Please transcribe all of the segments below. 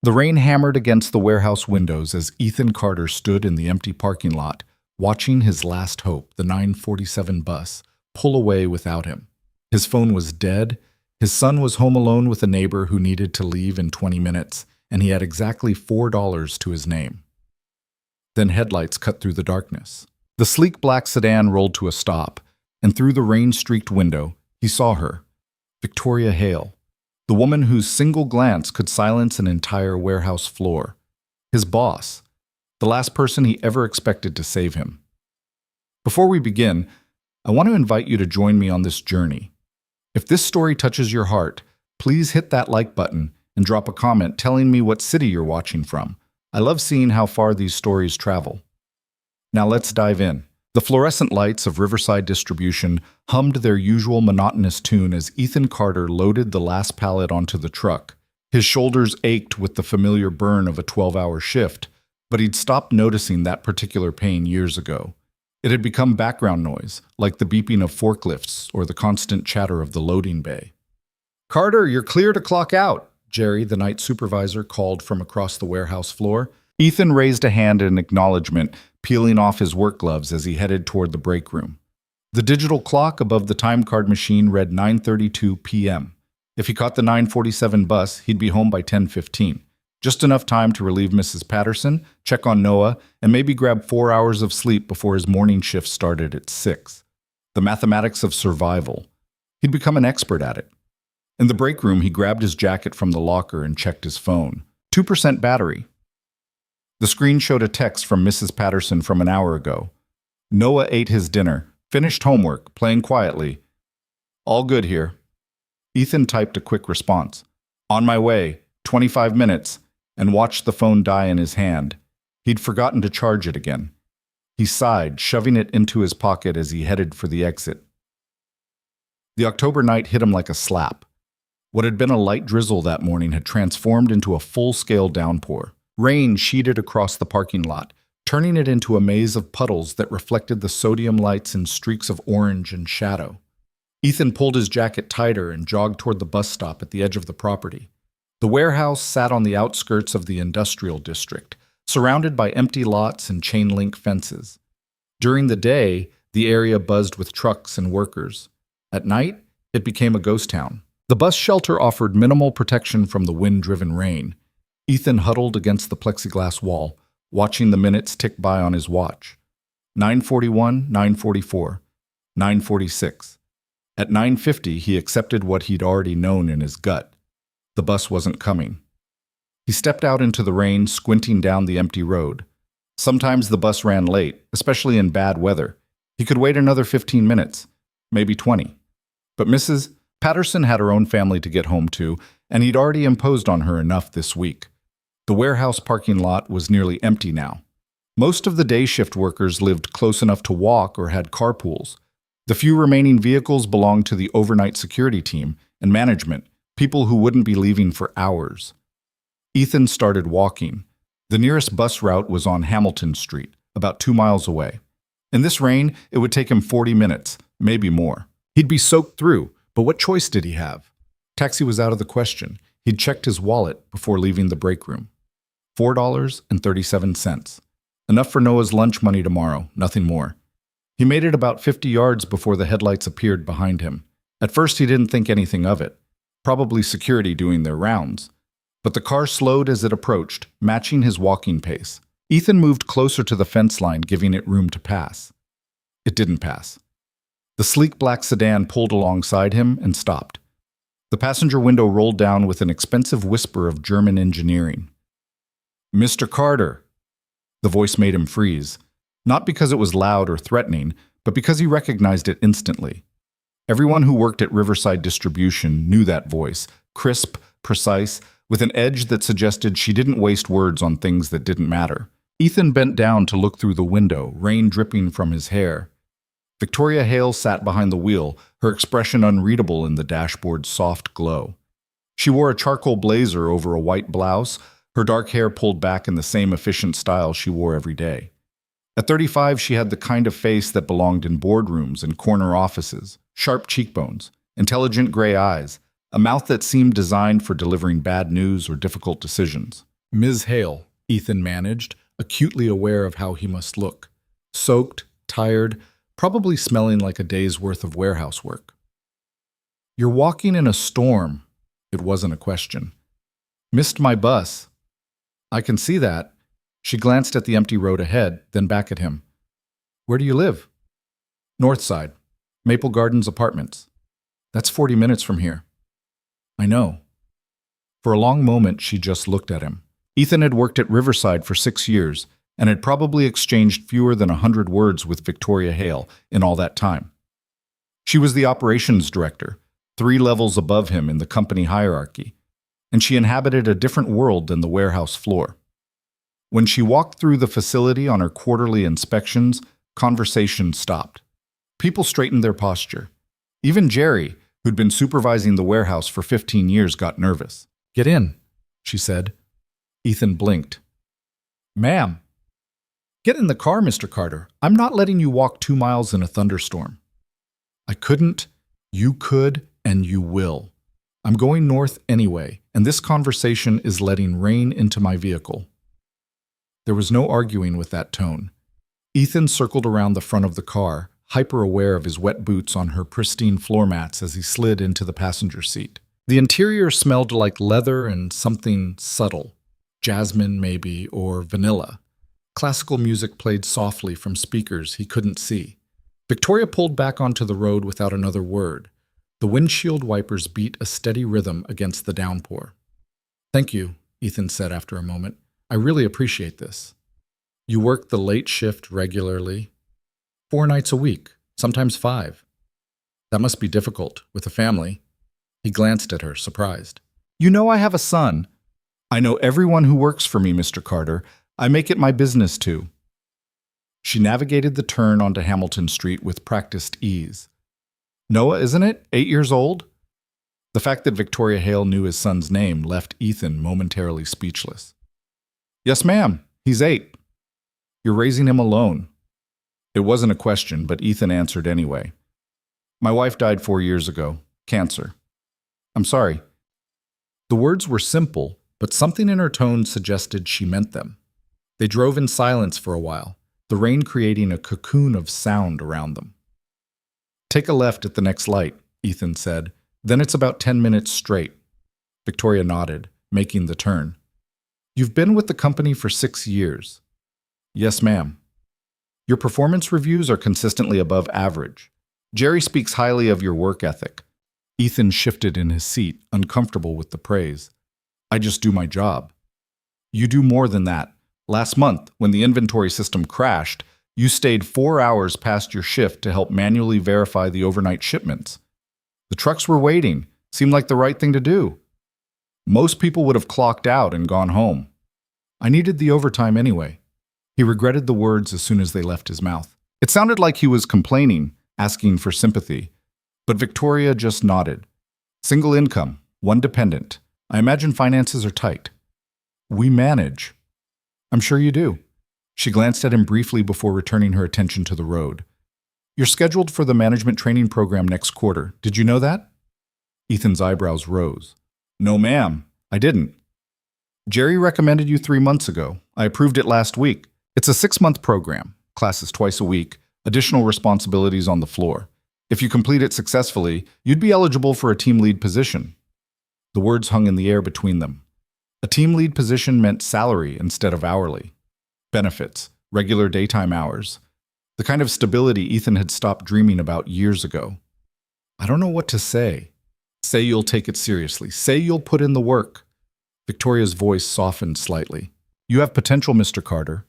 The rain hammered against the warehouse windows as Ethan Carter stood in the empty parking lot, watching his last hope, the 947 bus, pull away without him. His phone was dead, his son was home alone with a neighbor who needed to leave in 20 minutes, and he had exactly $4 to his name. Then headlights cut through the darkness. The sleek black sedan rolled to a stop, and through the rain-streaked window, he saw her, Victoria Hale, the woman whose single glance could silence an entire warehouse floor. His boss, the last person he ever expected to save him. Before we begin, I want to invite you to join me on this journey. If this story touches your heart, please hit that like button and drop a comment telling me what city you're watching from. I love seeing how far these stories travel. Now let's dive in. The fluorescent lights of Riverside Distribution hummed their usual monotonous tune as Ethan Carter loaded the last pallet onto the truck. His shoulders ached with the familiar burn of a 12-hour shift, but he'd stopped noticing that particular pain years ago. It had become background noise, like the beeping of forklifts or the constant chatter of the loading bay. "Carter, you're clear to clock out," Jerry, the night supervisor, called from across the warehouse floor. Ethan raised a hand in acknowledgement, peeling off his work gloves as he headed toward the break room. The digital clock above the time card machine read 9:32 p.m. If he caught the 9:47 bus, he'd be home by 10:15. Just enough time to relieve Mrs. Patterson, check on Noah, and maybe grab 4 hours of sleep before his morning shift started at 6. The mathematics of survival. He'd become an expert at it. In the break room, he grabbed his jacket from the locker and checked his phone. 2% battery. The screen showed a text from Mrs. Patterson from an hour ago. Noah ate his dinner, finished homework, playing quietly. "All good here." Ethan typed a quick response. "On my way, 25 minutes," and watched the phone die in his hand. He'd forgotten to charge it again. He sighed, shoving it into his pocket as he headed for the exit. The October night hit him like a slap. What had been a light drizzle that morning had transformed into a full-scale downpour. Rain sheeted across the parking lot, turning it into a maze of puddles that reflected the sodium lights in streaks of orange and shadow. Ethan pulled his jacket tighter and jogged toward the bus stop at the edge of the property. The warehouse sat on the outskirts of the industrial district, surrounded by empty lots and chain-link fences. During the day, the area buzzed with trucks and workers. At night, it became a ghost town. The bus shelter offered minimal protection from the wind-driven rain. Ethan huddled against the plexiglass wall, watching the minutes tick by on his watch. 9:41, 9:44, 9:46. At 9:50, he accepted what he'd already known in his gut. The bus wasn't coming. He stepped out into the rain, squinting down the empty road. Sometimes the bus ran late, especially in bad weather. He could wait another 15 minutes, maybe 20. But Mrs. Patterson had her own family to get home to, and he'd already imposed on her enough this week. The warehouse parking lot was nearly empty now. Most of the day shift workers lived close enough to walk or had carpools. The few remaining vehicles belonged to the overnight security team and management, people who wouldn't be leaving for hours. Ethan started walking. The nearest bus route was on Hamilton Street, about 2 miles away. In this rain, it would take him 40 minutes, maybe more. He'd be soaked through, but what choice did he have? Taxi was out of the question. He'd checked his wallet before leaving the break room. $4.37. Enough for Noah's lunch money tomorrow, nothing more. He made it about 50 yards before the headlights appeared behind him. At first, he didn't think anything of it. Probably security doing their rounds. But the car slowed as it approached, matching his walking pace. Ethan moved closer to the fence line, giving it room to pass. It didn't pass. The sleek black sedan pulled alongside him and stopped. The passenger window rolled down with an expensive whisper of German engineering. "Mr. Carter." The voice made him freeze, not because it was loud or threatening, but because he recognized it instantly. Everyone who worked at Riverside Distribution knew that voice, crisp, precise, with an edge that suggested she didn't waste words on things that didn't matter. Ethan bent down to look through the window, rain dripping from his hair. Victoria Hale sat behind the wheel, her expression unreadable in the dashboard's soft glow. She wore a charcoal blazer over a white blouse, her dark hair pulled back in the same efficient style she wore every day. At 35, she had the kind of face that belonged in boardrooms and corner offices, sharp cheekbones, intelligent gray eyes, a mouth that seemed designed for delivering bad news or difficult decisions. Ms. Hale, Ethan managed, acutely aware of how he must look. Soaked, tired, probably smelling like a day's worth of warehouse work. You're walking in a storm. It wasn't a question. Missed my bus. I can see that. She glanced at the empty road ahead, then back at him. Where do you live? North Side. Maple Gardens Apartments. That's 40 minutes from here. I know. For a long moment, she just looked at him. Ethan had worked at Riverside for 6 years and had probably exchanged fewer than 100 words with Victoria Hale in all that time. She was the operations director, 3 levels above him in the company hierarchy, and she inhabited a different world than the warehouse floor. When she walked through the facility on her quarterly inspections, conversation stopped. People straightened their posture. Even Jerry, who'd been supervising the warehouse for 15 years, got nervous. Get in, she said. Ethan blinked. Ma'am. Get in the car, Mr. Carter. I'm not letting you walk 2 miles in a thunderstorm. I couldn't. You could, and you will. I'm going north anyway, and this conversation is letting rain into my vehicle. There was no arguing with that tone. Ethan circled around the front of the car, hyper-aware of his wet boots on her pristine floor mats as he slid into the passenger seat. The interior smelled like leather and something subtle. Jasmine, maybe, or vanilla. Classical music played softly from speakers he couldn't see. Victoria pulled back onto the road without another word. The windshield wipers beat a steady rhythm against the downpour. Thank you, Ethan said after a moment. I really appreciate this. You work the late shift regularly? 4 nights a week, sometimes 5. That must be difficult, with a family. He glanced at her, surprised. You know I have a son. I know everyone who works for me, Mr. Carter. I make it my business to. She navigated the turn onto Hamilton Street with practiced ease. Noah, isn't it? 8 years old? The fact that Victoria Hale knew his son's name left Ethan momentarily speechless. Yes, ma'am. He's 8. You're raising him alone. It wasn't a question, but Ethan answered anyway. My wife died 4 years ago. Cancer. I'm sorry. The words were simple, but something in her tone suggested she meant them. They drove in silence for a while, the rain creating a cocoon of sound around them. Take a left at the next light, Ethan said. Then it's about 10 minutes straight. Victoria nodded, making the turn. You've been with the company for 6 years. Yes, ma'am. Your performance reviews are consistently above average. Jerry speaks highly of your work ethic. Ethan shifted in his seat, uncomfortable with the praise. I just do my job. You do more than that. Last month, when the inventory system crashed, you stayed 4 hours past your shift to help manually verify the overnight shipments. The trucks were waiting. Seemed like the right thing to do. Most people would have clocked out and gone home. I needed the overtime anyway. He regretted the words as soon as they left his mouth. It sounded like he was complaining, asking for sympathy. But Victoria just nodded. Single income, 1 dependent. I imagine finances are tight. We manage. I'm sure you do. She glanced at him briefly before returning her attention to the road. You're scheduled for the management training program next quarter. Did you know that? Ethan's eyebrows rose. No, ma'am, I didn't. Jerry recommended you 3 months ago. I approved it last week. It's a 6-month program, classes twice a week, additional responsibilities on the floor. If you complete it successfully, you'd be eligible for a team lead position. The words hung in the air between them. A team lead position meant salary instead of hourly. Benefits, regular daytime hours. The kind of stability Ethan had stopped dreaming about years ago. I don't know what to say. Say you'll take it seriously. Say you'll put in the work. Victoria's voice softened slightly. You have potential, Mr. Carter.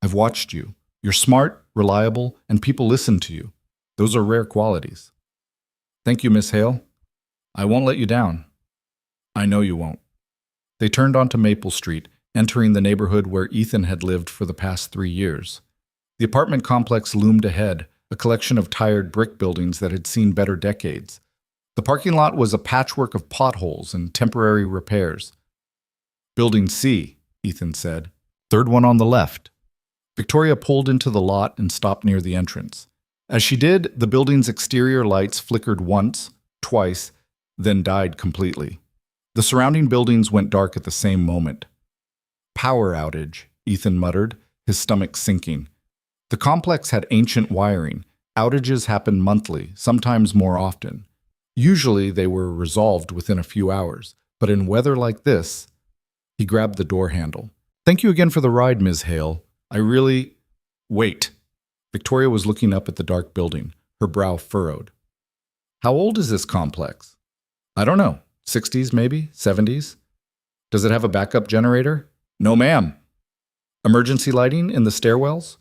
I've watched you. You're smart, reliable, and people listen to you. Those are rare qualities. Thank you, Miss Hale. I won't let you down. I know you won't. They turned onto Maple Street, entering the neighborhood where Ethan had lived for the past 3 years. The apartment complex loomed ahead, a collection of tired brick buildings that had seen better decades. The parking lot was a patchwork of potholes and temporary repairs. Building C, Ethan said. 3rd one on the left. Victoria pulled into the lot and stopped near the entrance. As she did, the building's exterior lights flickered once, twice, then died completely. The surrounding buildings went dark at the same moment. Power outage, Ethan muttered, his stomach sinking. The complex had ancient wiring. Outages happened monthly, sometimes more often. Usually they were resolved within a few hours, but in weather like this, he grabbed the door handle. Thank you again for the ride, Ms. Hale. I really... Wait. Victoria was looking up at the dark building, her brow furrowed. How old is this complex? I don't know. 60s maybe? 70s? Does it have a backup generator? No, ma'am. Emergency lighting in the stairwells?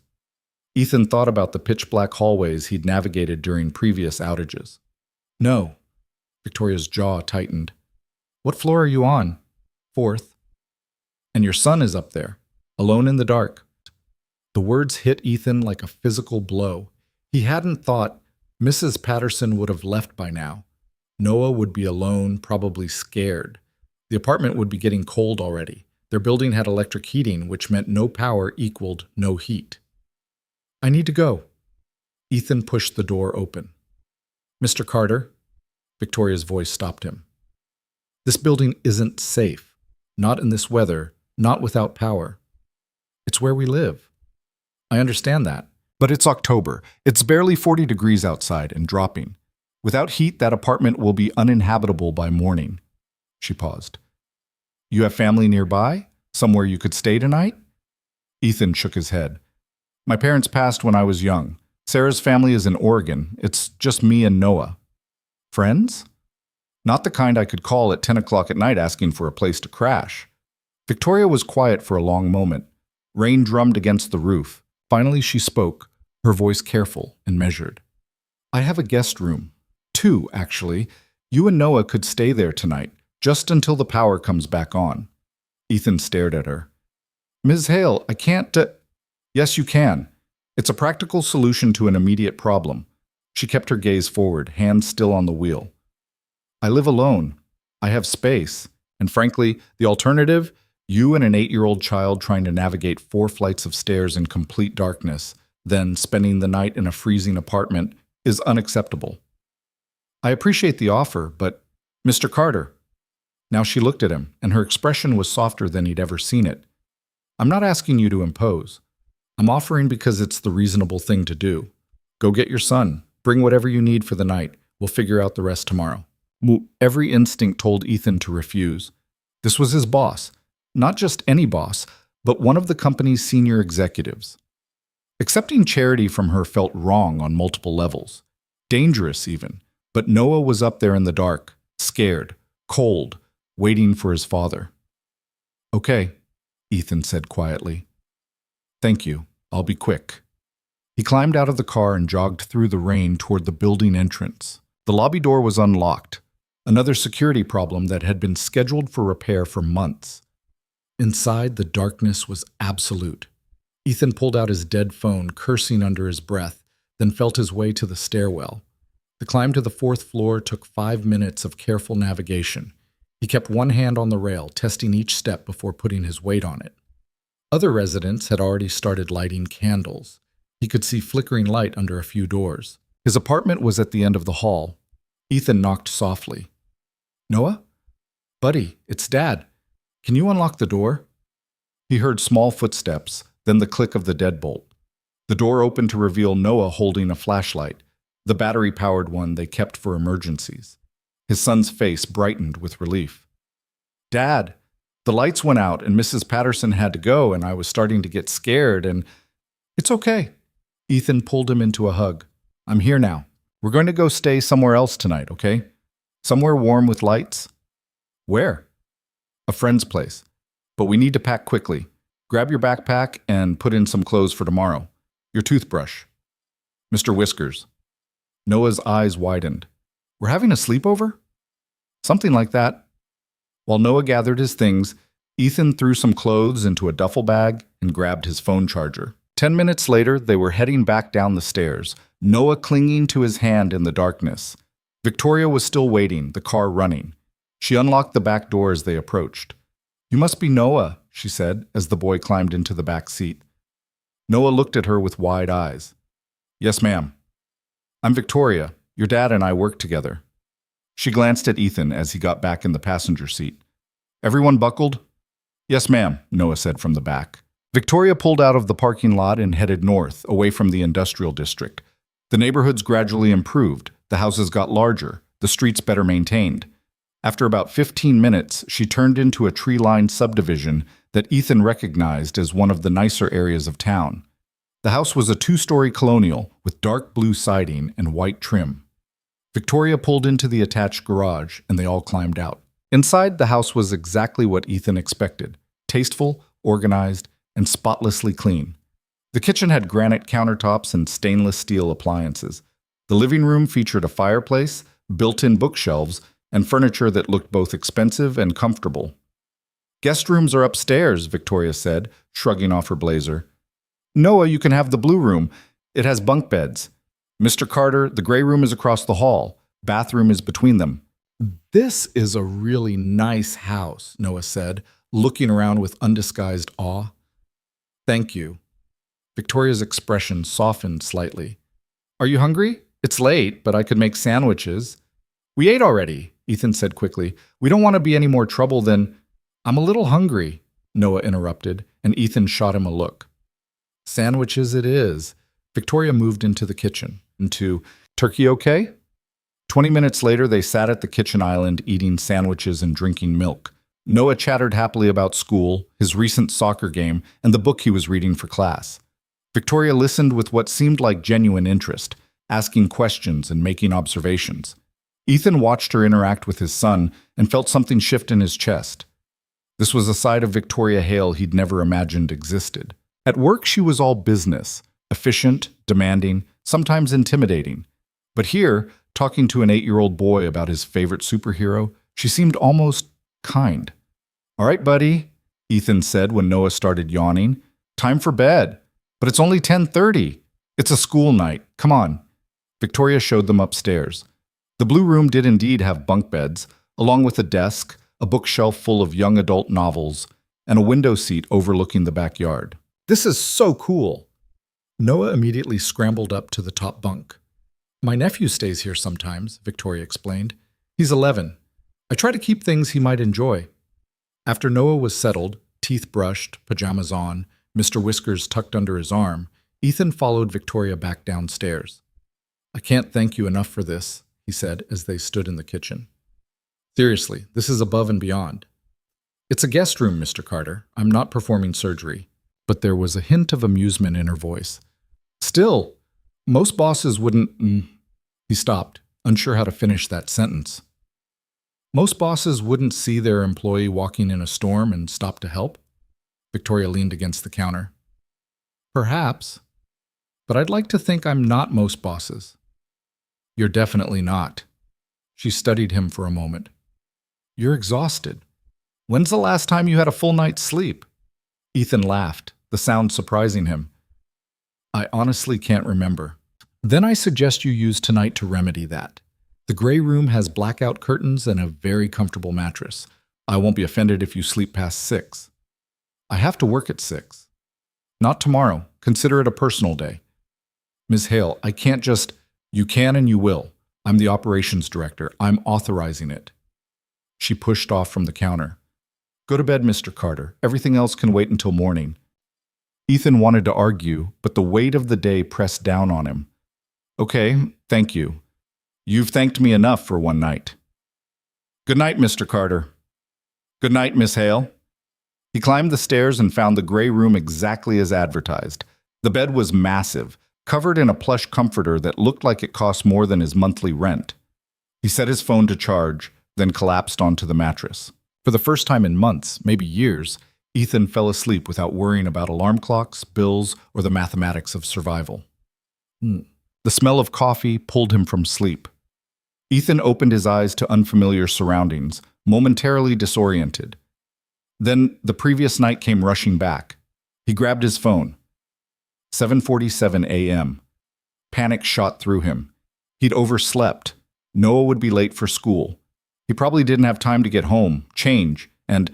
Ethan thought about the pitch-black hallways he'd navigated during previous outages. No. Victoria's jaw tightened. What floor are you on? 4th. And your son is up there, alone in the dark. The words hit Ethan like a physical blow. He hadn't thought Mrs. Patterson would have left by now. Noah would be alone, probably scared. The apartment would be getting cold already. Their building had electric heating, which meant no power equaled no heat. I need to go. Ethan pushed the door open. Mr. Carter? Victoria's voice stopped him. This building isn't safe. Not in this weather, not without power. It's where we live. I understand that. But it's October. It's barely 40 degrees outside and dropping. Without heat, that apartment will be uninhabitable by morning. She paused. You have family nearby? Somewhere you could stay tonight? Ethan shook his head. My parents passed when I was young. Sarah's family is in Oregon. It's just me and Noah. Friends? Not the kind I could call at 10 o'clock at night asking for a place to crash. Victoria was quiet for a long moment. Rain drummed against the roof. Finally she spoke, her voice careful and measured. I have a guest room. 2, actually. You and Noah could stay there tonight, just until the power comes back on. Ethan stared at her. Ms. Hale, I can't... Yes, you can. It's a practical solution to an immediate problem. She kept her gaze forward, hands still on the wheel. I live alone. I have space. And frankly, the alternative, you and an 8-year-old child trying to navigate 4 flights of stairs in complete darkness, then spending the night in a freezing apartment, is unacceptable. I appreciate the offer, but Mr. Carter. Now she looked at him, and her expression was softer than he'd ever seen it. I'm not asking you to impose. I'm offering because it's the reasonable thing to do. Go get your son. Bring whatever you need for the night. We'll figure out the rest tomorrow. Every instinct told Ethan to refuse. This was his boss. Not just any boss, but one of the company's senior executives. Accepting charity from her felt wrong on multiple levels. Dangerous, even. But Noah was up there in the dark, scared, cold, waiting for his father. Okay, Ethan said quietly. Thank you. I'll be quick. He climbed out of the car and jogged through the rain toward the building entrance. The lobby door was unlocked, another security problem that had been scheduled for repair for months. Inside, the darkness was absolute. Ethan pulled out his dead phone, cursing under his breath, then felt his way to the stairwell. The climb to the 4th floor took 5 minutes of careful navigation. He kept one hand on the rail, testing each step before putting his weight on it. Other residents had already started lighting candles. He could see flickering light under a few doors. His apartment was at the end of the hall. Ethan knocked softly. Noah? Buddy, it's Dad. Can you unlock the door? He heard small footsteps, then the click of the deadbolt. The door opened to reveal Noah holding a flashlight, the battery-powered one they kept for emergencies. His son's face brightened with relief. Dad, the lights went out and Mrs. Patterson had to go and I was starting to get scared and... It's okay. Ethan pulled him into a hug. I'm here now. We're going to go stay somewhere else tonight, okay? Somewhere warm with lights. Where? A friend's place. But we need to pack quickly. Grab your backpack and put in some clothes for tomorrow. Your toothbrush. Mr. Whiskers. Noah's eyes widened. We're having a sleepover? Something like that. While Noah gathered his things, Ethan threw some clothes into a duffel bag and grabbed his phone charger. 10 minutes later, they were heading back down the stairs, Noah clinging to his hand in the darkness. Victoria was still waiting, the car running. She unlocked the back door as they approached. You must be Noah, she said, as the boy climbed into the back seat. Noah looked at her with wide eyes. Yes, ma'am. I'm Victoria. Your dad and I work together. She glanced at Ethan as he got back in the passenger seat. Everyone buckled? Yes, ma'am, Noah said from the back. Victoria pulled out of the parking lot and headed north, away from the industrial district. The neighborhoods gradually improved, the houses got larger, the streets better maintained. After about 15 minutes, she turned into a tree-lined subdivision that Ethan recognized as one of the nicer areas of town. The house was a two-story colonial with dark blue siding and white trim. Victoria pulled into the attached garage, and they all climbed out. Inside, the house was exactly what Ethan expected: tasteful, organized, and spotlessly clean. The kitchen had granite countertops and stainless steel appliances. The living room featured a fireplace, built-in bookshelves, and furniture that looked both expensive and comfortable. "Guest rooms are upstairs," Victoria said, shrugging off her blazer. "Noah, you can have the blue room. It has bunk beds. Mr. Carter, the gray room is across the hall. Bathroom is between them." "This is a really nice house," Noah said, looking around with undisguised awe. "Thank you." Victoria's expression softened slightly. "Are you hungry? It's late, but I could make sandwiches." "We ate already," Ethan said quickly. "We don't want to be any more trouble than—" "I'm a little hungry," Noah interrupted, and Ethan shot him a look. "Sandwiches it is." Victoria moved into the kitchen. "Turkey okay?" 20 minutes later, they sat at the kitchen island eating sandwiches and drinking milk. Noah chattered happily about school, his recent soccer game, and the book he was reading for class. Victoria listened with what seemed like genuine interest, asking questions and making observations. Ethan watched her interact with his son and felt something shift in his chest. This was a side of Victoria Hale he'd never imagined existed. At work, she was all business, efficient, demanding, sometimes intimidating. But here, talking to an 8-year-old boy about his favorite superhero, she seemed almost kind. "All right, buddy," Ethan said when Noah started yawning. "Time for bed. But it's only 10:30. It's a school night. Come on." Victoria showed them upstairs. The blue room did indeed have bunk beds, along with a desk, a bookshelf full of young adult novels, and a window seat overlooking the backyard. "This is so cool." Noah immediately scrambled up to the top bunk. "My nephew stays here sometimes," Victoria explained. "He's 11. I try to keep things he might enjoy." After Noah was settled, teeth brushed, pajamas on, Mr. Whiskers tucked under his arm, Ethan followed Victoria back downstairs. "I can't thank you enough for this," he said as they stood in the kitchen. "Seriously, this is above and beyond." "It's a guest room, Mr. Carter. I'm not performing surgery." But there was a hint of amusement in her voice. "Still, most bosses wouldn't—" He stopped, unsure how to finish that sentence. "Most bosses wouldn't see their employee walking in a storm and stop to help?" Victoria leaned against the counter. "Perhaps. But I'd like to think I'm not most bosses." "You're definitely not." She studied him for a moment. "You're exhausted. When's the last time you had a full night's sleep?" Ethan laughed, the sound surprising him. "I honestly can't remember." "Then I suggest you use tonight to remedy that. The gray room has blackout curtains and a very comfortable mattress. I won't be offended if you sleep past 6. "I have to work at 6. "Not tomorrow. Consider it a personal day." "Ms. Hale, I can't just—" "You can and you will. I'm the operations director. I'm authorizing it." She pushed off from the counter. "Go to bed, Mr. Carter. Everything else can wait until morning." Ethan wanted to argue, but the weight of the day pressed down on him. "Okay, thank you. You've thanked me enough for one night." "Good night, Mr. Carter." "Good night, Miss Hale." He climbed the stairs and found the gray room exactly as advertised. The bed was massive, covered in a plush comforter that looked like it cost more than his monthly rent. He set his phone to charge, then collapsed onto the mattress. For the first time in months, maybe years, Ethan fell asleep without worrying about alarm clocks, bills, or the mathematics of survival. The smell of coffee pulled him from sleep. Ethan opened his eyes to unfamiliar surroundings, momentarily disoriented. Then the previous night came rushing back. He grabbed his phone. 7:47 a.m. Panic shot through him. He'd overslept. Noah would be late for school. He probably didn't have time to get home, change, and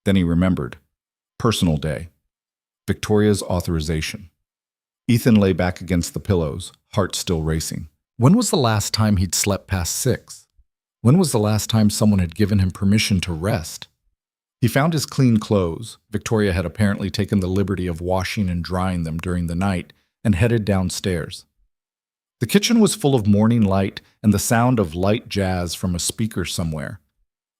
then he remembered. Personal day. Victoria's authorization. Ethan lay back against the pillows, heart still racing. When was the last time he'd slept past 6? When was the last time someone had given him permission to rest? He found his clean clothes. Victoria had apparently taken the liberty of washing and drying them during the night, and headed downstairs. The kitchen was full of morning light and the sound of light jazz from a speaker somewhere.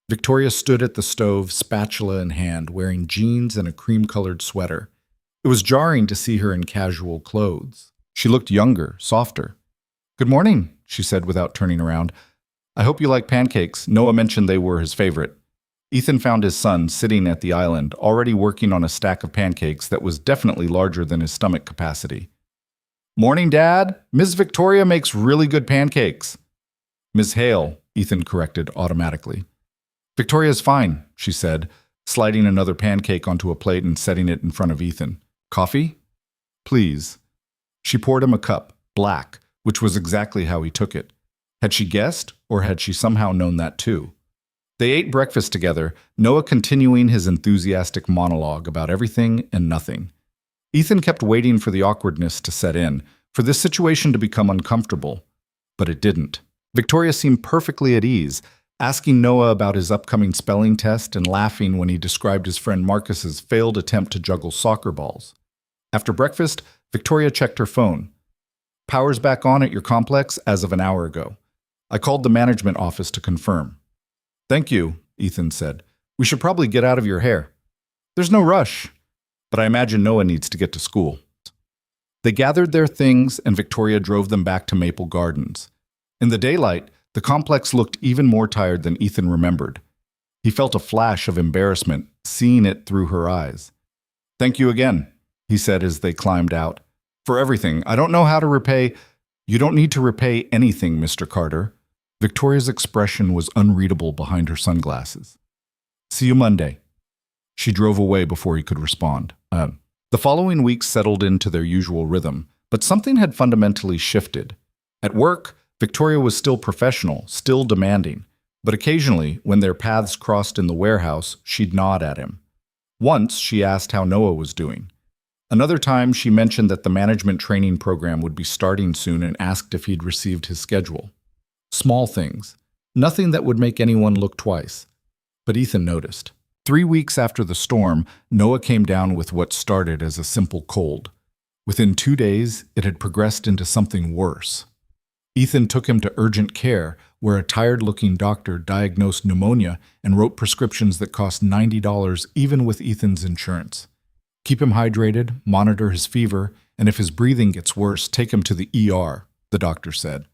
Victoria stood at the stove, spatula in hand, wearing jeans and a cream-colored sweater. It was jarring to see her in casual clothes. She looked younger, softer. "Good morning," she said without turning around. "I hope you like pancakes." Noah mentioned they were his favorite. Ethan found his son sitting at the island, already working on a stack of pancakes that was definitely larger than his stomach capacity. "Morning, Dad. Ms. Victoria makes really good pancakes." "Ms. Hale," Ethan corrected automatically. "Victoria's fine," she said, sliding another pancake onto a plate and setting it in front of Ethan. "Coffee?" "Please." She poured him a cup, black, which was exactly how he took it. Had she guessed, or had she somehow known that too? They ate breakfast together, Noah continuing his enthusiastic monologue about everything and nothing. Ethan kept waiting for the awkwardness to set in, for this situation to become uncomfortable. But it didn't. Victoria seemed perfectly at ease, asking Noah about his upcoming spelling test and laughing when he described his friend Marcus's failed attempt to juggle soccer balls. After breakfast, Victoria checked her phone. "Power's back on at your complex as of an hour ago. I called the management office to confirm." "Thank you," Ethan said. "We should probably get out of your hair." "There's no rush, but I imagine Noah needs to get to school." They gathered their things and Victoria drove them back to Maple Gardens. In the daylight, the complex looked even more tired than Ethan remembered. He felt a flash of embarrassment, seeing it through her eyes. "Thank you again," he said as they climbed out. "For everything. I don't know how to repay—" "You don't need to repay anything, Mr. Carter." Victoria's expression was unreadable behind her sunglasses. "See you Monday." She drove away before he could respond. The following weeks settled into their usual rhythm, but something had fundamentally shifted. At work, Victoria was still professional, still demanding, but occasionally, when their paths crossed in the warehouse, she'd nod at him. Once, she asked how Noah was doing. Another time, she mentioned that the management training program would be starting soon and asked if he'd received his schedule. Small things. Nothing that would make anyone look twice. But Ethan noticed. 3 weeks after the storm, Noah came down with what started as a simple cold. Within 2 days, it had progressed into something worse. Ethan took him to urgent care, where a tired-looking doctor diagnosed pneumonia and wrote prescriptions that cost $90 even with Ethan's insurance. "Keep him hydrated, monitor his fever, and if his breathing gets worse, take him to the ER," the doctor said.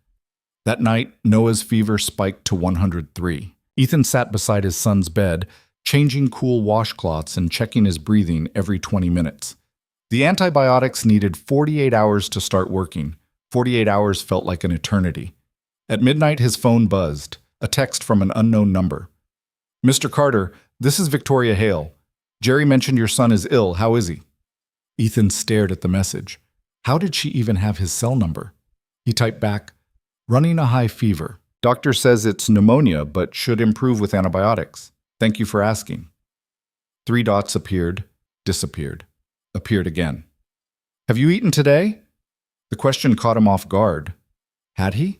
That night, Noah's fever spiked to 103. Ethan sat beside his son's bed, changing cool washcloths and checking his breathing every 20 minutes. The antibiotics needed 48 hours to start working. 48 hours felt like an eternity. At midnight, his phone buzzed, a text from an unknown number. "Mr. Carter, this is Victoria Hale. Jerry mentioned your son is ill. How is he?" Ethan stared at the message. How did she even have his cell number? He typed back, "Running a high fever. Doctor says it's pneumonia, but should improve with antibiotics. Thank you for asking." 3 dots appeared, disappeared, appeared again. "Have you eaten today?" The question caught him off guard. Had he?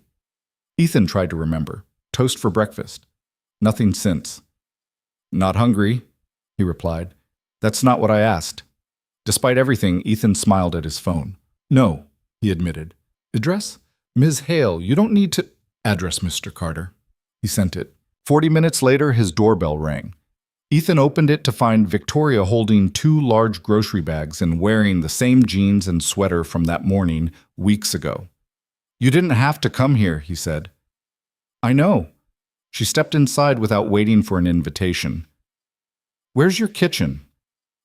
Ethan tried to remember. Toast for breakfast. Nothing since. "Not hungry," he replied. "That's not what I asked." Despite everything, Ethan smiled at his phone. "No," he admitted. "Address? Ms. Hale, you don't need to—" "Address, Mr. Carter." He sent it. 40 minutes later, his doorbell rang. Ethan opened it to find Victoria holding 2 large grocery bags and wearing the same jeans and sweater from that morning, weeks ago. "You didn't have to come here," he said. "I know." She stepped inside without waiting for an invitation. "Where's your kitchen?"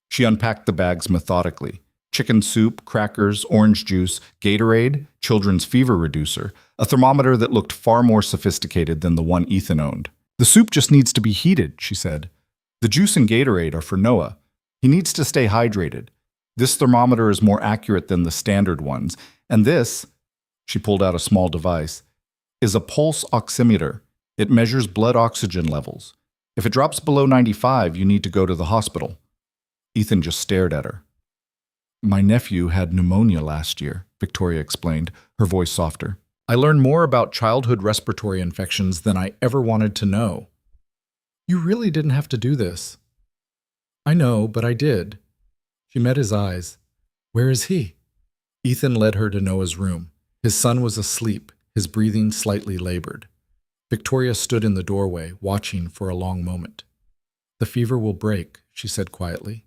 She unpacked the bags methodically. Chicken soup, crackers, orange juice, Gatorade, children's fever reducer, a thermometer that looked far more sophisticated than the one Ethan owned. "The soup just needs to be heated," she said. "The juice and Gatorade are for Noah. He needs to stay hydrated. This thermometer is more accurate than the standard ones, and this," she pulled out a small device, "is a pulse oximeter. It measures blood oxygen levels. If it drops below 95, you need to go to the hospital." Ethan just stared at her. "My nephew had pneumonia last year," Victoria explained, her voice softer. "I learned more about childhood respiratory infections than I ever wanted to know." "You really didn't have to do this." I know, but I did. She met his eyes. Where is he? Ethan led her to Noah's room. His son was asleep, his breathing slightly labored. Victoria stood in the doorway, watching for a long moment. The fever will break, she said quietly.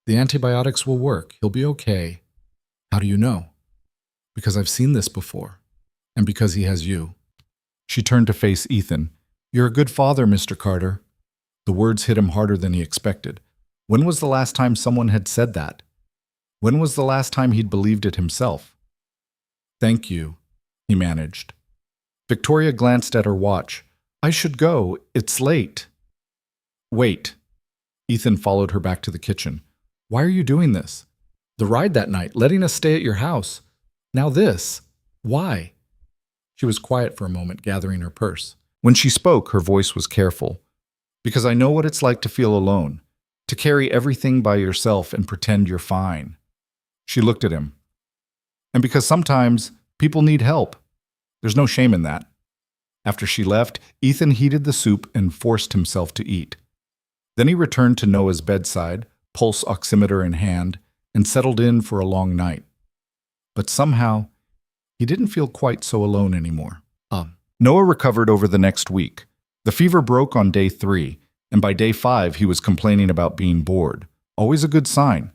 The antibiotics will work. He'll be okay. How do you know? Because I've seen this before. And because he has you. She turned to face Ethan. You're a good father, Mr. Carter. The words hit him harder than he expected. When was the last time someone had said that? When was the last time he'd believed it himself? Thank you, he managed. Victoria glanced at her watch. I should go. It's late. Wait. Ethan followed her back to the kitchen. Why are you doing this? The ride that night, letting us stay at your house. Now this. Why? She was quiet for a moment, gathering her purse. When she spoke, her voice was careful. Because I know what it's like to feel alone, to carry everything by yourself and pretend you're fine. She looked at him. And because sometimes people need help. There's no shame in that. After she left, Ethan heated the soup and forced himself to eat. Then he returned to Noah's bedside, pulse oximeter in hand, and settled in for a long night. But somehow, he didn't feel quite so alone anymore. Noah recovered over the next week. The fever broke on day 3, and by day 5 he was complaining about being bored. Always a good sign.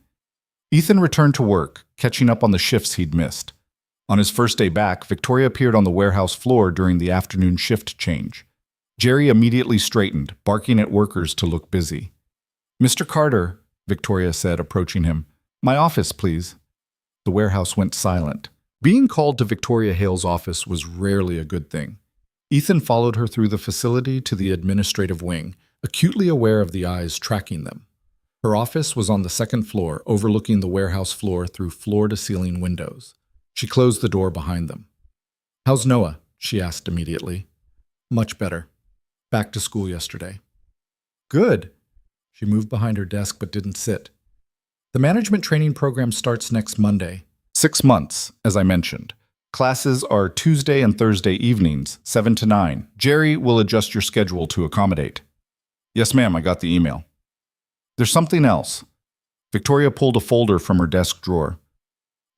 Ethan returned to work, catching up on the shifts he'd missed. On his first day back, Victoria appeared on the warehouse floor during the afternoon shift change. Jerry immediately straightened, barking at workers to look busy. Mr. Carter, Victoria said, approaching him. My office, please. The warehouse went silent. Being called to Victoria Hale's office was rarely a good thing. Ethan followed her through the facility to the administrative wing, acutely aware of the eyes tracking them. Her office was on the second floor, overlooking the warehouse floor through floor-to-ceiling windows. She closed the door behind them. How's Noah? She asked immediately. Much better. Back to school yesterday. Good. She moved behind her desk but didn't sit. The management training program starts next Monday. 6 months, as I mentioned. Classes are Tuesday and Thursday evenings, 7 to 9. Jerry will adjust your schedule to accommodate. Yes, ma'am, I got the email. There's something else. Victoria pulled a folder from her desk drawer.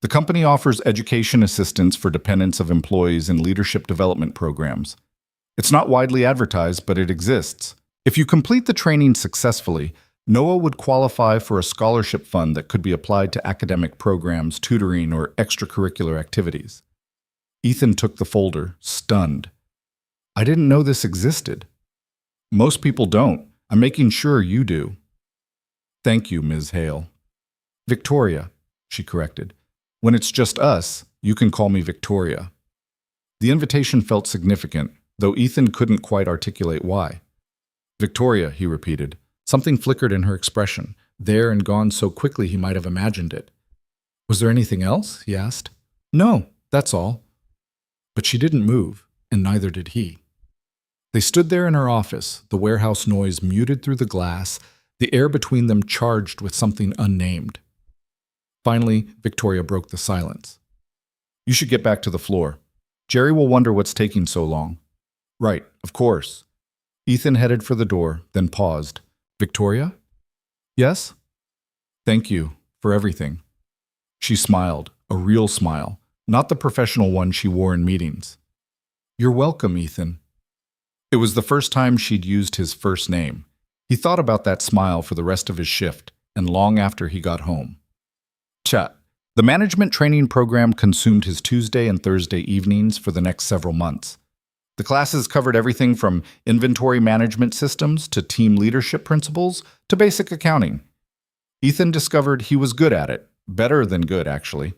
The company offers education assistance for dependents of employees in leadership development programs. It's not widely advertised, but it exists. If you complete the training successfully, Noah would qualify for a scholarship fund that could be applied to academic programs, tutoring, or extracurricular activities. Ethan took the folder, stunned. I didn't know this existed. Most people don't. I'm making sure you do. Thank you, Ms. Hale. Victoria, she corrected. When it's just us, you can call me Victoria. The invitation felt significant, though Ethan couldn't quite articulate why. Victoria, he repeated. Something flickered in her expression, there and gone so quickly he might have imagined it. Was there anything else? He asked. No, that's all. But she didn't move, and neither did he. They stood there in her office, the warehouse noise muted through the glass, the air between them charged with something unnamed. Finally, Victoria broke the silence. You should get back to the floor. Jerry will wonder what's taking so long. Right, of course. Ethan headed for the door, then paused. Victoria? Yes? Thank you for everything. She smiled, a real smile, not the professional one she wore in meetings. You're welcome, Ethan. It was the first time she'd used his first name. He thought about that smile for the rest of his shift, and long after he got home. The management training program consumed his Tuesday and Thursday evenings for the next several months. The classes covered everything from inventory management systems to team leadership principles to basic accounting. Ethan discovered he was good at it, better than good, actually.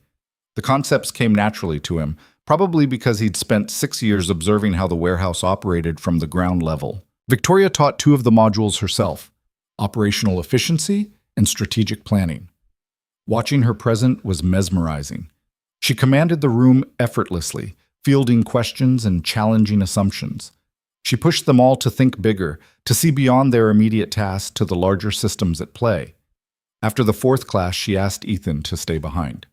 The concepts came naturally to him, probably because he'd spent 6 years observing how the warehouse operated from the ground level. Victoria taught 2 of the modules herself, operational efficiency and strategic planning. Watching her present was mesmerizing. She commanded the room effortlessly, fielding questions and challenging assumptions. She pushed them all to think bigger, to see beyond their immediate tasks to the larger systems at play. After the 4th class, she asked Ethan to stay behind.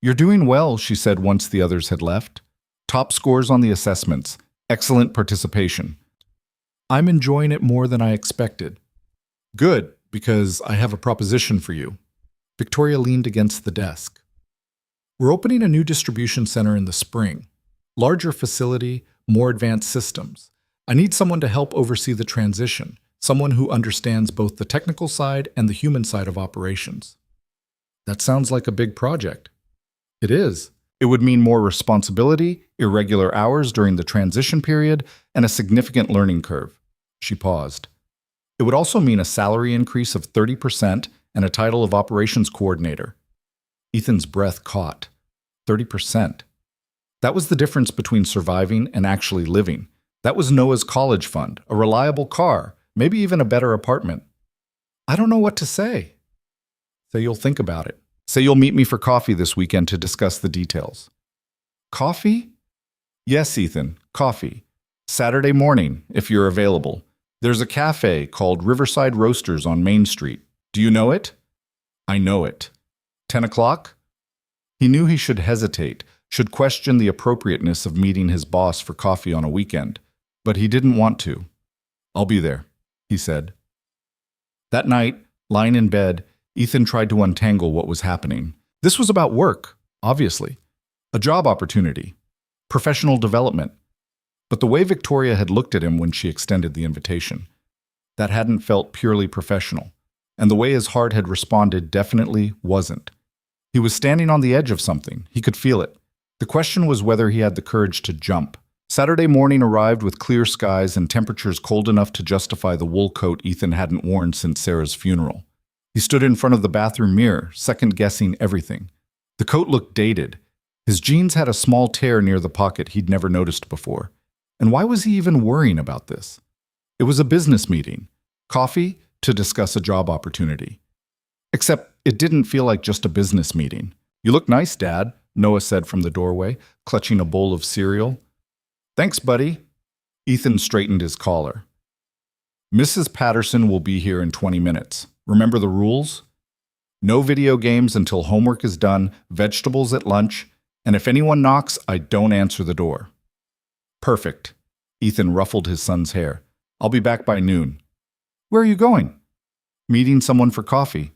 You're doing well, she said once the others had left. Top scores on the assessments, excellent participation. I'm enjoying it more than I expected. Good, Because I have a proposition for you. Victoria leaned against the desk. We're opening a new distribution center in the spring. Larger facility, more advanced systems. I need someone to help oversee the transition, someone who understands both the technical side and the human side of operations. That sounds like a big project. It is. It would mean more responsibility, irregular hours during the transition period, and a significant learning curve. She paused. It would also mean a salary increase of 30% and a title of operations coordinator. Ethan's breath caught. 30%. That was the difference between surviving and actually living. That was Noah's college fund, a reliable car, maybe even a better apartment. I don't know what to say. Say you'll think about it. Say you'll meet me for coffee this weekend to discuss the details. Coffee? Yes, Ethan, coffee. Saturday morning, if you're available. There's a cafe called Riverside Roasters on Main Street. Do you know it? I know it. 10 o'clock? He knew he should hesitate, should question the appropriateness of meeting his boss for coffee on a weekend, but he didn't want to. I'll be there, he said. That night, lying in bed, Ethan tried to untangle what was happening. This was about work, obviously. A job opportunity. Professional development. But the way Victoria had looked at him when she extended the invitation, that hadn't felt purely professional. And the way his heart had responded definitely wasn't. He was standing on the edge of something. He could feel it. The question was whether he had the courage to jump. Saturday morning arrived with clear skies and temperatures cold enough to justify the wool coat Ethan hadn't worn since Sarah's funeral. He stood in front of the bathroom mirror, second-guessing everything. The coat looked dated. His jeans had a small tear near the pocket he'd never noticed before. And why was he even worrying about this? It was a business meeting. Coffee to discuss a job opportunity. Except it didn't feel like just a business meeting. You look nice, Dad, Noah said from the doorway, clutching a bowl of cereal. Thanks, buddy. Ethan straightened his collar. Mrs. Patterson will be here in 20 minutes. Remember the rules? No video games until homework is done, vegetables at lunch, and if anyone knocks, I don't answer the door. Perfect. Ethan ruffled his son's hair. I'll be back by noon. Where are you going? Meeting someone for coffee.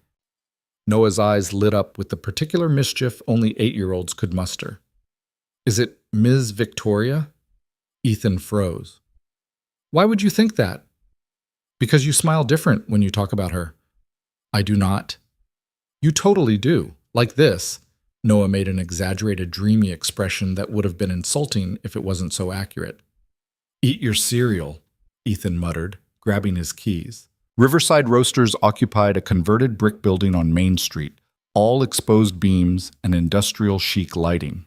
Noah's eyes lit up with the particular mischief only 8-year-olds could muster. Is it Ms. Victoria? Ethan froze. Why would you think that? Because you smile different when you talk about her. I do not. You totally do. Like this. Noah made an exaggerated, dreamy expression that would have been insulting if it wasn't so accurate. Eat your cereal, Ethan muttered, grabbing his keys. Riverside Roasters occupied a converted brick building on Main Street, all exposed beams and industrial chic lighting.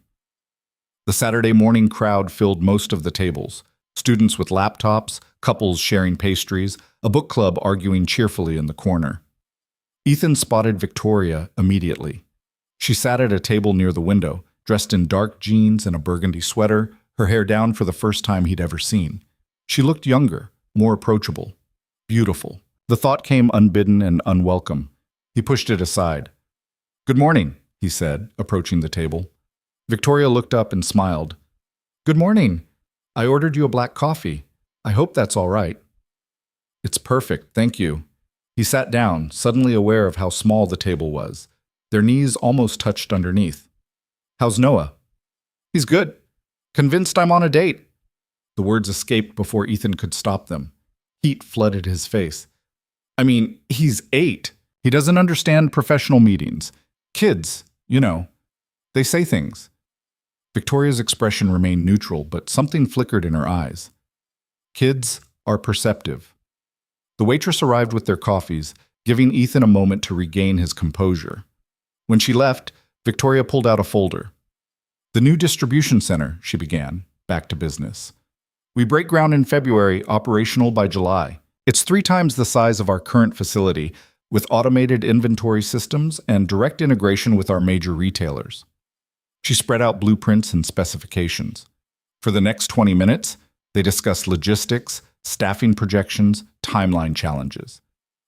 The Saturday morning crowd filled most of the tables, students with laptops, couples sharing pastries, a book club arguing cheerfully in the corner. Ethan spotted Victoria immediately. She sat at a table near the window, dressed in dark jeans and a burgundy sweater, her hair down for the first time he'd ever seen. She looked younger, more approachable, beautiful. The thought came unbidden and unwelcome. He pushed it aside. Good morning, he said, approaching the table. Victoria looked up and smiled. Good morning. I ordered you a black coffee. I hope that's all right. It's perfect, thank you. He sat down, suddenly aware of how small the table was. Their knees almost touched underneath. How's Noah? He's good. Convinced I'm on a date. The words escaped before Ethan could stop them. Heat flooded his face. I mean, he's 8. He doesn't understand professional meetings. Kids, you know, they say things. Victoria's expression remained neutral, but something flickered in her eyes. Kids are perceptive. The waitress arrived with their coffees, giving Ethan a moment to regain his composure. When she left, Victoria pulled out a folder. The new distribution center, she began, back to business. We break ground in February, operational by July. It's 3 times the size of our current facility, with automated inventory systems and direct integration with our major retailers. She spread out blueprints and specifications. For the next 20 minutes, they discussed logistics, staffing projections, timeline challenges.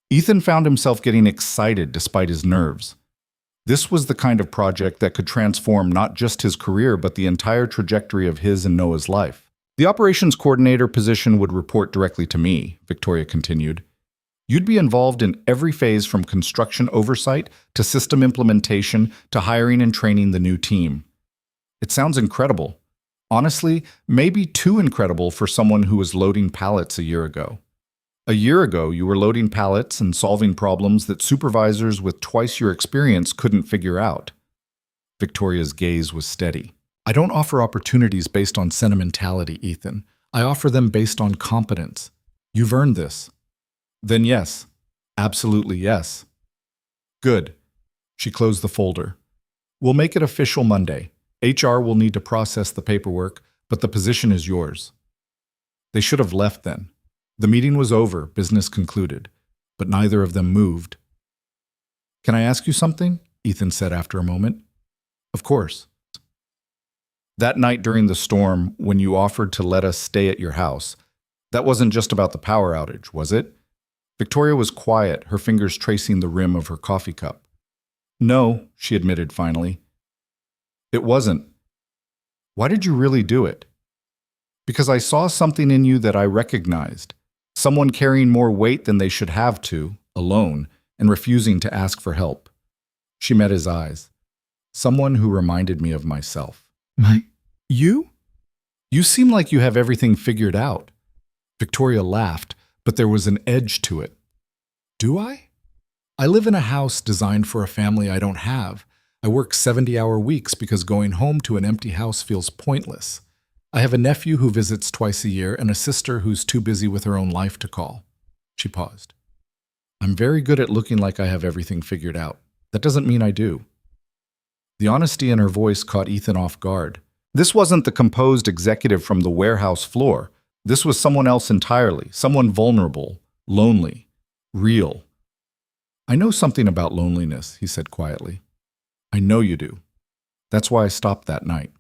Ethan found himself getting excited despite his nerves. This was the kind of project that could transform not just his career, but the entire trajectory of his and Noah's life. The operations coordinator position would report directly to me, Victoria continued. You'd be involved in every phase from construction oversight to system implementation to hiring and training the new team. It sounds incredible. Honestly, maybe too incredible for someone who was loading pallets a year ago. A year ago, you were loading pallets and solving problems that supervisors with twice your experience couldn't figure out. Victoria's gaze was steady. I don't offer opportunities based on sentimentality, Ethan. I offer them based on competence. You've earned this. Then yes. Absolutely yes. Good. She closed the folder. We'll make it official Monday. HR will need to process the paperwork, but the position is yours. They should have left then. The meeting was over, business concluded, but neither of them moved. Can I ask you something? Ethan said after a moment. Of course. That night during the storm, when you offered to let us stay at your house, that wasn't just about the power outage, was it? Victoria was quiet, her fingers tracing the rim of her coffee cup. No, she admitted finally. It wasn't. Why did you really do it? Because I saw something in you that I recognized. Someone carrying more weight than they should have to, alone, and refusing to ask for help. She met his eyes. Someone who reminded me of myself. You? You seem like you have everything figured out. Victoria laughed, but there was an edge to it. Do I? I live in a house designed for a family I don't have. I work 70-hour weeks because going home to an empty house feels pointless. I have a nephew who visits twice a year and a sister who's too busy with her own life to call. She paused. I'm very good at looking like I have everything figured out. That doesn't mean I do. The honesty in her voice caught Ethan off guard. This wasn't the composed executive from the warehouse floor. This was someone else entirely, someone vulnerable, lonely, real. I know something about loneliness, he said quietly. I know you do. That's why I stopped that night.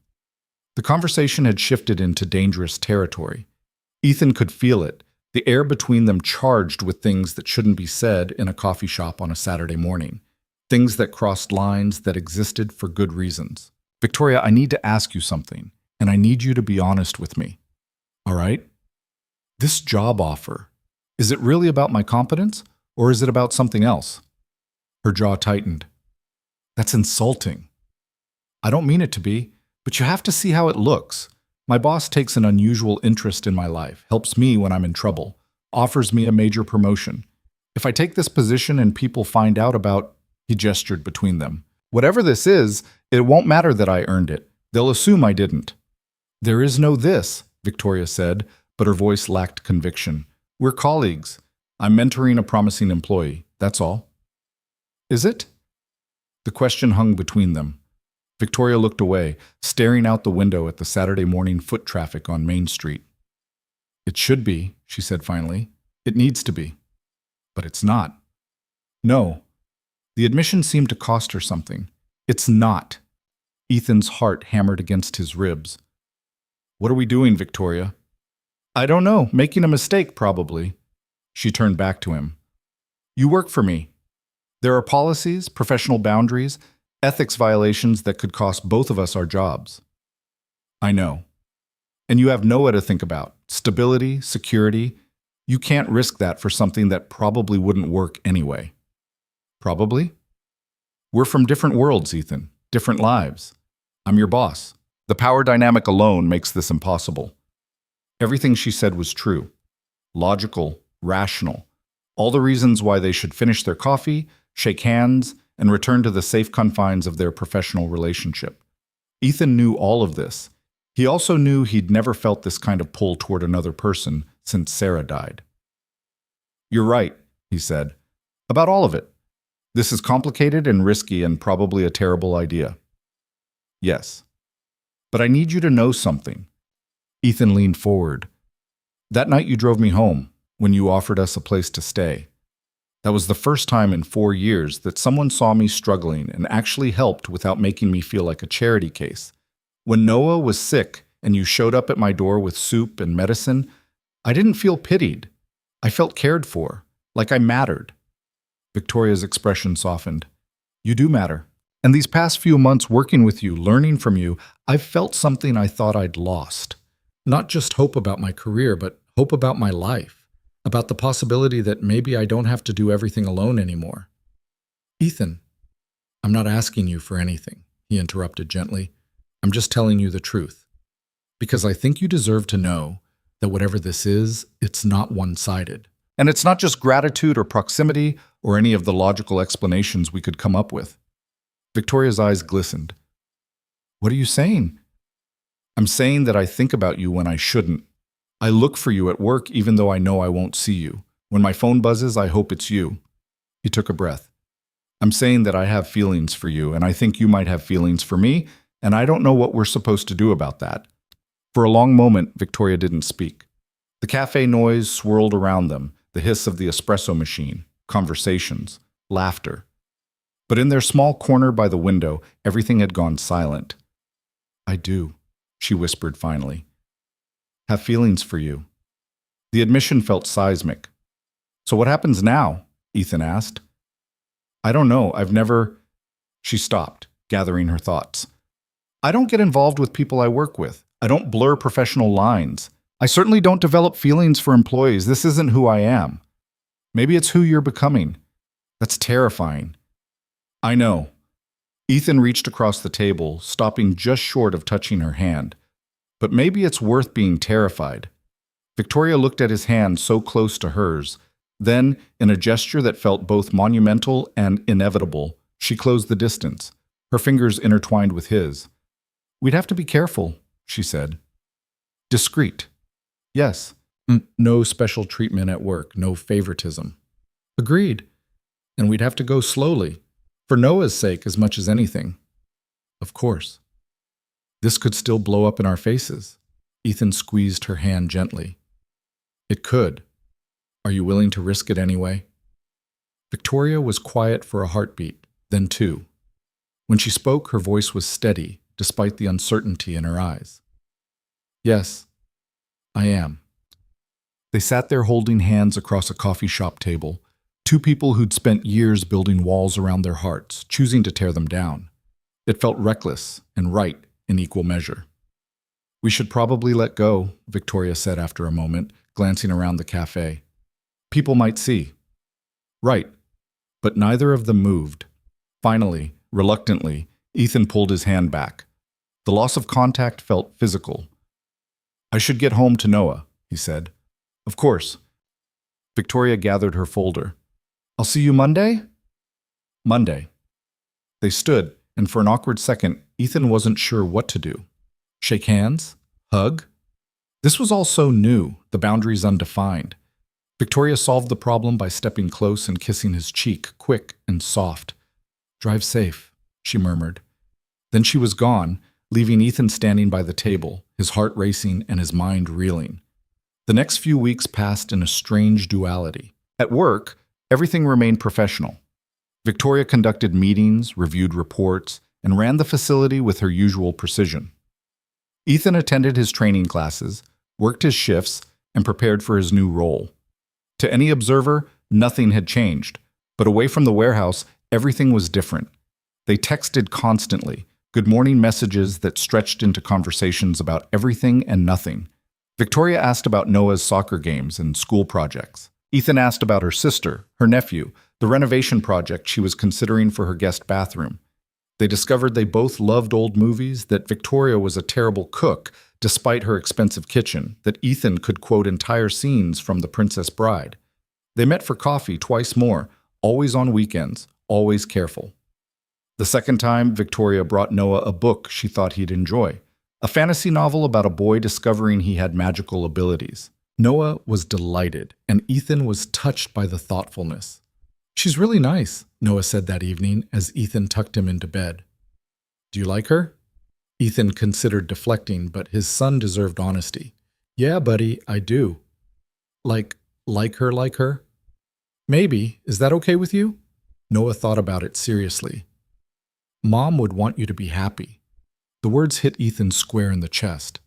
The conversation had shifted into dangerous territory. Ethan could feel it, the air between them charged with things that shouldn't be said in a coffee shop on a Saturday morning, things that crossed lines that existed for good reasons. Victoria, I need to ask you something, and I need you to be honest with me. All right? This job offer, is it really about my competence, or is it about something else? Her jaw tightened. That's insulting. I don't mean it to be, but you have to see how it looks. My boss takes an unusual interest in my life, helps me when I'm in trouble, offers me a major promotion. If I take this position and people find out about, he gestured between them. Whatever this is, it won't matter that I earned it. They'll assume I didn't. There is no this, Victoria said, but her voice lacked conviction. We're colleagues. I'm mentoring a promising employee. That's all. Is it? The question hung between them. Victoria looked away, staring out the window at the Saturday morning foot traffic on Main Street. It should be, she said finally. It needs to be. But it's not. No. The admission seemed to cost her something. It's not. Ethan's heart hammered against his ribs. What are we doing, Victoria? I don't know. Making a mistake, probably. She turned back to him. You work for me. There are policies, professional boundaries, ethics violations that could cost both of us our jobs. I know. And you have Noah to think about. Stability, security. You can't risk that for something that probably wouldn't work anyway. Probably? We're from different worlds, Ethan. Different lives. I'm your boss. The power dynamic alone makes this impossible. Everything she said was true. Logical, rational. All the reasons why they should finish their coffee, shake hands, and return to the safe confines of their professional relationship. Ethan knew all of this. He also knew he'd never felt this kind of pull toward another person since Sarah died. You're right, he said. About all of it. This is complicated and risky and probably a terrible idea. Yes. But I need you to know something. Ethan leaned forward. That night you drove me home, when you offered us a place to stay. That was the first time in 4 years that someone saw me struggling and actually helped without making me feel like a charity case. When Noah was sick and you showed up at my door with soup and medicine, I didn't feel pitied. I felt cared for, like I mattered. Victoria's expression softened. You do matter. And these past few months working with you, learning from you, I've felt something I thought I'd lost. Not just hope about my career, but hope about my life. about the possibility that maybe I don't have to do everything alone anymore. Ethan, I'm not asking you for anything, he interrupted gently. I'm just telling you the truth. Because I think you deserve to know that whatever this is, it's not one-sided. And it's not just gratitude or proximity or any of the logical explanations we could come up with. Victoria's eyes glistened. What are you saying? I'm saying that I think about you when I shouldn't. I look for you at work even though I know I won't see you. When my phone buzzes, I hope it's you. He took a breath. I'm saying that I have feelings for you, and I think you might have feelings for me, and I don't know what we're supposed to do about that. For a long moment, Victoria didn't speak. The cafe noise swirled around them, the hiss of the espresso machine, conversations, laughter. But in their small corner by the window, everything had gone silent. I do, she whispered finally. Have feelings for you. The admission felt seismic. So what happens now? Ethan asked. I don't know. I've never... She stopped, gathering her thoughts. I don't get involved with people I work with. I don't blur professional lines. I certainly don't develop feelings for employees. This isn't who I am. Maybe it's who you're becoming. That's terrifying. I know. Ethan reached across the table, stopping just short of touching her hand. But maybe it's worth being terrified. Victoria looked at his hand so close to hers. Then, in a gesture that felt both monumental and inevitable, she closed the distance, her fingers intertwined with his. We'd have to be careful, she said. Discreet. Yes. No special treatment at work, no favoritism. Agreed. And we'd have to go slowly, for Noah's sake as much as anything. Of course. This could still blow up in our faces. Ethan squeezed her hand gently. It could. Are you willing to risk it anyway? Victoria was quiet for a heartbeat, then two. When she spoke, her voice was steady, despite the uncertainty in her eyes. Yes, I am. They sat there holding hands across a coffee shop table, two people who'd spent years building walls around their hearts, choosing to tear them down. It felt reckless and right in equal measure. We should probably let go, Victoria said after a moment, glancing around the cafe. People might see. Right. But neither of them moved. Finally, reluctantly, Ethan pulled his hand back. The loss of contact felt physical. I should get home to Noah, he said. Of course. Victoria gathered her folder. I'll see you Monday? Monday. They stood, and for an awkward second, Ethan wasn't sure what to do. Shake hands? Hug? This was all so new, the boundaries undefined. Victoria solved the problem by stepping close and kissing his cheek, quick and soft. Drive safe, she murmured. Then she was gone, leaving Ethan standing by the table, his heart racing and his mind reeling. The next few weeks passed in a strange duality. At work, everything remained professional. Victoria conducted meetings, reviewed reports, and ran the facility with her usual precision. Ethan attended his training classes, worked his shifts, and prepared for his new role. To any observer, nothing had changed, but away from the warehouse, everything was different. They texted constantly, good morning messages that stretched into conversations about everything and nothing. Victoria asked about Noah's soccer games and school projects. Ethan asked about her sister, her nephew, the renovation project she was considering for her guest bathroom. They discovered they both loved old movies, that Victoria was a terrible cook, despite her expensive kitchen, that Ethan could quote entire scenes from The Princess Bride. They met for coffee twice more, always on weekends, always careful. The second time, Victoria brought Noah a book she thought he'd enjoy, a fantasy novel about a boy discovering he had magical abilities. Noah was delighted, and Ethan was touched by the thoughtfulness. She's really nice, Noah said that evening as Ethan tucked him into bed. Do you like her? Ethan considered deflecting, but his son deserved honesty. Yeah, buddy, I do. Like her like her? Maybe. Is that okay with you? Noah thought about it seriously. Mom would want you to be happy. The words hit Ethan square in the chest.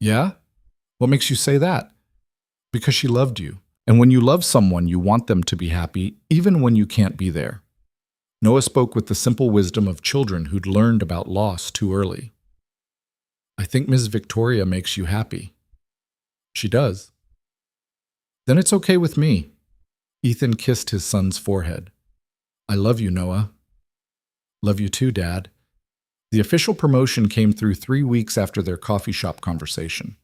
Yeah? What makes you say that? Because she loved you. And when you love someone, you want them to be happy, even when you can't be there. Noah spoke with the simple wisdom of children who'd learned about loss too early. I think Miss Victoria makes you happy. She does. Then it's okay with me. Ethan kissed his son's forehead. I love you, Noah. Love you too, Dad. The official promotion came through 3 weeks after their coffee shop conversation.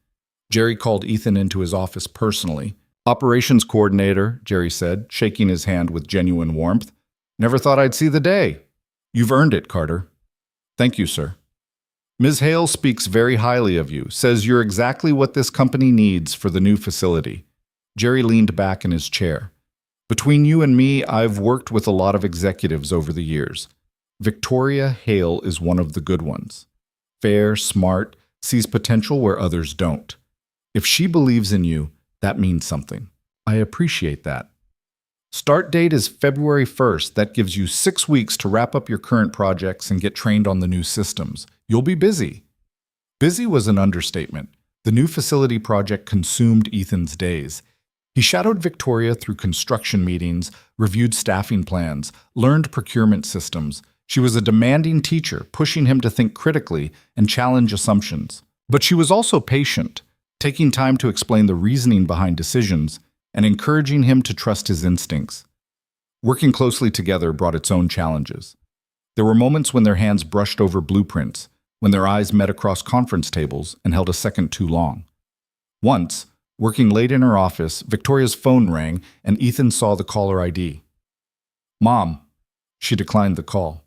Jerry called Ethan into his office personally. Operations coordinator, Jerry said, shaking his hand with genuine warmth. Never thought I'd see the day. You've earned it, Carter. Thank you, sir. Ms. Hale speaks very highly of you, says you're exactly what this company needs for the new facility. Jerry leaned back in his chair. Between you and me, I've worked with a lot of executives over the years. Victoria Hale is one of the good ones. Fair, smart, sees potential where others don't. If she believes in you, that means something. I appreciate that. Start date is February 1st. That gives you 6 weeks to wrap up your current projects and get trained on the new systems. You'll be busy. Busy was an understatement. The new facility project consumed Ethan's days. He shadowed Victoria through construction meetings, reviewed staffing plans, learned procurement systems. She was a demanding teacher, pushing him to think critically and challenge assumptions. But she was also patient, taking time to explain the reasoning behind decisions and encouraging him to trust his instincts. Working closely together brought its own challenges. There were moments when their hands brushed over blueprints, when their eyes met across conference tables and held a second too long. Once, working late in her office, Victoria's phone rang and Ethan saw the caller ID. Mom. She declined the call.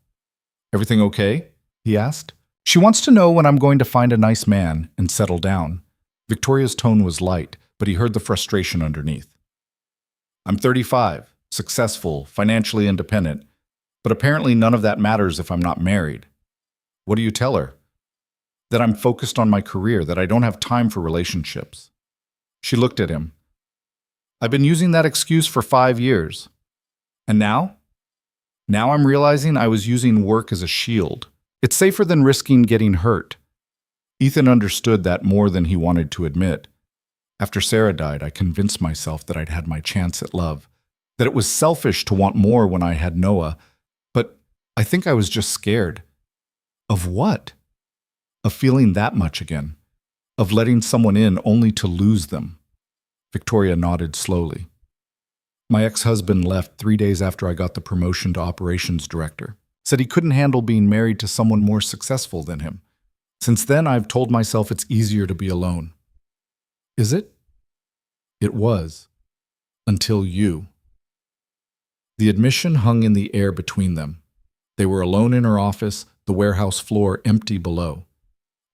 Everything okay? He asked. She wants to know when I'm going to find a nice man and settle down. Victoria's tone was light, but he heard the frustration underneath. I'm 35, successful, financially independent, but apparently none of that matters if I'm not married. What do you tell her? That I'm focused on my career, that I don't have time for relationships. She looked at him. I've been using that excuse for 5 years. And now? Now I'm realizing I was using work as a shield. It's safer than risking getting hurt. Ethan understood that more than he wanted to admit. After Sarah died, I convinced myself that I'd had my chance at love, that it was selfish to want more when I had Noah, but I think I was just scared. Of what? Of feeling that much again. Of letting someone in only to lose them. Victoria nodded slowly. My ex-husband left 3 days after I got the promotion to operations director. Said he couldn't handle being married to someone more successful than him. Since then, I've told myself it's easier to be alone. Is it? It was. Until you. The admission hung in the air between them. They were alone in her office, the warehouse floor empty below.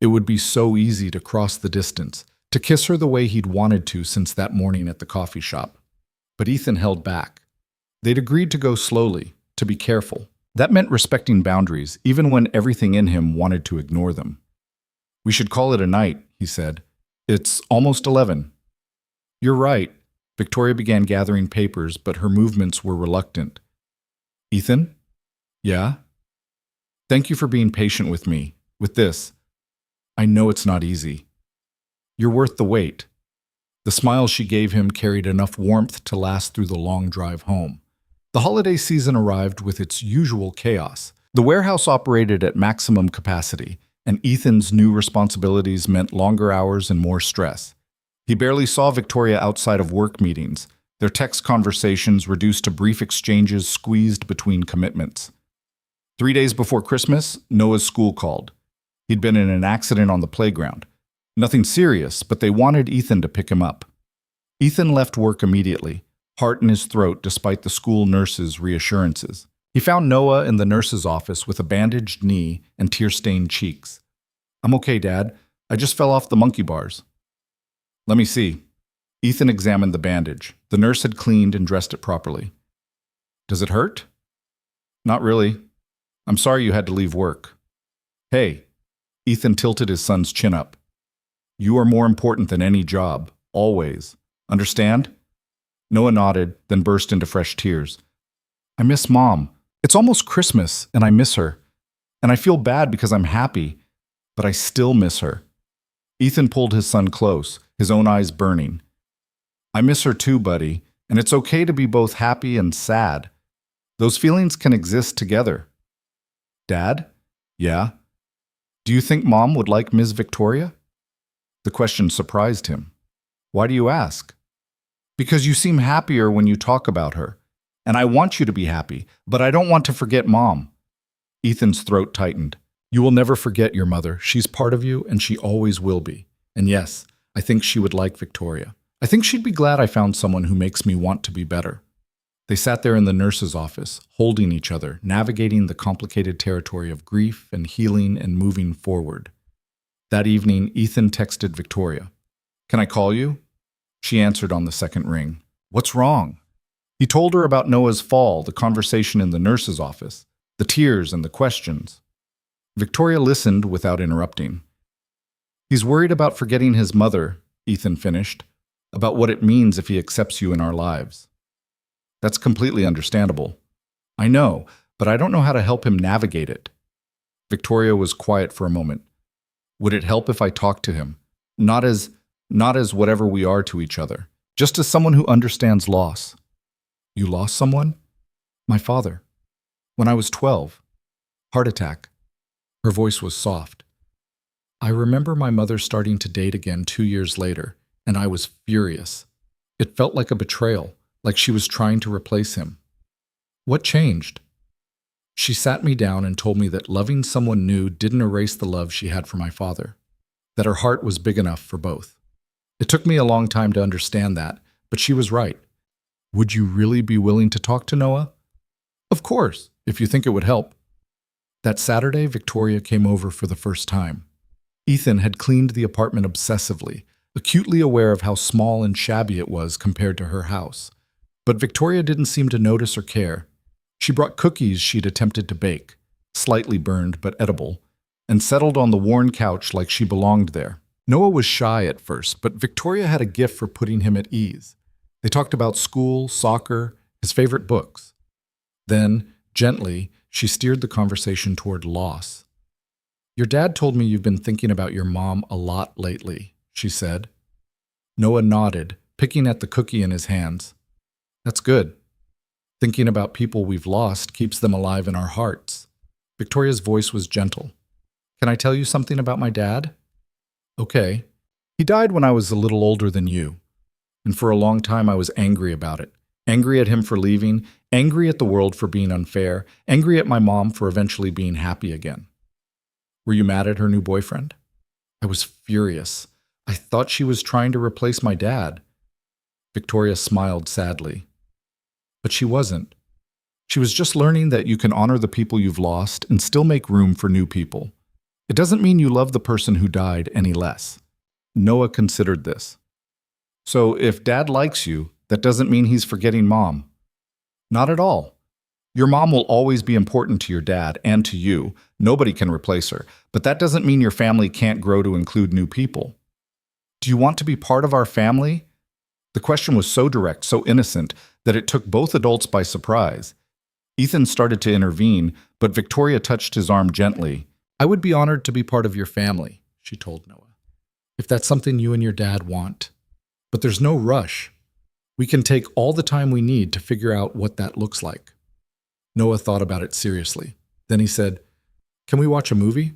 It would be so easy to cross the distance, to kiss her the way he'd wanted to since that morning at the coffee shop. But Ethan held back. They'd agreed to go slowly, to be careful. That meant respecting boundaries, even when everything in him wanted to ignore them. We should call it a night, he said. It's almost 11. You're right. Victoria began gathering papers, but her movements were reluctant. Ethan? Yeah? Thank you for being patient with me, with this. I know it's not easy. You're worth the wait. The smile she gave him carried enough warmth to last through the long drive home. The holiday season arrived with its usual chaos. The warehouse operated at maximum capacity, and Ethan's new responsibilities meant longer hours and more stress. He barely saw Victoria outside of work meetings, their text conversations reduced to brief exchanges squeezed between commitments. 3 days before Christmas, Noah's school called. He'd been in an accident on the playground. Nothing serious, but they wanted Ethan to pick him up. Ethan left work immediately, heart in his throat despite the school nurse's reassurances. He found Noah in the nurse's office with a bandaged knee and tear-stained cheeks. I'm okay, Dad. I just fell off the monkey bars. Let me see. Ethan examined the bandage. The nurse had cleaned and dressed it properly. Does it hurt? Not really. I'm sorry you had to leave work. Hey. Ethan tilted his son's chin up. You are more important than any job, always. Understand? Noah nodded, then burst into fresh tears. I miss Mom. It's almost Christmas, and I miss her. And I feel bad because I'm happy, but I still miss her. Ethan pulled his son close, his own eyes burning. I miss her too, buddy, and it's okay to be both happy and sad. Those feelings can exist together. Dad? Yeah? Do you think Mom would like Ms. Victoria? The question surprised him. Why do you ask? Because you seem happier when you talk about her. And I want you to be happy, but I don't want to forget Mom. Ethan's throat tightened. You will never forget your mother. She's part of you, and she always will be. And yes, I think she would like Victoria. I think she'd be glad I found someone who makes me want to be better. They sat there in the nurse's office, holding each other, navigating the complicated territory of grief and healing and moving forward. That evening, Ethan texted Victoria. Can I call you? She answered on the second ring. What's wrong? He told her about Noah's fall, the conversation in the nurse's office, the tears and the questions. Victoria listened without interrupting. He's worried about forgetting his mother, Ethan finished, about what it means if he accepts you in our lives. That's completely understandable. I know, but I don't know how to help him navigate it. Victoria was quiet for a moment. Would it help if I talked to him? Not as whatever we are to each other, just as someone who understands loss. You lost someone? My father. When I was 12. Heart attack. Her voice was soft. I remember my mother starting to date again 2 years later, and I was furious. It felt like a betrayal, like she was trying to replace him. What changed? She sat me down and told me that loving someone new didn't erase the love she had for my father, that her heart was big enough for both. It took me a long time to understand that, but she was right. Would you really be willing to talk to Noah? Of course, if you think it would help. That Saturday, Victoria came over for the first time. Ethan had cleaned the apartment obsessively, acutely aware of how small and shabby it was compared to her house. But Victoria didn't seem to notice or care. She brought cookies she'd attempted to bake, slightly burned but edible, and settled on the worn couch like she belonged there. Noah was shy at first, but Victoria had a gift for putting him at ease. They talked about school, soccer, his favorite books. Then, gently, she steered the conversation toward loss. Your dad told me you've been thinking about your mom a lot lately, she said. Noah nodded, picking at the cookie in his hands. That's good. Thinking about people we've lost keeps them alive in our hearts. Victoria's voice was gentle. Can I tell you something about my dad? Okay. He died when I was a little older than you. And for a long time I was angry about it. Angry at him for leaving, angry at the world for being unfair, angry at my mom for eventually being happy again. Were you mad at her new boyfriend? I was furious. I thought she was trying to replace my dad. Victoria smiled sadly. But she wasn't. She was just learning that you can honor the people you've lost and still make room for new people. It doesn't mean you love the person who died any less. Noah considered this. So if Dad likes you, that doesn't mean he's forgetting Mom. Not at all. Your mom will always be important to your dad and to you. Nobody can replace her. But that doesn't mean your family can't grow to include new people. Do you want to be part of our family? The question was so direct, so innocent, that it took both adults by surprise. Ethan started to intervene, but Victoria touched his arm gently. I would be honored to be part of your family, she told Noah, if that's something you and your dad want. But there's no rush. We can take all the time we need to figure out what that looks like. Noah thought about it seriously. Then he said, Can we watch a movie?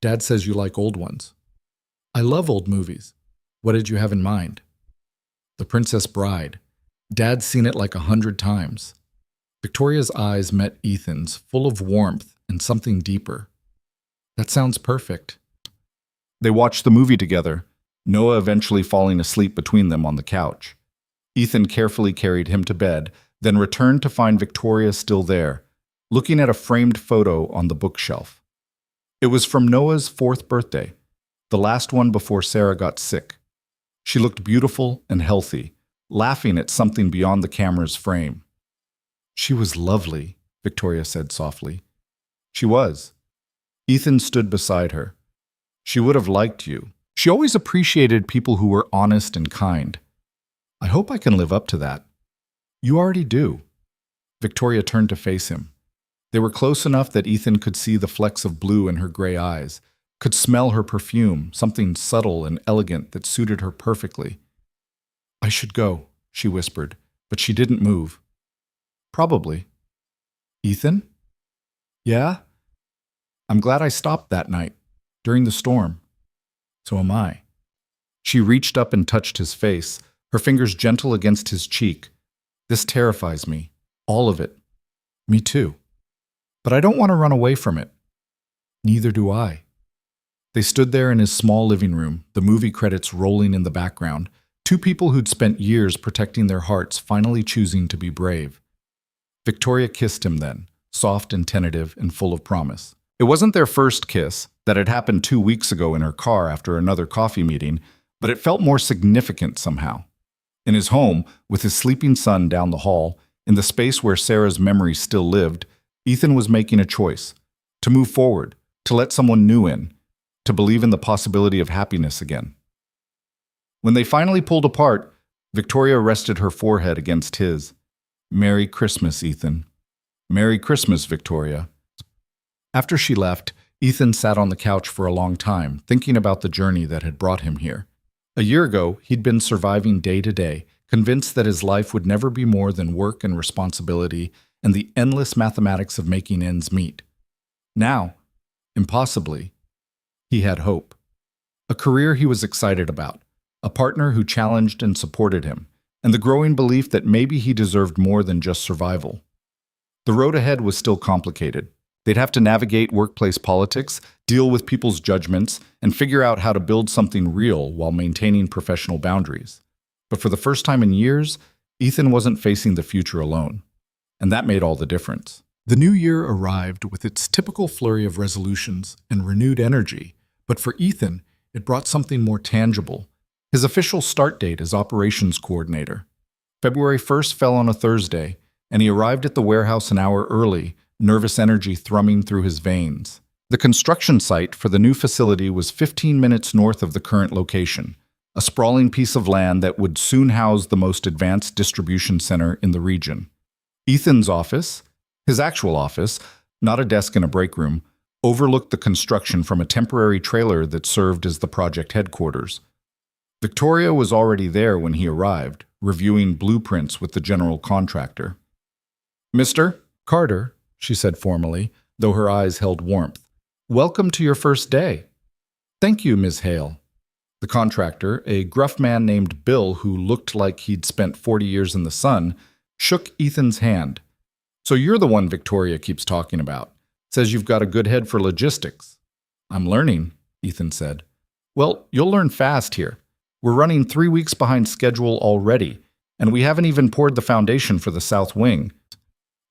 Dad says you like old ones. I love old movies. What did you have in mind? The Princess Bride. Dad's seen it like 100 times. Victoria's eyes met Ethan's, full of warmth and something deeper. That sounds perfect. They watched the movie together, Noah eventually falling asleep between them on the couch. Ethan carefully carried him to bed, then returned to find Victoria still there, looking at a framed photo on the bookshelf. It was from Noah's 4th birthday, the last one before Sarah got sick. She looked beautiful and healthy, laughing at something beyond the camera's frame. She was lovely, Victoria said softly. She was. Ethan stood beside her. She would have liked you. She always appreciated people who were honest and kind. I hope I can live up to that. You already do. Victoria turned to face him. They were close enough that Ethan could see the flecks of blue in her gray eyes, could smell her perfume, something subtle and elegant that suited her perfectly. I should go, she whispered, but she didn't move. Probably. Ethan? Yeah? I'm glad I stopped that night, during the storm. So am I. She reached up and touched his face, her fingers gentle against his cheek. This terrifies me. All of it. Me too. But I don't want to run away from it. Neither do I. They stood there in his small living room, the movie credits rolling in the background, two people who'd spent years protecting their hearts finally choosing to be brave. Victoria kissed him then, soft and tentative and full of promise. It wasn't their first kiss, that had happened 2 weeks ago in her car after another coffee meeting, but it felt more significant somehow. In his home, with his sleeping son down the hall, in the space where Sarah's memory still lived, Ethan was making a choice. To move forward, to let someone new in, to believe in the possibility of happiness again. When they finally pulled apart, Victoria rested her forehead against his. Merry Christmas, Ethan. Merry Christmas, Victoria. After she left, Ethan sat on the couch for a long time, thinking about the journey that had brought him here. A year ago, he'd been surviving day to day, convinced that his life would never be more than work and responsibility and the endless mathematics of making ends meet. Now, impossibly, he had hope. A career he was excited about, a partner who challenged and supported him, and the growing belief that maybe he deserved more than just survival. The road ahead was still complicated. They'd have to navigate workplace politics, deal with people's judgments, and figure out how to build something real while maintaining professional boundaries. But for the first time in years, Ethan wasn't facing the future alone. And that made all the difference. The new year arrived with its typical flurry of resolutions and renewed energy, but for Ethan, it brought something more tangible. His official start date as operations coordinator. February 1st fell on a Thursday, and he arrived at the warehouse an hour early, nervous energy thrumming through his veins. The construction site for the new facility was 15 minutes north of the current location, a sprawling piece of land that would soon house the most advanced distribution center in the region. Ethan's office, his actual office, not a desk in a break room, overlooked the construction from a temporary trailer that served as the project headquarters. Victoria was already there when he arrived, reviewing blueprints with the general contractor. "Mr. Carter," she said formally, though her eyes held warmth. "Welcome to your first day." "Thank you, Ms. Hale." The contractor, a gruff man named Bill who looked like he'd spent 40 years in the sun, shook Ethan's hand. "So you're the one Victoria keeps talking about. Says you've got a good head for logistics." "I'm learning," Ethan said. "Well, you'll learn fast here. We're running 3 weeks behind schedule already, and we haven't even poured the foundation for the south wing."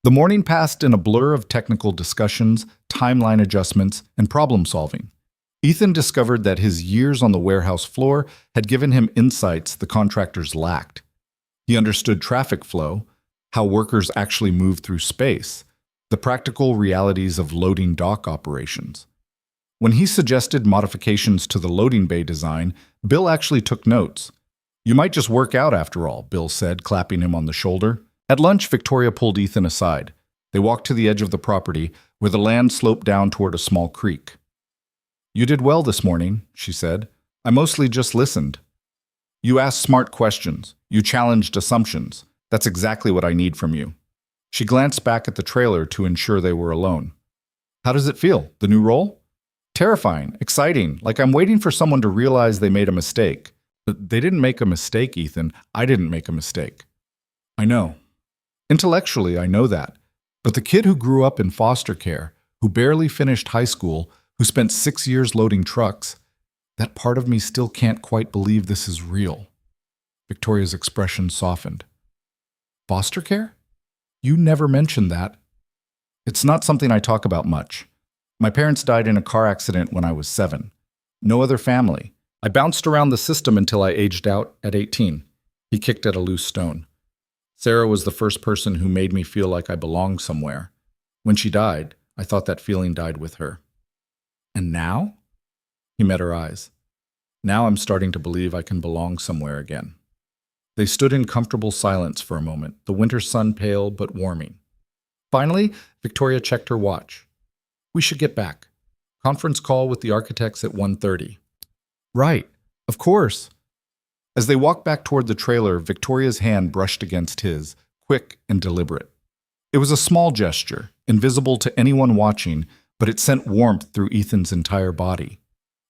The morning passed in a blur of technical discussions, timeline adjustments, and problem solving. Ethan discovered that his years on the warehouse floor had given him insights the contractors lacked. He understood traffic flow, how workers actually move through space, the practical realities of loading dock operations. When he suggested modifications to the loading bay design, Bill actually took notes. "You might just work out after all," Bill said, clapping him on the shoulder. At lunch, Victoria pulled Ethan aside. They walked to the edge of the property, where the land sloped down toward a small creek. "You did well this morning," she said. "I mostly just listened. You asked smart questions. You challenged assumptions. That's exactly what I need from you." She glanced back at the trailer to ensure they were alone. "How does it feel, the new role?" "Terrifying, exciting, like I'm waiting for someone to realize they made a mistake." "They didn't make a mistake, Ethan. I didn't make a mistake." "I know. Intellectually, I know that. But the kid who grew up in foster care, who barely finished high school, who spent 6 years loading trucks, that part of me still can't quite believe this is real." Victoria's expression softened. "Foster care? You never mentioned that." "It's not something I talk about much. My parents died in a car accident when I was 7. No other family. I bounced around the system until I aged out at 18. He kicked at a loose stone. Sarah was the first person who made me feel like I belonged somewhere. When she died, I thought that feeling died with her. And now?" He met her eyes. "Now I'm starting to believe I can belong somewhere again." They stood in comfortable silence for a moment, the winter sun pale but warming. Finally, Victoria checked her watch. "We should get back. Conference call with the architects at 1:30. "Right. Of course." As they walked back toward the trailer, Victoria's hand brushed against his, quick and deliberate. It was a small gesture, invisible to anyone watching, but it sent warmth through Ethan's entire body.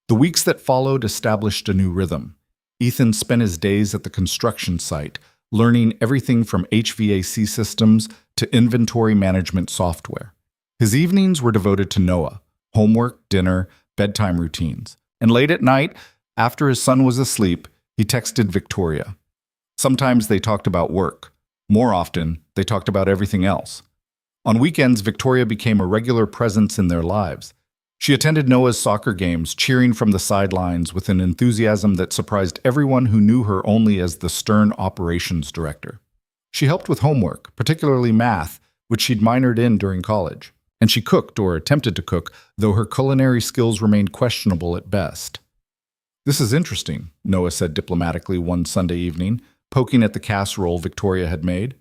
The weeks that followed established a new rhythm. Ethan spent his days at the construction site, learning everything from HVAC systems to inventory management software. His evenings were devoted to Noah, homework, dinner, bedtime routines. And late at night, after his son was asleep, he texted Victoria. Sometimes they talked about work. More often, they talked about everything else. On weekends, Victoria became a regular presence in their lives. She attended Noah's soccer games, cheering from the sidelines with an enthusiasm that surprised everyone who knew her only as the stern operations director. She helped with homework, particularly math, which she'd minored in during college. And she cooked, or attempted to cook, though her culinary skills remained questionable at best. "This is interesting," Noah said diplomatically one Sunday evening, poking at the casserole Victoria had made.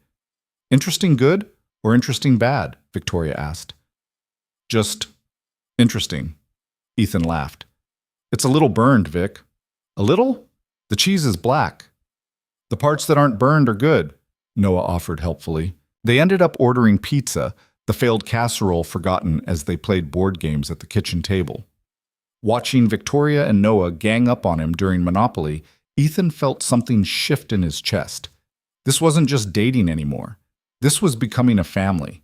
"Interesting good or interesting bad?" Victoria asked. "Just interesting." Ethan laughed. "It's a little burned, Vic." "A little? The cheese is black." "The parts that aren't burned are good," Noah offered helpfully. They ended up ordering pizza, the failed casserole forgotten as they played board games at the kitchen table. Watching Victoria and Noah gang up on him during Monopoly, Ethan felt something shift in his chest. This wasn't just dating anymore. This was becoming a family.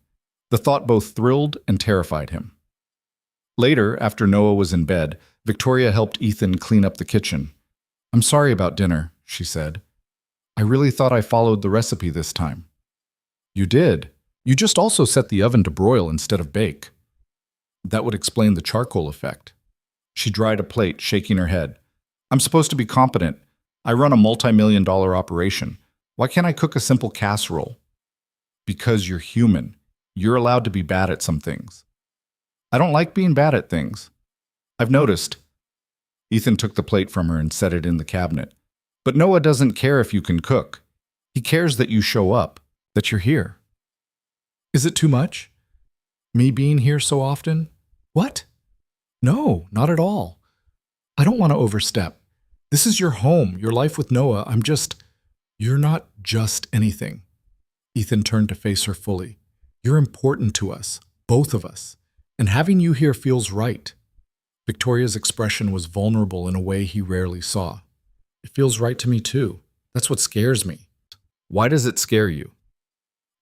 The thought both thrilled and terrified him. Later, after Noah was in bed, Victoria helped Ethan clean up the kitchen. "I'm sorry about dinner," she said. "I really thought I followed the recipe this time." "You did. You just also set the oven to broil instead of bake." "That would explain the charcoal effect." She dried a plate, shaking her head. "I'm supposed to be competent. I run a multi-million-dollar operation. Why can't I cook a simple casserole?" "Because you're human. You're allowed to be bad at some things." "I don't like being bad at things." "I've noticed." Ethan took the plate from her and set it in the cabinet. "But Noah doesn't care if you can cook. He cares that you show up, that you're here." "Is it too much? Me being here so often?" "What? No, not at all. I don't want to overstep. This is your home, your life with Noah. You're not just anything." Ethan turned to face her fully. "You're important to us, both of us, and having you here feels right." Victoria's expression was vulnerable in a way he rarely saw. "It feels right to me too. That's what scares me." "Why does it scare you?"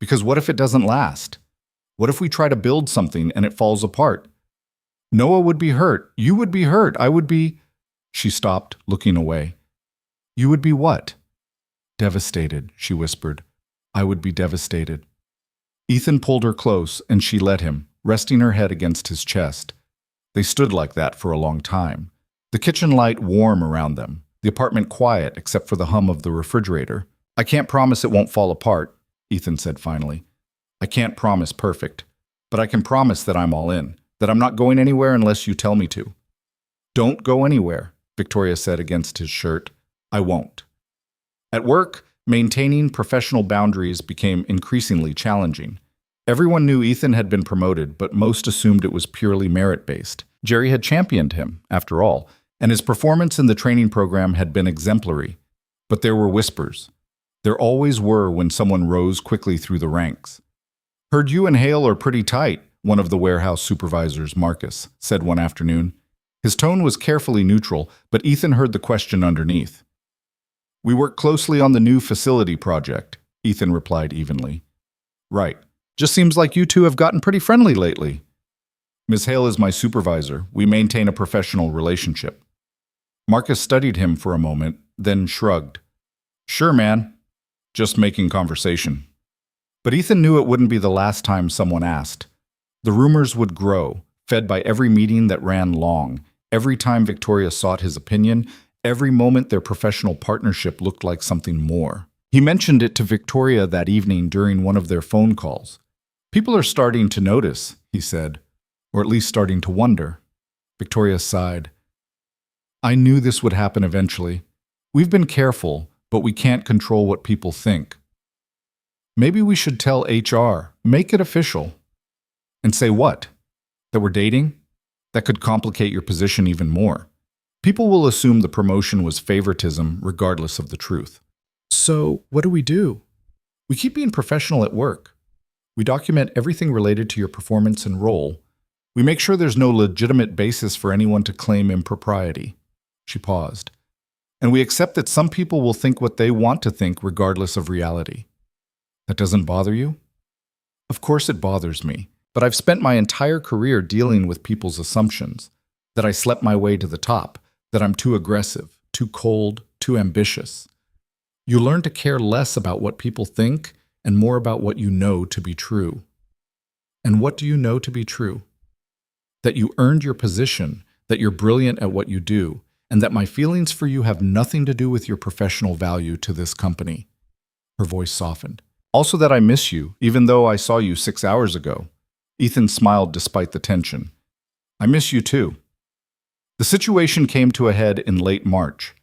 "Because what if it doesn't last? What if we try to build something and it falls apart? Noah would be hurt. You would be hurt. I would be—" She stopped, looking away. "You would be what?" "Devastated," she whispered. "I would be devastated." Ethan pulled her close, and she let him, resting her head against his chest. They stood like that for a long time, the kitchen light warm around them, the apartment quiet except for the hum of the refrigerator. "I can't promise it won't fall apart," Ethan said finally. "I can't promise perfect, but I can promise that I'm all in, that I'm not going anywhere unless you tell me to." "Don't go anywhere," Victoria said against his shirt. "I won't." At work, maintaining professional boundaries became increasingly challenging. Everyone knew Ethan had been promoted, but most assumed it was purely merit-based. Jerry had championed him, after all, and his performance in the training program had been exemplary. But there were whispers. There always were when someone rose quickly through the ranks. "Heard you and Hale are pretty tight," one of the warehouse supervisors, Marcus, said one afternoon. His tone was carefully neutral, but Ethan heard the question underneath. "We work closely on the new facility project," Ethan replied evenly. "Right. Just seems like you two have gotten pretty friendly lately." "Ms. Hale is my supervisor. We maintain a professional relationship." Marcus studied him for a moment, then shrugged. "Sure, man. Just making conversation." But Ethan knew it wouldn't be the last time someone asked. The rumors would grow, fed by every meeting that ran long, every time Victoria sought his opinion, every moment their professional partnership looked like something more. He mentioned it to Victoria that evening during one of their phone calls. "People are starting to notice," he said, "or at least starting to wonder." Victoria sighed. "I knew this would happen eventually. We've been careful, but we can't control what people think. Maybe we should tell HR, make it official." "And say what? That we're dating? That could complicate your position even more. People will assume the promotion was favoritism regardless of the truth." "So, what do we do?" "We keep being professional at work. We document everything related to your performance and role. We make sure there's no legitimate basis for anyone to claim impropriety." She paused. And we accept that some people will think what they want to think regardless of reality. That doesn't bother you? Of course it bothers me, but I've spent my entire career dealing with people's assumptions, that I slept my way to the top, that I'm too aggressive, too cold, too ambitious. You learn to care less about what people think and more about what you know to be true. And what do you know to be true? That you earned your position, that you're brilliant at what you do, and that my feelings for you have nothing to do with your professional value to this company. Her voice softened. Also that I miss you, even though I saw you 6 hours ago. Ethan smiled despite the tension. I miss you too. The situation came to a head in late March.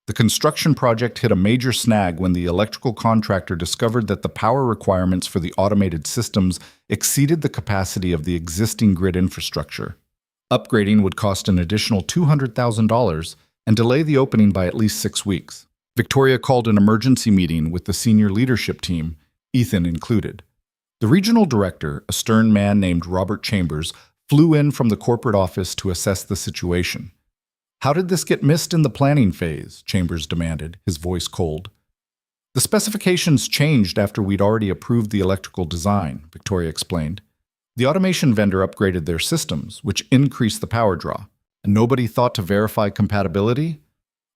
The construction project hit a major snag when the electrical contractor discovered that the power requirements for the automated systems exceeded the capacity of the existing grid infrastructure. Upgrading would cost an additional $200,000 and delay the opening by at least 6 weeks. Victoria called an emergency meeting with the senior leadership team, Ethan included. The regional director, a stern man named Robert Chambers, flew in from the corporate office to assess the situation. How did this get missed in the planning phase? Chambers demanded, his voice cold. The specifications changed after we'd already approved the electrical design, Victoria explained. The automation vendor upgraded their systems, which increased the power draw. And nobody thought to verify compatibility?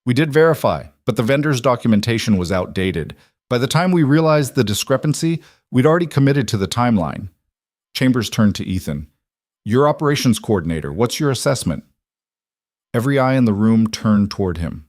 We did verify, but the vendor's documentation was outdated. By the time we realized the discrepancy, we'd already committed to the timeline. Chambers turned to Ethan. You're operations coordinator. What's your assessment? Every eye in the room turned toward him.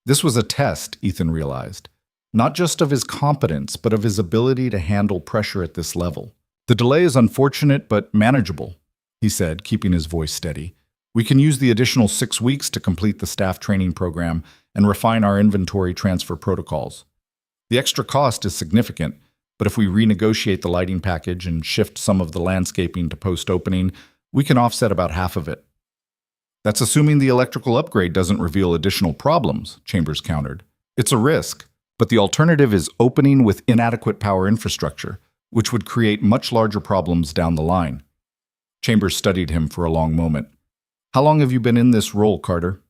This was a test, Ethan realized. Not just of his competence, but of his ability to handle pressure at this level. The delay is unfortunate, but manageable, he said, keeping his voice steady. We can use the additional 6 weeks to complete the staff training program and refine our inventory transfer protocols. The extra cost is significant, but if we renegotiate the lighting package and shift some of the landscaping to post-opening, we can offset about half of it. That's assuming the electrical upgrade doesn't reveal additional problems, Chambers countered. It's a risk, but the alternative is opening with inadequate power infrastructure, which would create much larger problems down the line. Chambers studied him for a long moment. How long have you been in this role, Carter?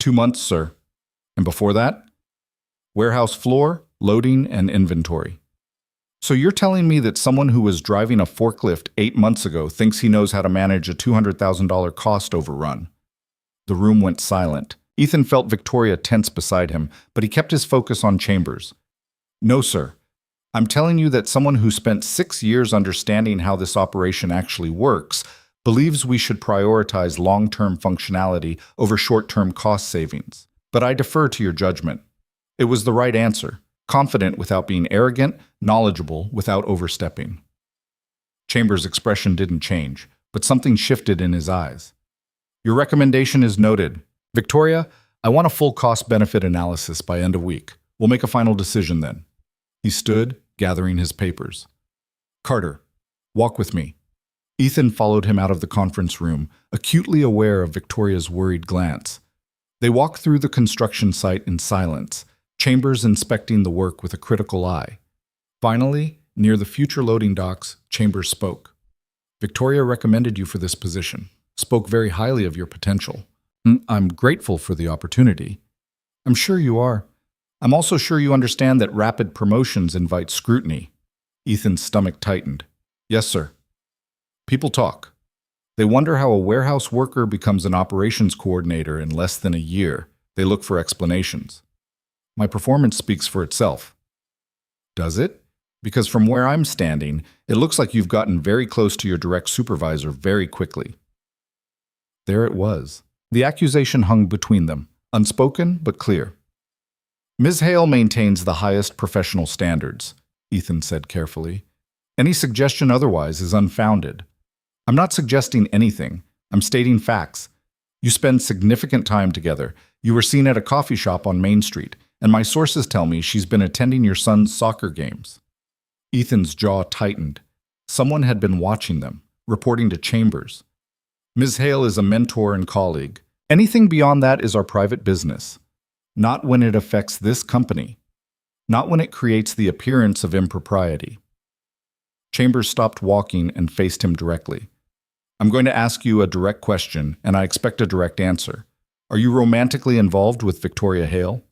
2 months, sir. And before that? Warehouse floor, loading, and inventory. So you're telling me that someone who was driving a forklift 8 months ago thinks he knows how to manage a $200,000 cost overrun? The room went silent. Ethan felt Victoria tense beside him, but he kept his focus on Chambers. No, sir. I'm telling you that someone who spent 6 years understanding how this operation actually works believes we should prioritize long-term functionality over short-term cost savings. But I defer to your judgment. It was the right answer. Confident without being arrogant, knowledgeable without overstepping. Chambers' expression didn't change, but something shifted in his eyes. Your recommendation is noted. Victoria, I want a full cost-benefit analysis by end of week. We'll make a final decision then. He stood, gathering his papers. Carter, walk with me. Ethan followed him out of the conference room, acutely aware of Victoria's worried glance. They walked through the construction site in silence, Chambers inspecting the work with a critical eye. Finally, near the future loading docks, Chambers spoke. Victoria recommended you for this position, spoke very highly of your potential. I'm grateful for the opportunity. I'm sure you are. I'm also sure you understand that rapid promotions invite scrutiny. Ethan's stomach tightened. Yes, sir. People talk. They wonder how a warehouse worker becomes an operations coordinator in less than a year. They look for explanations. My performance speaks for itself. Does it? Because from where I'm standing, it looks like you've gotten very close to your direct supervisor very quickly. There it was. The accusation hung between them, unspoken but clear. Ms. Hale maintains the highest professional standards, Ethan said carefully. Any suggestion otherwise is unfounded. I'm not suggesting anything. I'm stating facts. You spend significant time together. You were seen at a coffee shop on Main Street, and my sources tell me she's been attending your son's soccer games. Ethan's jaw tightened. Someone had been watching them, reporting to Chambers. Ms. Hale is a mentor and colleague. Anything beyond that is our private business. Not when it affects this company. Not when it creates the appearance of impropriety. Chambers stopped walking and faced him directly. I'm going to ask you a direct question, and I expect a direct answer. Are you romantically involved with Victoria Hale?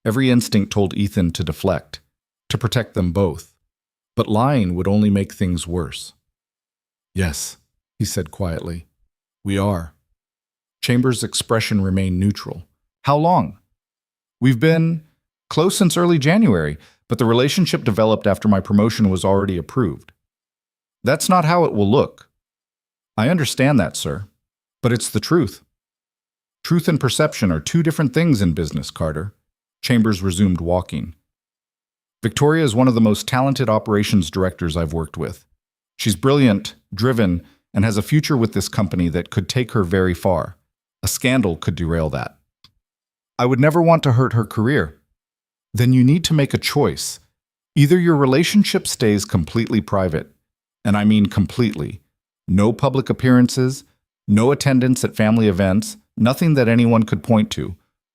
Every instinct told Ethan to deflect, to protect them both. But lying would only make things worse. Yes, he said quietly. We are. Chambers' expression remained neutral. How long? We've been close since early January, but the relationship developed after my promotion was already approved. That's not how it will look. I understand that, sir, but it's the truth. Truth and perception are two different things in business, Carter. Chambers resumed walking. Victoria is one of the most talented operations directors I've worked with. She's brilliant, driven, and has a future with this company that could take her very far. A scandal could derail that. I would never want to hurt her career. Then you need to make a choice. Either your relationship stays completely private, and I mean completely. No public appearances, no attendance at family events, nothing that anyone could point to,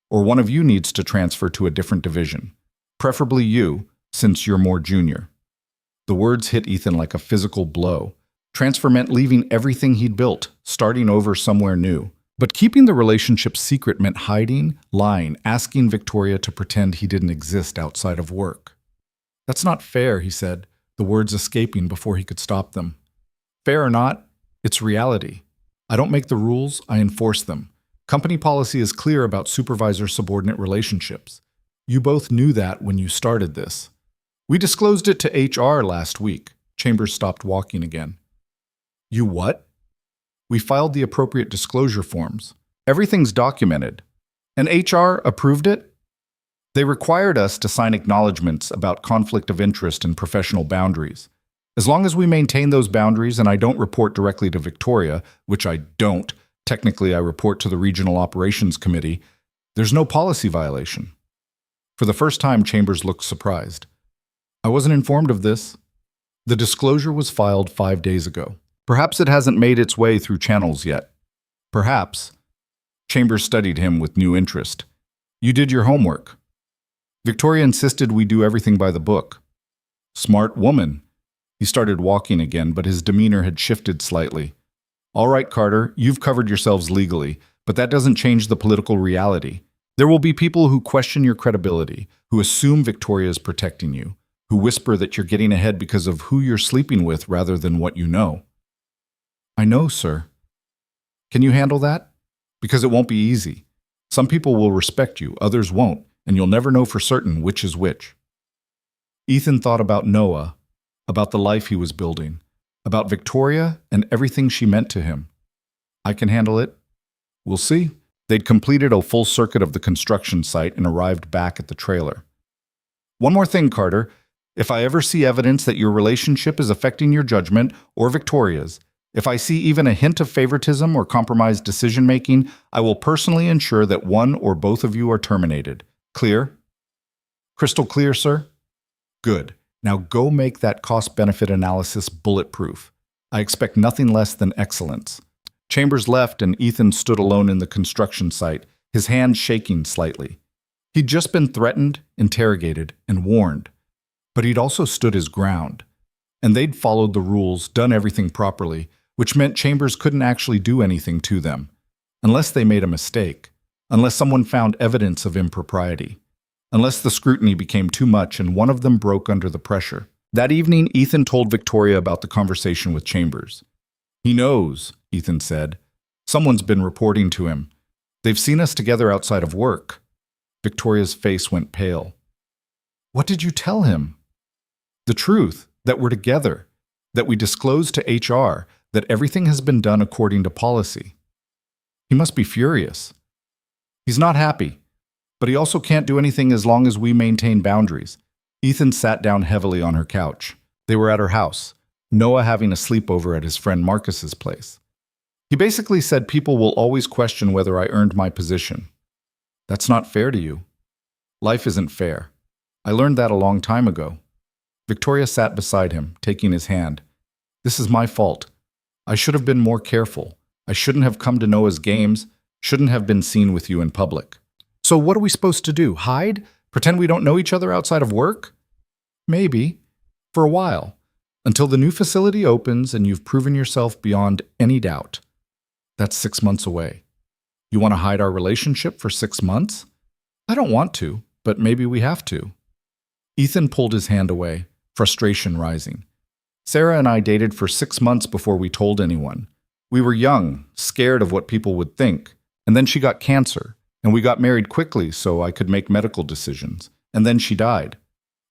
or one of you needs to transfer to a different division. Preferably you, since you're more junior. The words hit Ethan like a physical blow. Transfer meant leaving everything he'd built, starting over somewhere new. But keeping the relationship secret meant hiding, lying, asking Victoria to pretend he didn't exist outside of work. That's not fair, he said, the words escaping before he could stop them. Fair or not, it's reality. I don't make the rules, I enforce them. Company policy is clear about supervisor-subordinate relationships. You both knew that when you started this. We disclosed it to HR last week. Chambers stopped walking again. You what? We filed the appropriate disclosure forms. Everything's documented. And HR approved it? They required us to sign acknowledgments about conflict of interest and professional boundaries. As long as we maintain those boundaries and I don't report directly to Victoria, which I don't, technically I report to the Regional Operations Committee, there's no policy violation. For the first time, Chambers looked surprised. I wasn't informed of this. The disclosure was filed 5 days ago. Perhaps it hasn't made its way through channels yet. Perhaps. Chambers studied him with new interest. You did your homework. Victoria insisted we do everything by the book. Smart woman. He started walking again, but his demeanor had shifted slightly. All right, Carter, you've covered yourselves legally, but that doesn't change the political reality. There will be people who question your credibility, who assume Victoria is protecting you, who whisper that you're getting ahead because of who you're sleeping with rather than what you know. I know, sir. Can you handle that? Because it won't be easy. Some people will respect you, others won't, and you'll never know for certain which is which. Ethan thought about Noah, about the life he was building, about Victoria and everything she meant to him. I can handle it. We'll see. They'd completed a full circuit of the construction site and arrived back at the trailer. One more thing, Carter. If I ever see evidence that your relationship is affecting your judgment or Victoria's, if I see even a hint of favoritism or compromised decision-making, I will personally ensure that one or both of you are terminated. Clear? Crystal clear, sir? Good. Now go make that cost-benefit analysis bulletproof. I expect nothing less than excellence. Chambers left and Ethan stood alone in the construction site, his hand shaking slightly. He'd just been threatened, interrogated, and warned. But he'd also stood his ground. And they'd followed the rules, done everything properly, which meant Chambers couldn't actually do anything to them, unless they made a mistake, unless someone found evidence of impropriety, unless the scrutiny became too much and one of them broke under the pressure. That evening, Ethan told Victoria about the conversation with Chambers. He knows, Ethan said. Someone's been reporting to him. They've seen us together outside of work. Victoria's face went pale. What did you tell him? The truth, that we're together, that we disclosed to HR, that everything has been done according to policy. He must be furious. He's not happy, but he also can't do anything as long as we maintain boundaries. Ethan sat down heavily on her couch. They were at her house, Noah having a sleepover at his friend Marcus's place. He basically said people will always question whether I earned my position. That's not fair to you. Life isn't fair. I learned that a long time ago. Victoria sat beside him, taking his hand. This is my fault. I should have been more careful. I shouldn't have come to Noah's games, shouldn't have been seen with you in public. So what are we supposed to do? Hide? Pretend we don't know each other outside of work? Maybe. For a while. Until the new facility opens and you've proven yourself beyond any doubt. That's 6 months away. You want to hide our relationship for 6 months? I don't want to, but maybe we have to. Ethan pulled his hand away, frustration rising. Sarah and I dated for 6 months before we told anyone. We were young, scared of what people would think. And then she got cancer, and we got married quickly so I could make medical decisions. And then she died.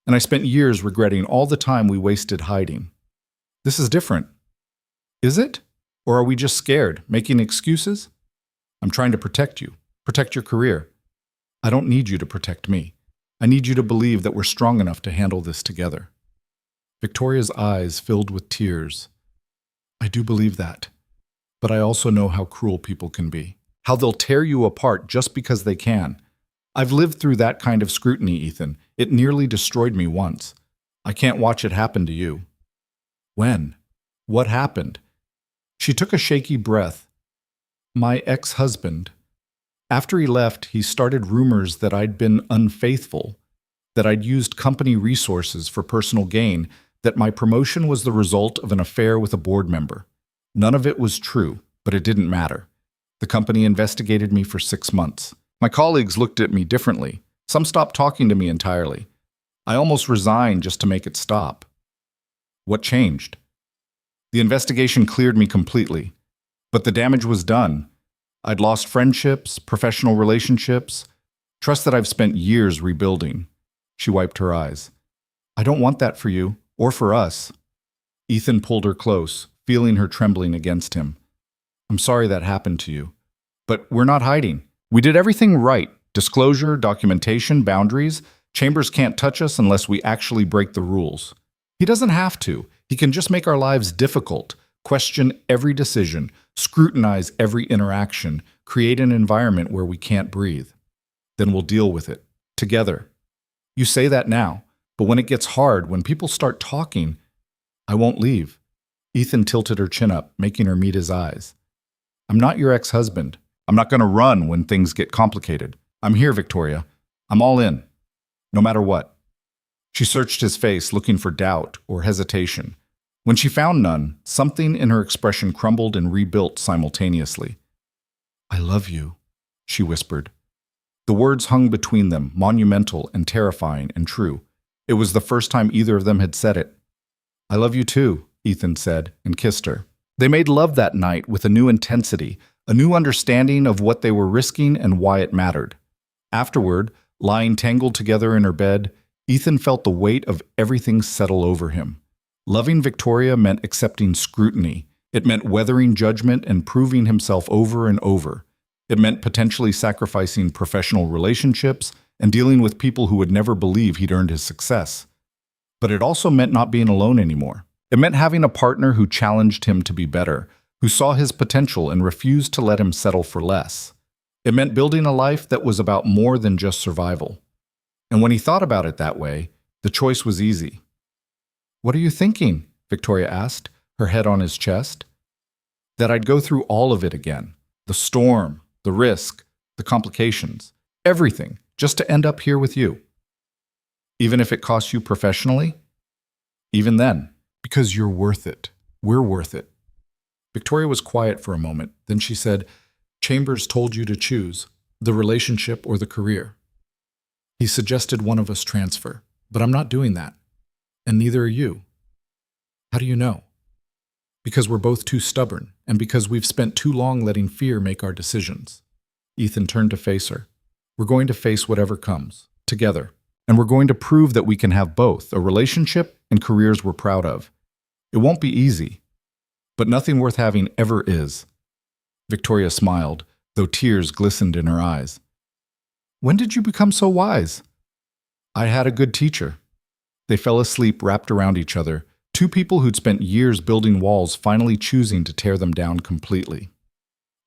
And I spent years regretting all the time we wasted hiding. This is different. Is it? Or are we just scared, making excuses? I'm trying to protect you, protect your career. I don't need you to protect me. I need you to believe that we're strong enough to handle this together. Victoria's eyes filled with tears. I do believe that. But I also know how cruel people can be. How they'll tear you apart just because they can. I've lived through that kind of scrutiny, Ethan. It nearly destroyed me once. I can't watch it happen to you. When? What happened? She took a shaky breath. My ex-husband. After he left, he started rumors that I'd been unfaithful, that I'd used company resources for personal gain, that my promotion was the result of an affair with a board member. None of it was true, but it didn't matter. The company investigated me for 6 months. My colleagues looked at me differently. Some stopped talking to me entirely. I almost resigned just to make it stop. What changed? The investigation cleared me completely, but the damage was done. I'd lost friendships, professional relationships, trust that I've spent years rebuilding. She wiped her eyes. I don't want that for you, or for us. Ethan pulled her close, feeling her trembling against him. I'm sorry that happened to you. But we're not hiding. We did everything right. Disclosure, documentation, boundaries. Chambers can't touch us unless we actually break the rules. He doesn't have to. He can just make our lives difficult, question every decision, scrutinize every interaction, create an environment where we can't breathe. Then we'll deal with it, together. You say that now, but when it gets hard, when people start talking, I won't leave. Ethan tilted her chin up, making her meet his eyes. I'm not your ex-husband. I'm not going to run when things get complicated. I'm here, Victoria. I'm all in, no matter what. She searched his face, looking for doubt or hesitation. When she found none, something in her expression crumbled and rebuilt simultaneously. I love you, she whispered. The words hung between them, monumental and terrifying and true. It was the first time either of them had said it. I love you too, Ethan said, and kissed her. They made love that night with a new intensity, a new understanding of what they were risking and why it mattered. Afterward, lying tangled together in her bed, Ethan felt the weight of everything settle over him. Loving Victoria meant accepting scrutiny. It meant weathering judgment and proving himself over and over. It meant potentially sacrificing professional relationships and dealing with people who would never believe he'd earned his success. But it also meant not being alone anymore. It meant having a partner who challenged him to be better, who saw his potential and refused to let him settle for less. It meant building a life that was about more than just survival. And when he thought about it that way, the choice was easy. What are you thinking? Victoria asked, her head on his chest. That I'd go through all of it again. The storm, the risk, the complications, everything, just to end up here with you. Even if it costs you professionally? Even then, because you're worth it. We're worth it. Victoria was quiet for a moment. Then she said, Chambers told you to choose, the relationship or the career. He suggested one of us transfer, but I'm not doing that. And neither are you. How do you know? Because we're both too stubborn, and because we've spent too long letting fear make our decisions. Ethan turned to face her. We're going to face whatever comes, together. And we're going to prove that we can have both, a relationship and careers we're proud of. It won't be easy, but nothing worth having ever is. Victoria smiled, though tears glistened in her eyes. When did you become so wise? I had a good teacher. They fell asleep wrapped around each other, two people who'd spent years building walls finally choosing to tear them down completely.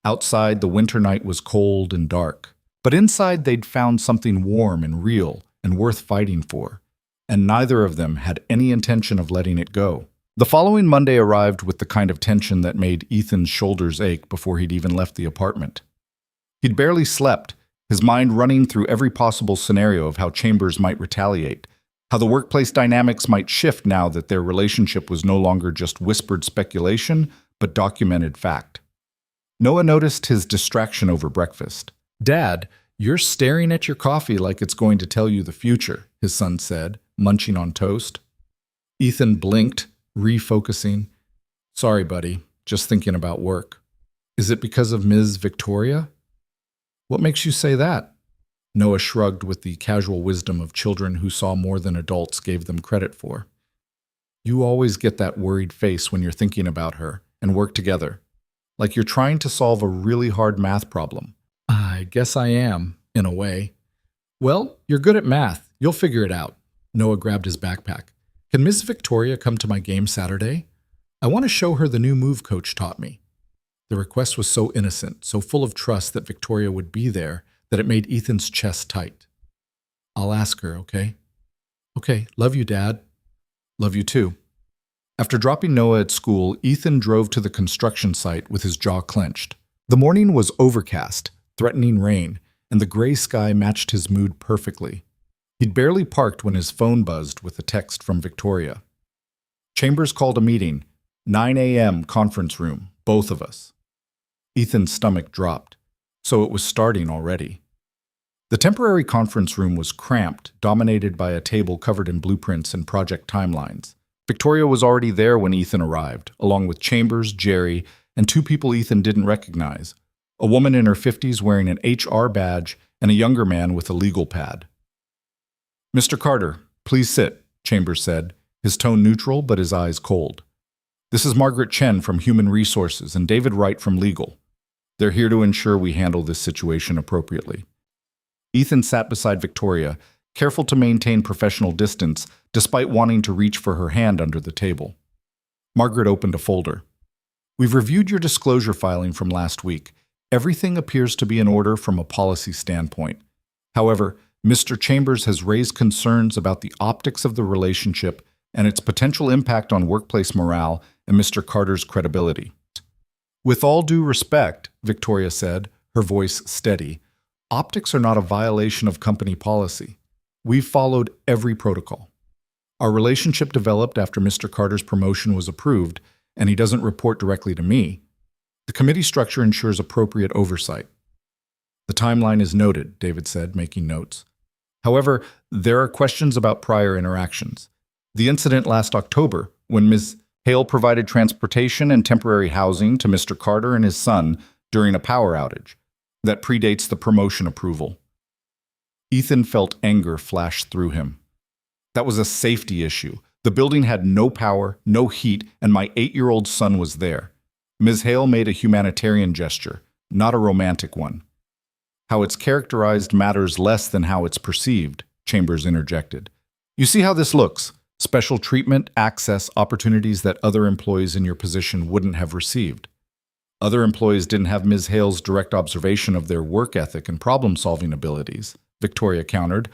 Outside, the winter night was cold and dark, but inside they'd found something warm and real and worth fighting for, and neither of them had any intention of letting it go. The following Monday arrived with the kind of tension that made Ethan's shoulders ache before he'd even left the apartment. He'd barely slept, his mind running through every possible scenario of how Chambers might retaliate, how the workplace dynamics might shift now that their relationship was no longer just whispered speculation, but documented fact. Noah noticed his distraction over breakfast. "Dad, you're staring at your coffee like it's going to tell you the future," his son said, munching on toast. Ethan blinked, refocusing. "Sorry, buddy, just thinking about work." "Is it because of Ms. Victoria?" "What makes you say that?" Noah shrugged with the casual wisdom of children who saw more than adults gave them credit for. "You always get that worried face when you're thinking about her and work together, like you're trying to solve a really hard math problem." "I guess I am, in a way." "Well, you're good at math. You'll figure it out." Noah grabbed his backpack. "Can Miss Victoria come to my game Saturday? I want to show her the new move coach taught me." The request was so innocent, so full of trust that Victoria would be there, that it made Ethan's chest tight. "I'll ask her, okay?" "Okay, love you, Dad." "Love you too." After dropping Noah at school, Ethan drove to the construction site with his jaw clenched. The morning was overcast, threatening rain, and the gray sky matched his mood perfectly. He'd barely parked when his phone buzzed with a text from Victoria. "Chambers called a meeting. 9 a.m. conference room, both of us." Ethan's stomach dropped. So it was starting already. The temporary conference room was cramped, dominated by a table covered in blueprints and project timelines. Victoria was already there when Ethan arrived, along with Chambers, Jerry, and two people Ethan didn't recognize: a woman in her 50s wearing an HR badge and a younger man with a legal pad. "Mr. Carter, please sit," Chambers said, his tone neutral but his eyes cold. "This is Margaret Chen from Human Resources and David Wright from Legal. They're here to ensure we handle this situation appropriately." Ethan sat beside Victoria, careful to maintain professional distance despite wanting to reach for her hand under the table. Margaret opened a folder. "We've reviewed your disclosure filing from last week. Everything appears to be in order from a policy standpoint. However, Mr. Chambers has raised concerns about the optics of the relationship and its potential impact on workplace morale and Mr. Carter's credibility." "With all due respect," Victoria said, her voice steady, "optics are not a violation of company policy. We've followed every protocol. Our relationship developed after Mr. Carter's promotion was approved, and he doesn't report directly to me. The committee structure ensures appropriate oversight." "The timeline is noted," David said, making notes. "However, there are questions about prior interactions. The incident last October, when Ms. Hale provided transportation and temporary housing to Mr. Carter and his son during a power outage, that predates the promotion approval." Ethan felt anger flash through him. That was a safety issue. The building had no power, no heat, and my 8-year-old son was there. Ms. Hale made a humanitarian gesture, not a romantic one. "How it's characterized matters less than how it's perceived," Chambers interjected. "You see how this looks? Special treatment, access, opportunities that other employees in your position wouldn't have received. Other employees didn't have Ms. Hale's direct observation of their work ethic and problem-solving abilities," Victoria countered.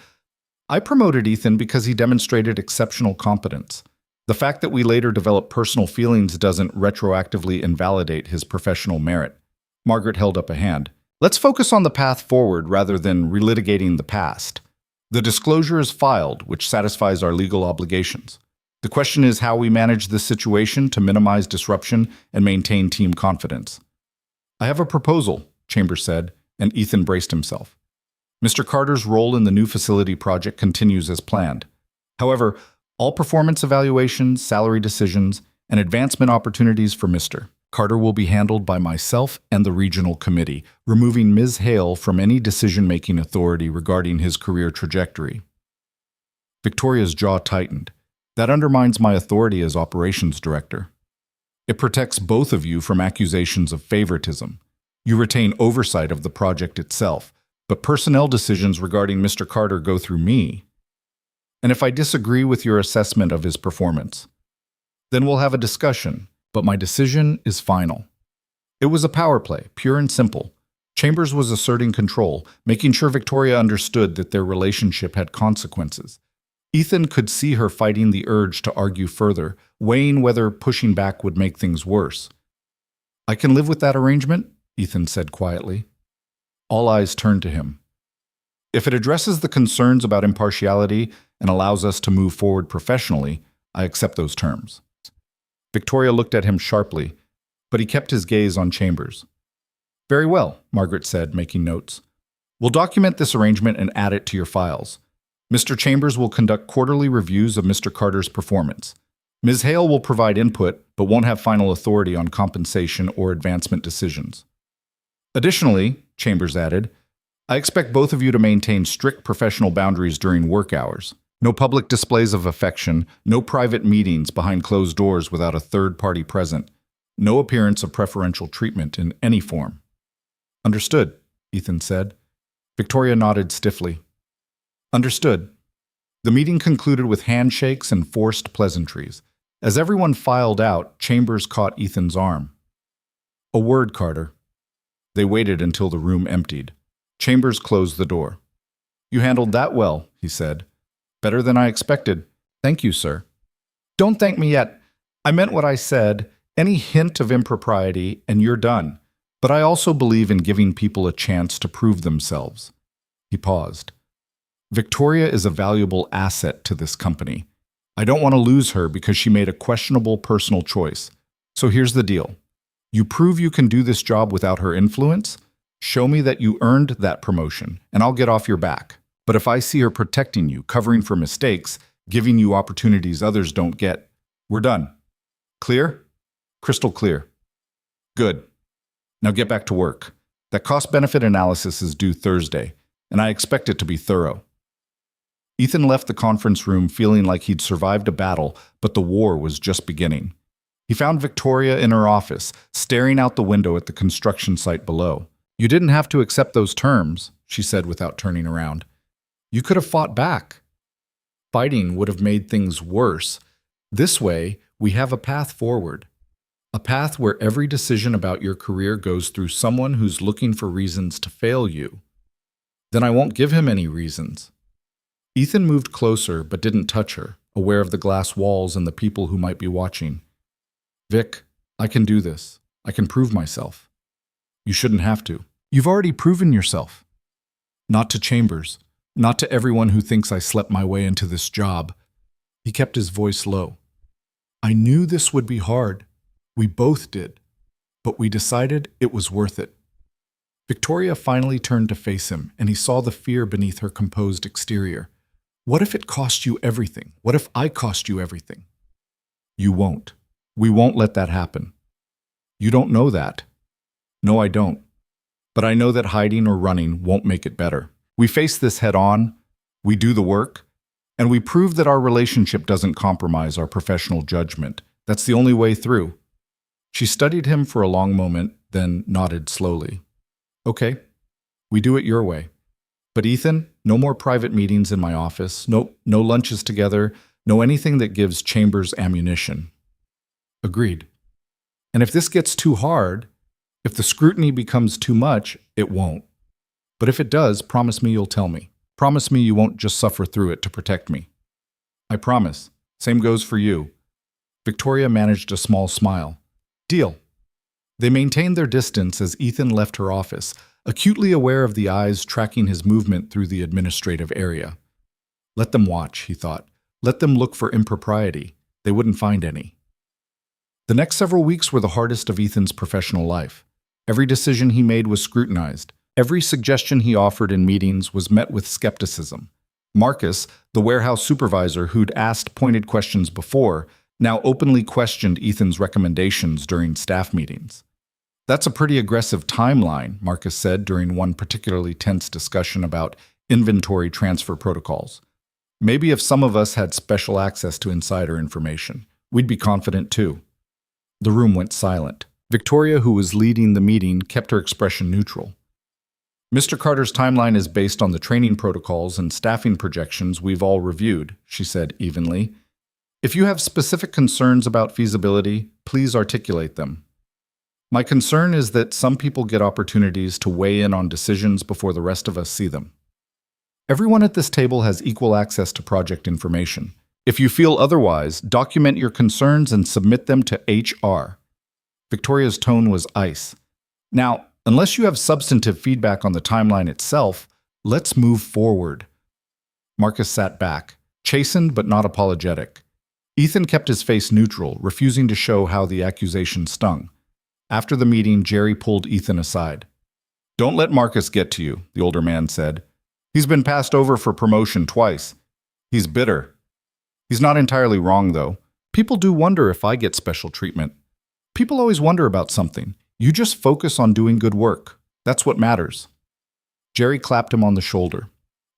"I promoted Ethan because he demonstrated exceptional competence. The fact that we later developed personal feelings doesn't retroactively invalidate his professional merit." Margaret held up a hand. "Let's focus on the path forward rather than relitigating the past. The disclosure is filed, which satisfies our legal obligations. The question is how we manage this situation to minimize disruption and maintain team confidence." "I have a proposal," Chambers said, and Ethan braced himself. "Mr. Carter's role in the new facility project continues as planned. However, all performance evaluations, salary decisions, and advancement opportunities for Mr. Carter will be handled by myself and the regional committee, removing Ms. Hale from any decision-making authority regarding his career trajectory." Victoria's jaw tightened. "That undermines my authority as operations director. It protects both of you from accusations of favoritism. You retain oversight of the project itself, but personnel decisions regarding Mr. Carter go through me. And if I disagree with your assessment of his performance, then we'll have a discussion, but my decision is final." It was a power play, pure and simple. Chambers was asserting control, making sure Victoria understood that their relationship had consequences. Ethan could see her fighting the urge to argue further, weighing whether pushing back would make things worse. "I can live with that arrangement," Ethan said quietly. All eyes turned to him. "If it addresses the concerns about impartiality and allows us to move forward professionally, I accept those terms." Victoria looked at him sharply, but he kept his gaze on Chambers. Very well, Margaret said, making notes. We'll document this arrangement and add it to your files. Mr. Chambers will conduct quarterly reviews of Mr. Carter's performance. Ms. Hale will provide input, but won't have final authority on compensation or advancement decisions. Additionally, Chambers added, I expect both of you to maintain strict professional boundaries during work hours. No public displays of affection, no private meetings behind closed doors without a third party present, no appearance of preferential treatment in any form. Understood, Ethan said. Victoria nodded stiffly. Understood. The meeting concluded with handshakes and forced pleasantries. As everyone filed out, Chambers caught Ethan's arm. A word, Carter. They waited until the room emptied. Chambers closed the door. You handled that well, he said. Better than I expected. Thank you, sir. Don't thank me yet. I meant what I said. Any hint of impropriety, and you're done. But I also believe in giving people a chance to prove themselves. He paused. Victoria is a valuable asset to this company. I don't want to lose her because she made a questionable personal choice. So here's the deal. You prove you can do this job without her influence? Show me that you earned that promotion, and I'll get off your back. But if I see her protecting you, covering for mistakes, giving you opportunities others don't get, we're done. Clear? Crystal clear. Good. Now get back to work. That cost-benefit analysis is due Thursday, and I expect it to be thorough. Ethan left the conference room feeling like he'd survived a battle, but the war was just beginning. He found Victoria in her office, staring out the window at the construction site below. You didn't have to accept those terms, she said without turning around. You could have fought back. Fighting would have made things worse. This way, we have a path forward. A path where every decision about your career goes through someone who's looking for reasons to fail you. Then I won't give him any reasons. Ethan moved closer but didn't touch her, aware of the glass walls and the people who might be watching. Vic, I can do this. I can prove myself. You shouldn't have to. You've already proven yourself. Not to Chambers. Not to everyone who thinks I slept my way into this job. He kept his voice low. I knew this would be hard. We both did. But we decided it was worth it. Victoria finally turned to face him, and he saw the fear beneath her composed exterior. What if it cost you everything? What if I cost you everything? You won't. We won't let that happen. You don't know that. No, I don't. But I know that hiding or running won't make it better. We face this head on, we do the work, and we prove that our relationship doesn't compromise our professional judgment. That's the only way through. She studied him for a long moment, then nodded slowly. Okay, we do it your way. But Ethan, no more private meetings in my office, no lunches together, no anything that gives Chambers ammunition. Agreed. And if this gets too hard, if the scrutiny becomes too much, it won't. But if it does, promise me you'll tell me. Promise me you won't just suffer through it to protect me. I promise. Same goes for you. Victoria managed a small smile. Deal. They maintained their distance as Ethan left her office, acutely aware of the eyes tracking his movement through the administrative area. Let them watch, he thought. Let them look for impropriety. They wouldn't find any. The next several weeks were the hardest of Ethan's professional life. Every decision he made was scrutinized. Every suggestion he offered in meetings was met with skepticism. Marcus, the warehouse supervisor who'd asked pointed questions before, now openly questioned Ethan's recommendations during staff meetings. That's a pretty aggressive timeline, Marcus said during one particularly tense discussion about inventory transfer protocols. Maybe if some of us had special access to insider information, we'd be confident too. The room went silent. Victoria, who was leading the meeting, kept her expression neutral. Mr. Carter's timeline is based on the training protocols and staffing projections we've all reviewed, she said evenly. If you have specific concerns about feasibility, please articulate them. My concern is that some people get opportunities to weigh in on decisions before the rest of us see them. Everyone at this table has equal access to project information. If you feel otherwise, document your concerns and submit them to HR. Victoria's tone was ice. Now, unless you have substantive feedback on the timeline itself, let's move forward. Marcus sat back, chastened but not apologetic. Ethan kept his face neutral, refusing to show how the accusation stung. After the meeting, Jerry pulled Ethan aside. Don't let Marcus get to you, the older man said. He's been passed over for promotion twice. He's bitter. He's not entirely wrong, though. People do wonder if I get special treatment. People always wonder about something. You just focus on doing good work. That's what matters. Jerry clapped him on the shoulder.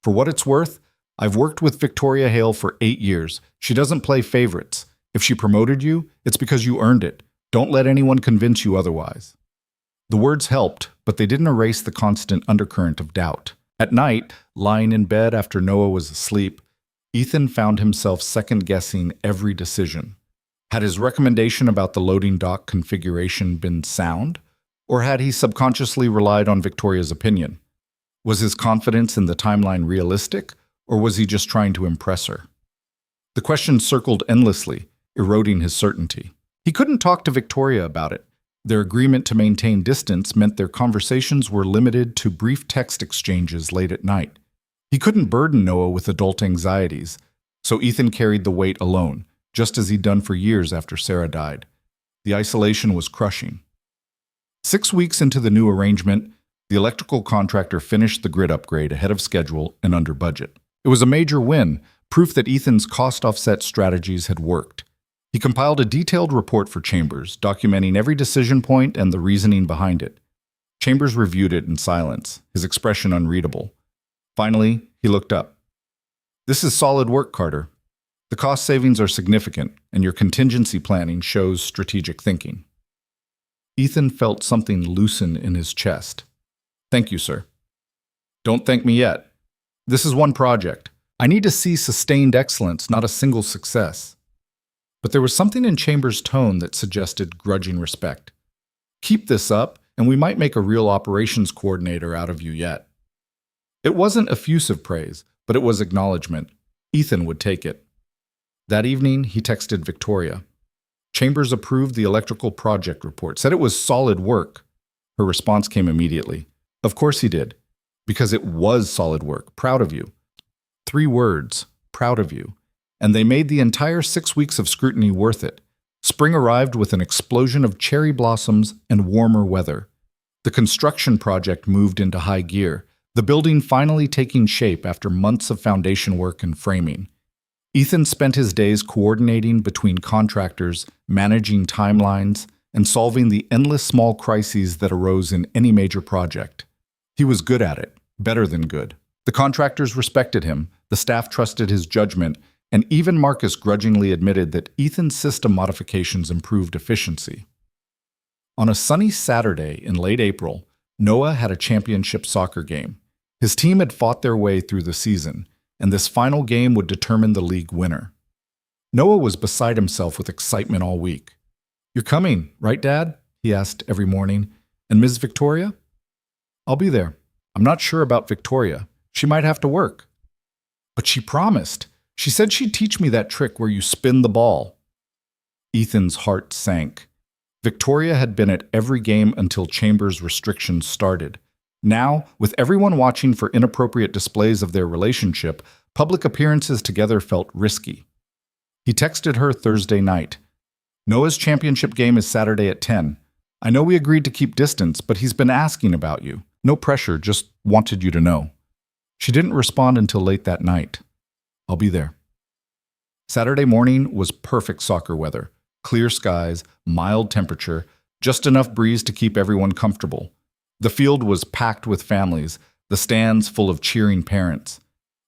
For what it's worth, I've worked with Victoria Hale for 8 years. She doesn't play favorites. If she promoted you, it's because you earned it. Don't let anyone convince you otherwise. The words helped, but they didn't erase the constant undercurrent of doubt. At night, lying in bed after Noah was asleep, Ethan found himself second-guessing every decision. Had his recommendation about the loading dock configuration been sound, or had he subconsciously relied on Victoria's opinion? Was his confidence in the timeline realistic, or was he just trying to impress her? The question circled endlessly, eroding his certainty. He couldn't talk to Victoria about it. Their agreement to maintain distance meant their conversations were limited to brief text exchanges late at night. He couldn't burden Noah with adult anxieties, so Ethan carried the weight alone, just as he'd done for years after Sarah died. The isolation was crushing. 6 weeks into the new arrangement, the electrical contractor finished the grid upgrade ahead of schedule and under budget. It was a major win, proof that Ethan's cost-offset strategies had worked. He compiled a detailed report for Chambers, documenting every decision point and the reasoning behind it. Chambers reviewed it in silence, his expression unreadable. Finally, he looked up. "This is solid work, Carter. The cost savings are significant, and your contingency planning shows strategic thinking." Ethan felt something loosen in his chest. "Thank you, sir." "Don't thank me yet. This is one project. I need to see sustained excellence, not a single success." But there was something in Chambers' tone that suggested grudging respect. "Keep this up, and we might make a real operations coordinator out of you yet." It wasn't effusive praise, but it was acknowledgement. Ethan would take it. That evening, he texted Victoria. Chambers approved the electrical project report, said it was solid work. Her response came immediately. "Of course he did, because it was solid work. Proud of you." 3 words, proud of you. And they made the entire 6 weeks of scrutiny worth it. Spring arrived with an explosion of cherry blossoms and warmer weather. The construction project moved into high gear, the building finally taking shape after months of foundation work and framing. Ethan spent his days coordinating between contractors, managing timelines, and solving the endless small crises that arose in any major project. He was good at it, better than good. The contractors respected him, the staff trusted his judgment, and even Marcus grudgingly admitted that Ethan's system modifications improved efficiency. On a sunny Saturday in late April, Noah had a championship soccer game. His team had fought their way through the season, and this final game would determine the league winner. Noah was beside himself with excitement all week. "You're coming, right, Dad?" he asked every morning. "And Ms. Victoria?" "I'll be there. I'm not sure about Victoria. She might have to work." "But she promised. She said she'd teach me that trick where you spin the ball." Ethan's heart sank. Victoria had been at every game until Chambers' restrictions started. Now, with everyone watching for inappropriate displays of their relationship, public appearances together felt risky. He texted her Thursday night. "Noah's championship game is Saturday at 10. I know we agreed to keep distance, but he's been asking about you. No pressure, just wanted you to know." She didn't respond until late that night. "I'll be there." Saturday morning was perfect soccer weather. Clear skies, mild temperature, just enough breeze to keep everyone comfortable. The field was packed with families, the stands full of cheering parents.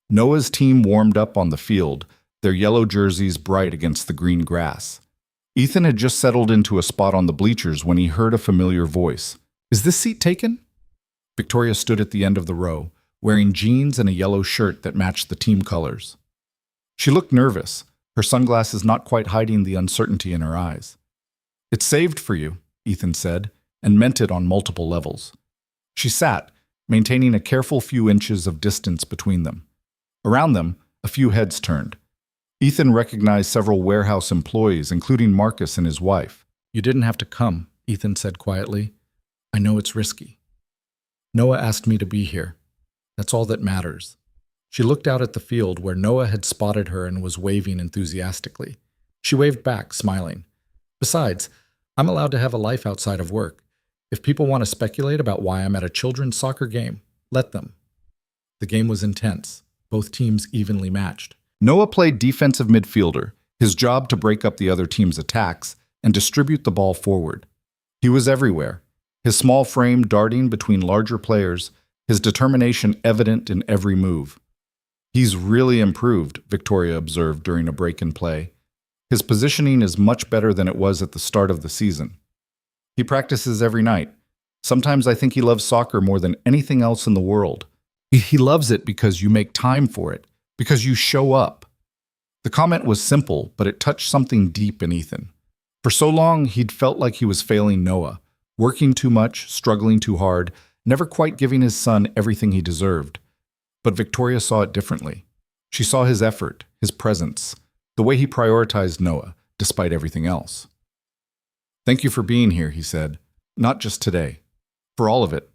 Noah's team warmed up on the field, their yellow jerseys bright against the green grass. Ethan had just settled into a spot on the bleachers when he heard a familiar voice. "Is this seat taken?" Victoria stood at the end of the row, wearing jeans and a yellow shirt that matched the team colors. She looked nervous, her sunglasses not quite hiding the uncertainty in her eyes. "It's saved for you," Ethan said, and meant it on multiple levels. She sat, maintaining a careful few inches of distance between them. Around them, a few heads turned. Ethan recognized several warehouse employees, including Marcus and his wife. "You didn't have to come," Ethan said quietly. "I know it's risky. Noah asked me to be here. That's all that matters." She looked out at the field where Noah had spotted her and was waving enthusiastically. She waved back, smiling. "Besides, I'm allowed to have a life outside of work. If people want to speculate about why I'm at a children's soccer game, let them. The game was intense, both teams evenly matched. Noah played defensive midfielder, his job to break up the other team's attacks and distribute the ball forward. He was everywhere, his small frame darting between larger players, his determination evident in every move. He's really improved, Victoria observed during a break in play. His positioning is much better than it was at the start of the season. He practices every night. Sometimes I think he loves soccer more than anything else in the world. He loves it because you make time for it, because you show up. The comment was simple, but it touched something deep in Ethan. For so long, he'd felt like he was failing Noah, working too much, struggling too hard, never quite giving his son everything he deserved. But Victoria saw it differently. She saw his effort, his presence, the way he prioritized Noah, despite everything else. "Thank you for being here," he said. "Not just today. For all of it."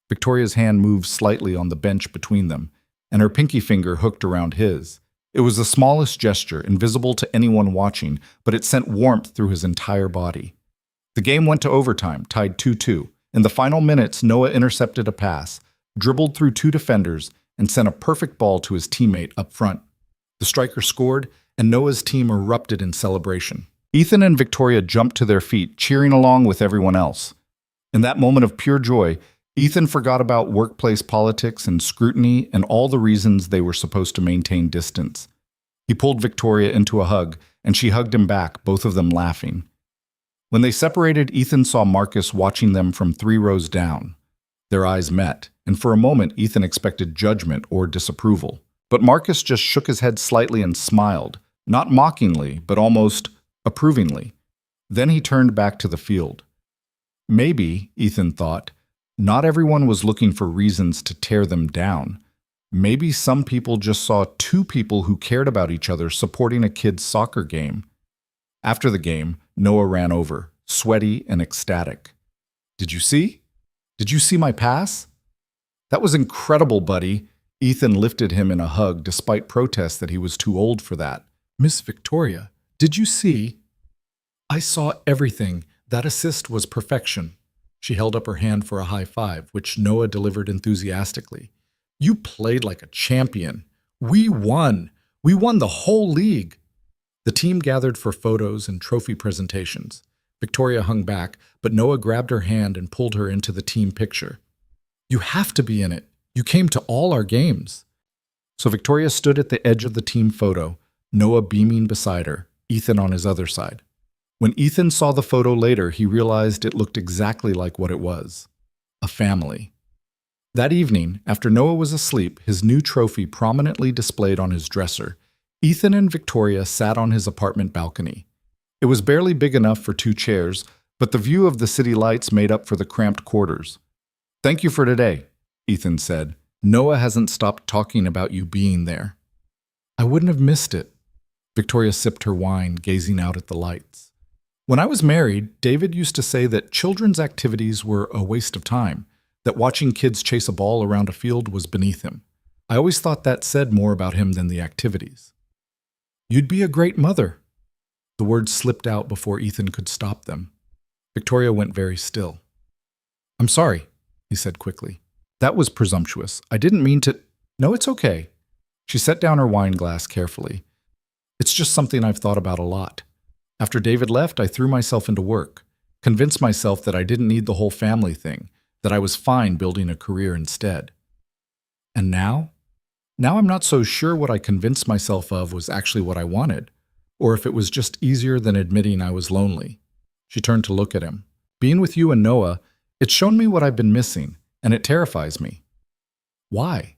Victoria's hand moved slightly on the bench between them, and her pinky finger hooked around his. It was the smallest gesture, invisible to anyone watching, but it sent warmth through his entire body. The game went to overtime, tied 2-2. In the final minutes, Noah intercepted a pass, dribbled through two defenders, and sent a perfect ball to his teammate up front. The striker scored, and Noah's team erupted in celebration. Ethan and Victoria jumped to their feet, cheering along with everyone else. In that moment of pure joy, Ethan forgot about workplace politics and scrutiny and all the reasons they were supposed to maintain distance. He pulled Victoria into a hug, and she hugged him back, both of them laughing. When they separated, Ethan saw Marcus watching them from 3 rows down. Their eyes met, and for a moment Ethan expected judgment or disapproval. But Marcus just shook his head slightly and smiled, not mockingly, but almost approvingly. Then he turned back to the field. Maybe, Ethan thought, not everyone was looking for reasons to tear them down. Maybe some people just saw 2 people who cared about each other supporting a kid's soccer game. After the game, Noah ran over, sweaty and ecstatic. "Did you see? Did you see my pass?" "That was incredible, buddy." Ethan lifted him in a hug despite protests that he was too old for that. "Miss Victoria, did you see?" "I saw everything. That assist was perfection." She held up her hand for a high five, which Noah delivered enthusiastically. "You played like a champion. We won. We won the whole league." The team gathered for photos and trophy presentations. Victoria hung back, but Noah grabbed her hand and pulled her into the team picture. "You have to be in it. You came to all our games." So Victoria stood at the edge of the team photo, Noah beaming beside her, Ethan on his other side. When Ethan saw the photo later, he realized it looked exactly like what it was: a family. That evening, after Noah was asleep, his new trophy prominently displayed on his dresser, Ethan and Victoria sat on his apartment balcony. It was barely big enough for 2 chairs, but the view of the city lights made up for the cramped quarters. "Thank you for today," Ethan said. "Noah hasn't stopped talking about you being there." "I wouldn't have missed it." Victoria sipped her wine, gazing out at the lights. "When I was married, David used to say that children's activities were a waste of time, that watching kids chase a ball around a field was beneath him. I always thought that said more about him than the activities." "You'd be a great mother." The words slipped out before Ethan could stop them. Victoria went very still. "I'm sorry," he said quickly. "That was presumptuous. I didn't mean to—" "No, it's okay." She set down her wine glass carefully. "It's just something I've thought about a lot. After David left, I threw myself into work, convinced myself that I didn't need the whole family thing, that I was fine building a career instead. And now? Now I'm not so sure what I convinced myself of was actually what I wanted, or if it was just easier than admitting I was lonely." She turned to look at him. "Being with you and Noah, it's shown me what I've been missing, and it terrifies me." "Why?"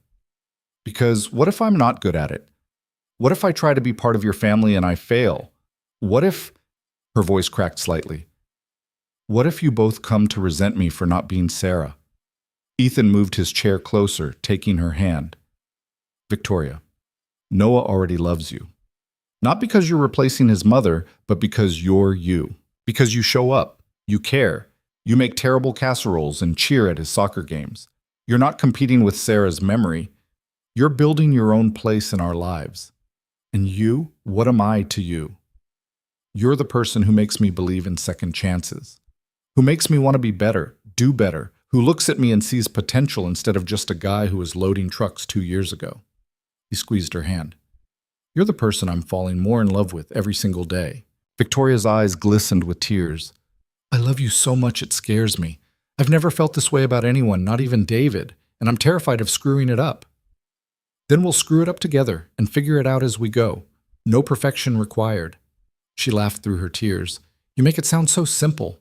"Because what if I'm not good at it? What if I try to be part of your family and I fail? What if—" Her voice cracked slightly. "What if you both come to resent me for not being Sarah?" Ethan moved his chair closer, taking her hand. "Victoria, Noah already loves you. Not because you're replacing his mother, but because you're you. Because you show up, you care, you make terrible casseroles and cheer at his soccer games. You're not competing with Sarah's memory. You're building your own place in our lives. And you, what am I to you? You're the person who makes me believe in second chances. who makes me want to be better, do better, who looks at me and sees potential instead of just a guy who was loading trucks 2 years ago. He squeezed her hand. You're the person I'm falling more in love with every single day. Victoria's eyes glistened with tears. I love you so much it scares me. I've never felt this way about anyone, not even David, and I'm terrified of screwing it up. Then we'll screw it up together and figure it out as we go. No perfection required. She laughed through her tears. You make it sound so simple.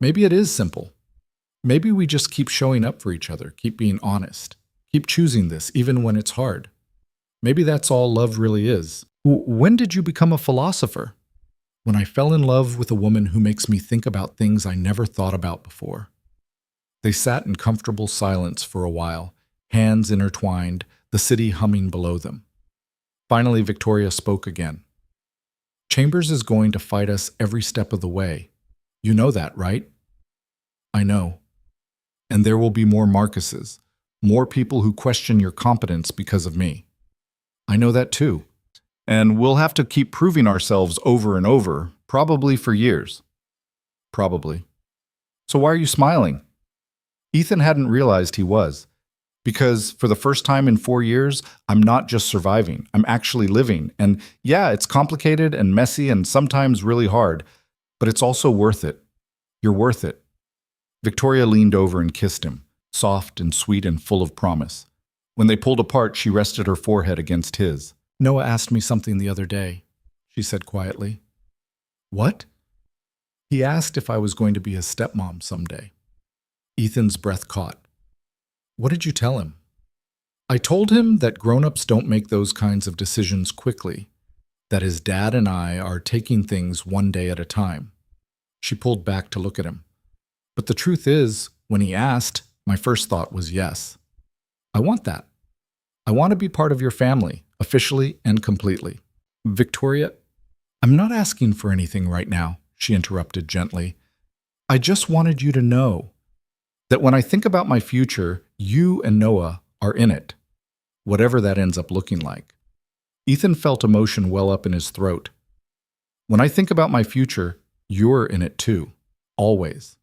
Maybe it is simple. Maybe we just keep showing up for each other, keep being honest, keep choosing this even when it's hard. Maybe that's all love really is. When did you become a philosopher? When I fell in love with a woman who makes me think about things I never thought about before. They sat in comfortable silence for a while, hands intertwined, the city humming below them. Finally, Victoria spoke again. Chambers is going to fight us every step of the way. You know that, right? I know. And there will be more Marcuses, more people who question your competence because of me. I know that too. And we'll have to keep proving ourselves over and over, probably for years. Probably. So why are you smiling? Ethan hadn't realized he was. Because for the first time in 4 years, I'm not just surviving, I'm actually living. And yeah, it's complicated and messy and sometimes really hard, but it's also worth it. You're worth it. Victoria leaned over and kissed him, soft and sweet and full of promise. When they pulled apart, she rested her forehead against his. Noah asked me something the other day, she said quietly. What? He asked if I was going to be his stepmom someday. Ethan's breath caught. What did you tell him? I told him that grown-ups don't make those kinds of decisions quickly, that his dad and I are taking things one day at a time. She pulled back to look at him. But the truth is, when he asked, my first thought was yes. I want that. I want to be part of your family, officially and completely. Victoria, I'm not asking for anything right now, she interrupted gently. I just wanted you to know that when I think about my future, you and Noah are in it, whatever that ends up looking like. Ethan felt emotion well up in his throat. When I think about my future, you're in it too, always.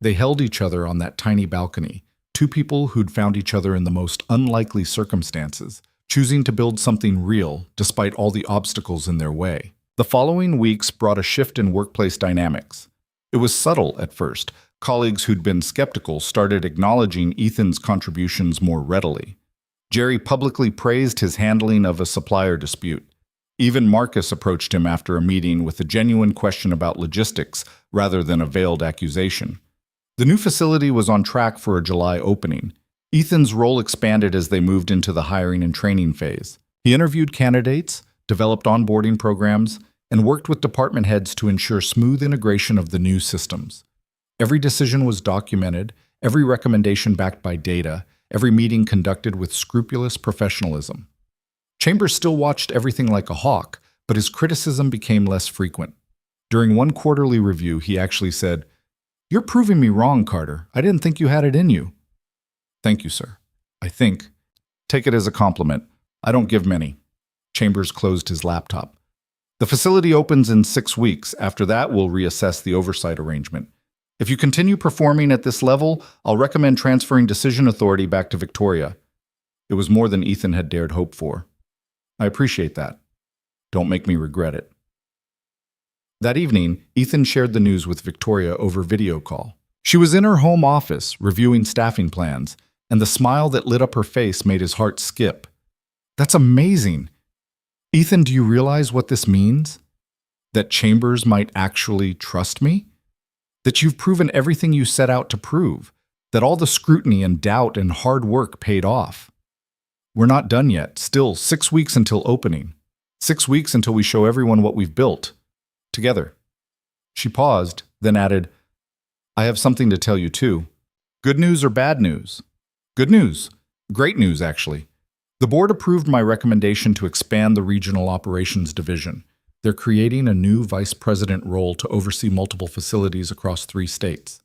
They held each other on that tiny balcony, two people who'd found each other in the most unlikely circumstances, choosing to build something real despite all the obstacles in their way. The following weeks brought a shift in workplace dynamics. It was subtle at first. Colleagues who'd been skeptical started acknowledging Ethan's contributions more readily. Jerry publicly praised his handling of a supplier dispute. Even Marcus approached him after a meeting with a genuine question about logistics rather than a veiled accusation. The new facility was on track for a July opening. Ethan's role expanded as they moved into the hiring and training phase. He interviewed candidates, developed onboarding programs, and worked with department heads to ensure smooth integration of the new systems. Every decision was documented, every recommendation backed by data, every meeting conducted with scrupulous professionalism. Chambers still watched everything like a hawk, but his criticism became less frequent. During one quarterly review, he actually said, "You're proving me wrong, Carter. I didn't think you had it in you." "Thank you, sir. I think. Take it as a compliment. I don't give many." Chambers closed his laptop. "The facility opens in 6 weeks. After that, we'll reassess the oversight arrangement. If you continue performing at this level, I'll recommend transferring decision authority back to Victoria." It was more than Ethan had dared hope for. "I appreciate that. Don't make me regret it." That evening, Ethan shared the news with Victoria over video call. She was in her home office, reviewing staffing plans, and the smile that lit up her face made his heart skip. "That's amazing. Ethan, do you realize what this means? That Chambers might actually trust me? That you've proven everything you set out to prove? That all the scrutiny and doubt and hard work paid off? We're not done yet. Still 6 weeks until opening. 6 weeks until we show everyone what we've built. Together." She paused, then added, "I have something to tell you too. Good news or bad news?" "Good news. Great news, actually. The board approved my recommendation to expand the regional operations division. They're creating a new vice president role to oversee multiple facilities across 3 states.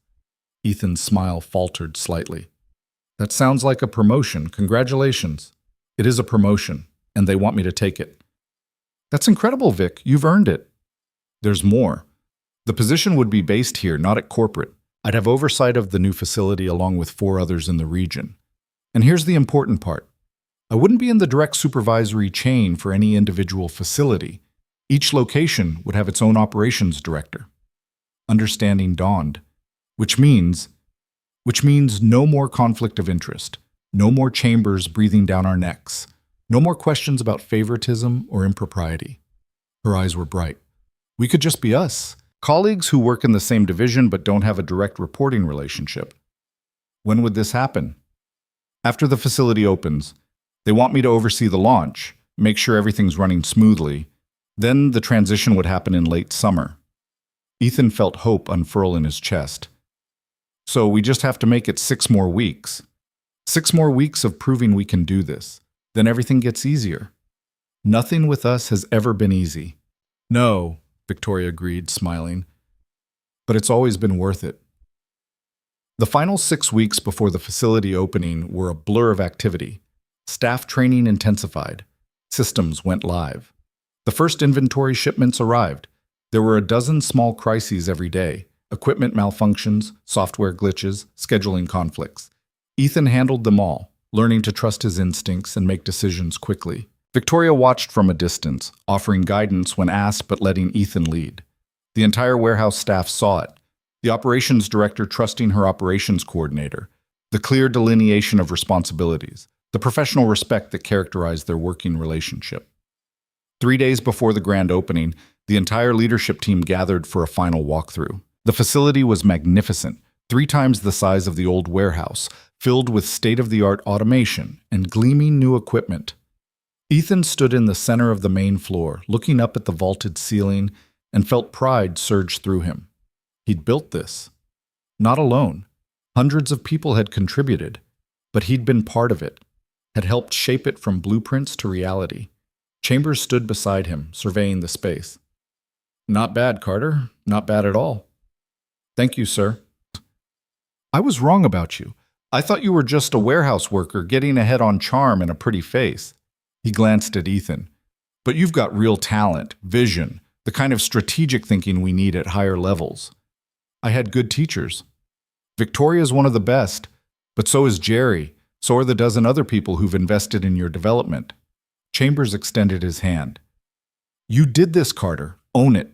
Ethan's smile faltered slightly. "That sounds like a promotion. Congratulations." "It is a promotion, and they want me to take it." "That's incredible, Vic. You've earned it." "There's more. The position would be based here, not at corporate. I'd have oversight of the new facility along with 4 others in the region. And here's the important part. I wouldn't be in the direct supervisory chain for any individual facility. Each location would have its own operations director. Understanding dawned, which means no more conflict of interest, no more chambers breathing down our necks, no more questions about favoritism or impropriety. Her eyes were bright. We could just be us, colleagues who work in the same division but don't have a direct reporting relationship. When would this happen? After the facility opens. They want me to oversee the launch, make sure everything's running smoothly. Then the transition would happen in late summer. Ethan felt hope unfurl in his chest. So we just have to make it 6 more weeks. 6 more weeks of proving we can do this. Then everything gets easier. Nothing with us has ever been easy. No, Victoria agreed, smiling. But it's always been worth it. The final 6 weeks before the facility opening were a blur of activity. Staff training intensified. Systems went live. The first inventory shipments arrived. There were a dozen small crises every day. Equipment malfunctions, software glitches, scheduling conflicts. Ethan handled them all, learning to trust his instincts and make decisions quickly. Victoria watched from a distance, offering guidance when asked but letting Ethan lead. The entire warehouse staff saw it. The operations director trusting her operations coordinator. The clear delineation of responsibilities. The professional respect that characterized their working relationship. 3 days before the grand opening, the entire leadership team gathered for a final walkthrough. The facility was magnificent, 3 times the size of the old warehouse, filled with state-of-the-art automation and gleaming new equipment. Ethan stood in the center of the main floor, looking up at the vaulted ceiling, and felt pride surge through him. He'd built this. Not alone. Hundreds of people had contributed, but he'd been part of it, had helped shape it from blueprints to reality. Chambers stood beside him, surveying the space. Not bad, Carter. Not bad at all. Thank you, sir. I was wrong about you. I thought you were just a warehouse worker getting ahead on charm and a pretty face. He glanced at Ethan. But you've got real talent, vision, the kind of strategic thinking we need at higher levels. I had good teachers. Victoria's one of the best, but so is Jerry. So are the dozen other people who've invested in your development. Chambers extended his hand. You did this, Carter. Own it.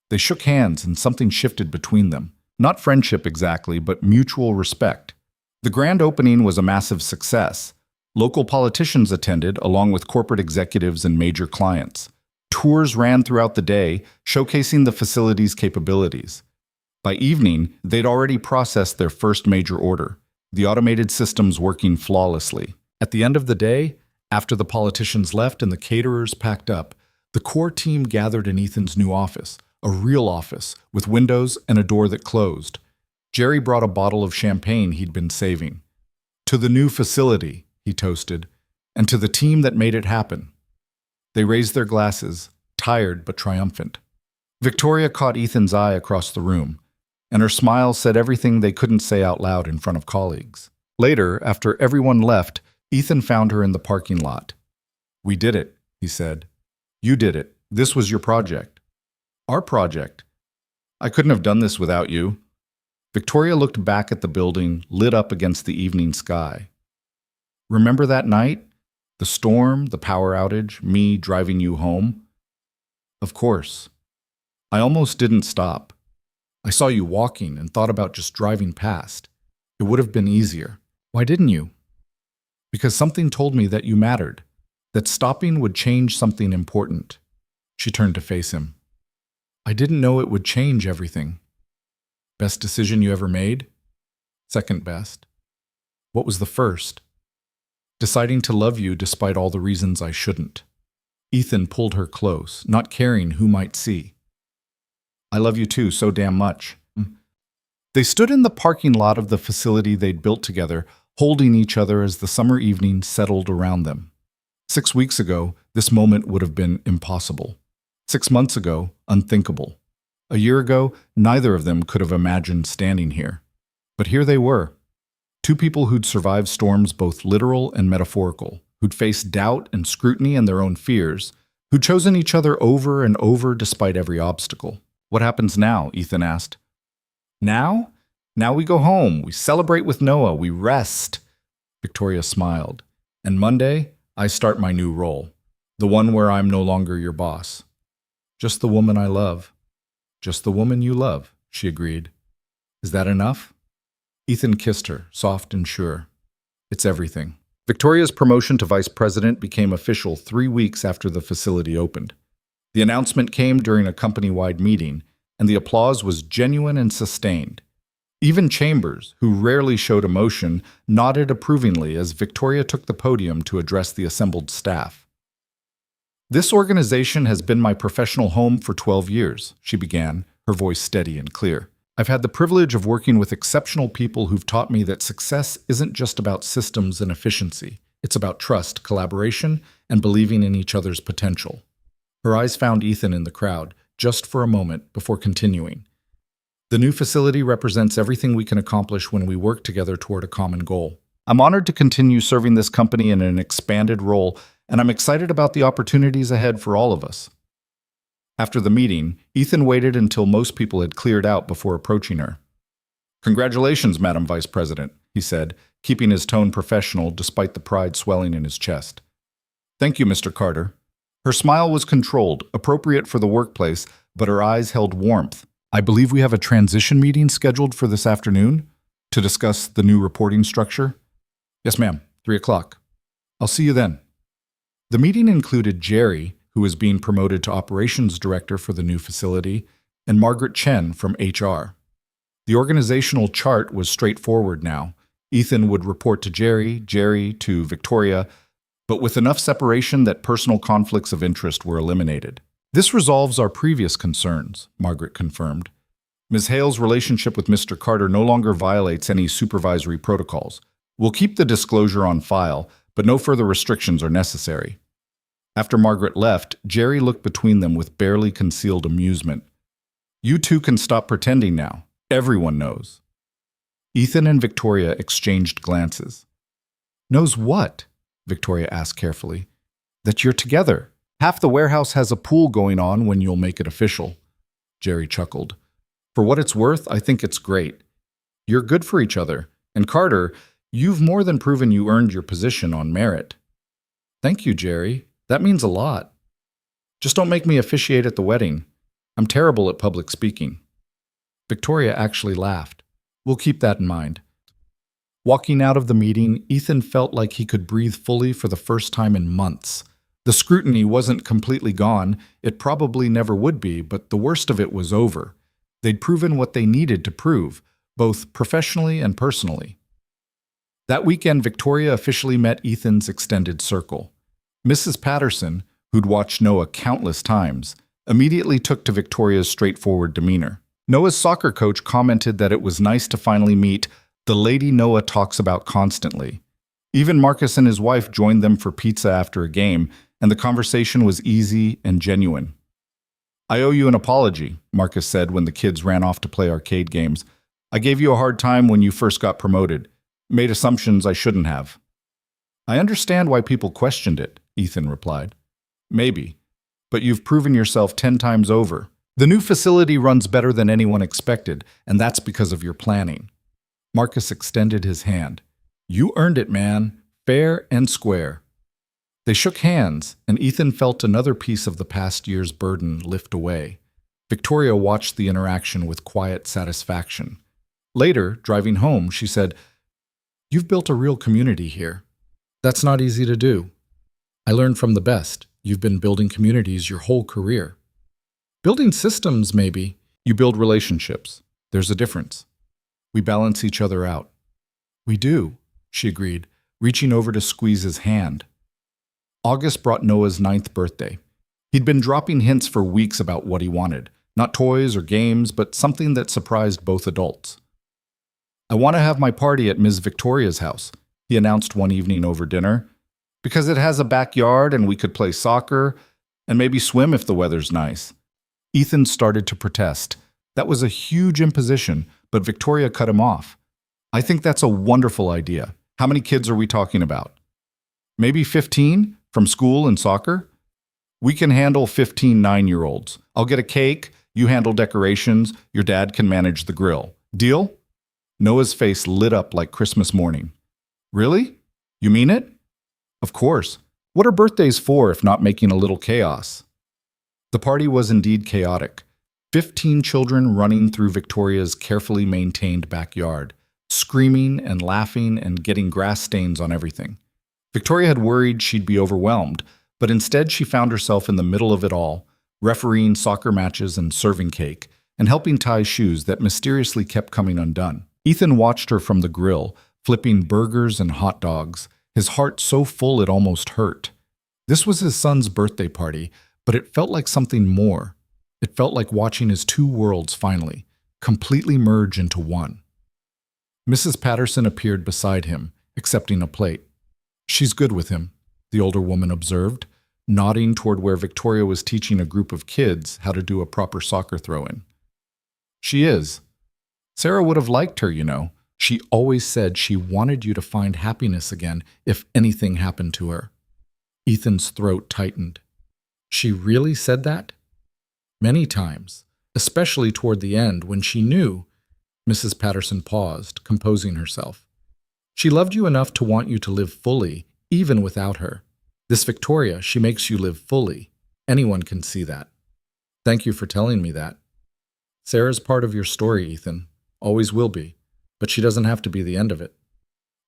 They shook hands and something shifted between them. Not friendship exactly, but mutual respect. The grand opening was a massive success. Local politicians attended, along with corporate executives and major clients. Tours ran throughout the day, showcasing the facility's capabilities. By evening, they'd already processed their first major order, the automated systems working flawlessly. At the end of the day, after the politicians left and the caterers packed up, the core team gathered in Ethan's new office, a real office, with windows and a door that closed. Jerry brought a bottle of champagne he'd been saving. To the new facility, he toasted, and to the team that made it happen. They raised their glasses, tired but triumphant. Victoria caught Ethan's eye across the room, and her smile said everything they couldn't say out loud in front of colleagues. Later, after everyone left, Ethan found her in the parking lot. We did it, he said. You did it. This was your project. Our project. I couldn't have done this without you. Victoria looked back at the building, lit up against the evening sky. Remember that night? The storm, the power outage, me driving you home? Of course. I almost didn't stop. I saw you walking and thought about just driving past. It would have been easier. Why didn't you? Because something told me that you mattered, that stopping would change something important. She turned to face him. I didn't know it would change everything. Best decision you ever made? Second best. What was the first? Deciding to love you despite all the reasons I shouldn't. Ethan pulled her close, not caring who might see. I love you too, so damn much. They stood in the parking lot of the facility they'd built together, holding each other as the summer evening settled around them. 6 weeks ago, this moment would have been impossible. 6 months ago, unthinkable. A year ago, neither of them could have imagined standing here. But here they were. 2 people who'd survived storms both literal and metaphorical, who'd faced doubt and scrutiny and their own fears, who'd chosen each other over and over despite every obstacle. What happens now? Ethan asked. Now? Now we go home. We celebrate with Noah. We rest. Victoria smiled. And Monday, I start my new role. The one where I'm no longer your boss. Just the woman I love. Just the woman you love, she agreed. Is that enough? Ethan kissed her, soft and sure. It's everything. Victoria's promotion to vice president became official 3 weeks after the facility opened. The announcement came during a company-wide meeting, and the applause was genuine and sustained. Even Chambers, who rarely showed emotion, nodded approvingly as Victoria took the podium to address the assembled staff. This organization has been my professional home for 12 years, she began, her voice steady and clear. I've had the privilege of working with exceptional people who've taught me that success isn't just about systems and efficiency. It's about trust, collaboration, and believing in each other's potential. Her eyes found Ethan in the crowd, just for a moment, before continuing. The new facility represents everything we can accomplish when we work together toward a common goal. I'm honored to continue serving this company in an expanded role, and I'm excited about the opportunities ahead for all of us. After the meeting, Ethan waited until most people had cleared out before approaching her. Congratulations, Madam Vice President, he said, keeping his tone professional despite the pride swelling in his chest. Thank you, Mr. Carter. Her smile was controlled, appropriate for the workplace, but her eyes held warmth. I believe we have a transition meeting scheduled for this afternoon to discuss the new reporting structure. Yes, ma'am, 3 o'clock. I'll see you then. The meeting included Jerry, who was being promoted to operations director for the new facility, and Margaret Chen from HR. The organizational chart was straightforward now. Ethan would report to Jerry, Jerry to Victoria, but with enough separation that personal conflicts of interest were eliminated. This resolves our previous concerns, Margaret confirmed. Ms. Hale's relationship with Mr. Carter no longer violates any supervisory protocols. We'll keep the disclosure on file, but no further restrictions are necessary. After Margaret left, Jerry looked between them with barely concealed amusement. You two can stop pretending now. Everyone knows. Ethan and Victoria exchanged glances. Knows what? Victoria asked carefully. That you're together. Half the warehouse has a pool going on when you'll make it official. Jerry chuckled. For what it's worth, I think it's great. You're good for each other. And Carter, you've more than proven you earned your position on merit. Thank you, Jerry. That means a lot. Just don't make me officiate at the wedding. I'm terrible at public speaking. Victoria actually laughed. We'll keep that in mind. Walking out of the meeting, Ethan felt like he could breathe fully for the first time in months. The scrutiny wasn't completely gone. It probably never would be, but the worst of it was over. They'd proven what they needed to prove, both professionally and personally. That weekend, Victoria officially met Ethan's extended circle. Mrs. Patterson, who'd watched Noah countless times, immediately took to Victoria's straightforward demeanor. Noah's soccer coach commented that it was nice to finally meet the lady Noah talks about constantly. Even Marcus and his wife joined them for pizza after a game, and the conversation was easy and genuine. I owe you an apology, Marcus said when the kids ran off to play arcade games. I gave you a hard time when you first got promoted. Made assumptions I shouldn't have. I understand why people questioned it, Ethan replied. Maybe, but you've proven yourself 10 times over. The new facility runs better than anyone expected, and that's because of your planning. Marcus extended his hand. You earned it, man. Fair and square. They shook hands, and Ethan felt another piece of the past year's burden lift away. Victoria watched the interaction with quiet satisfaction. Later, driving home, she said, You've built a real community here. That's not easy to do. I learned from the best. You've been building communities your whole career. Building systems, maybe. You build relationships. There's a difference. We balance each other out. We do, she agreed, reaching over to squeeze his hand. August brought Noah's 9th birthday. He'd been dropping hints for weeks about what he wanted. Not toys or games, but something that surprised both adults. I want to have my party at Ms. Victoria's house, he announced one evening over dinner, because it has a backyard and we could play soccer and maybe swim if the weather's nice. Ethan started to protest. That was a huge imposition, but Victoria cut him off. I think that's a wonderful idea. How many kids are we talking about? Maybe 15 from school and soccer? We can handle 15 9-year-olds. I'll get a cake. You handle decorations, your dad can manage the grill. Deal? Noah's face lit up like Christmas morning. Really? You mean it? Of course. What are birthdays for if not making a little chaos? The party was indeed chaotic. 15 children running through Victoria's carefully maintained backyard, screaming and laughing and getting grass stains on everything. Victoria had worried she'd be overwhelmed, but instead she found herself in the middle of it all, refereeing soccer matches and serving cake, and helping tie shoes that mysteriously kept coming undone. Ethan watched her from the grill, flipping burgers and hot dogs, his heart so full it almost hurt. This was his son's birthday party, but it felt like something more. It felt like watching his two worlds finally, completely merge into one. Mrs. Patterson appeared beside him, accepting a plate. "She's good with him," the older woman observed, nodding toward where Victoria was teaching a group of kids how to do a proper soccer throw-in. "She is. Sarah would have liked her, you know. She always said she wanted you to find happiness again if anything happened to her." Ethan's throat tightened. She really said that? Many times, especially toward the end when she knew. Mrs. Patterson paused, composing herself. "She loved you enough to want you to live fully, even without her. This Victoria, she makes you live fully. Anyone can see that. Thank you for telling me that. Sarah's part of your story, Ethan. Always will be. But she doesn't have to be the end of it."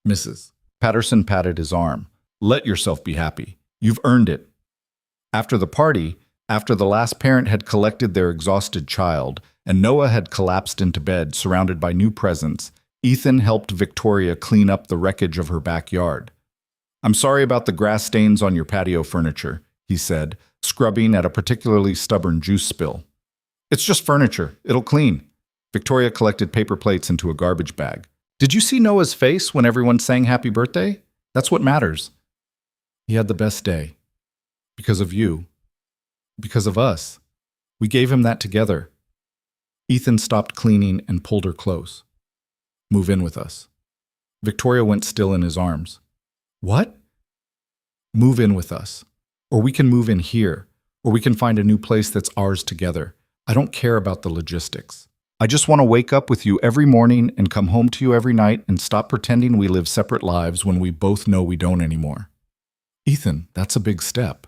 Mrs. Patterson patted his arm. "Let yourself be happy. You've earned it." After the party, after the last parent had collected their exhausted child, and Noah had collapsed into bed surrounded by new presents, Ethan helped Victoria clean up the wreckage of her backyard. "I'm sorry about the grass stains on your patio furniture," he said, scrubbing at a particularly stubborn juice spill. "It's just furniture. It'll clean." Victoria collected paper plates into a garbage bag. "Did you see Noah's face when everyone sang happy birthday? That's what matters. He had the best day. Because of you. Because of us. We gave him that together." Ethan stopped cleaning and pulled her close. "Move in with us." Victoria went still in his arms. "What?" "Move in with us. Or we can move in here. Or we can find a new place that's ours together. I don't care about the logistics. I just want to wake up with you every morning and come home to you every night and stop pretending we live separate lives when we both know we don't anymore." "Ethan, that's a big step."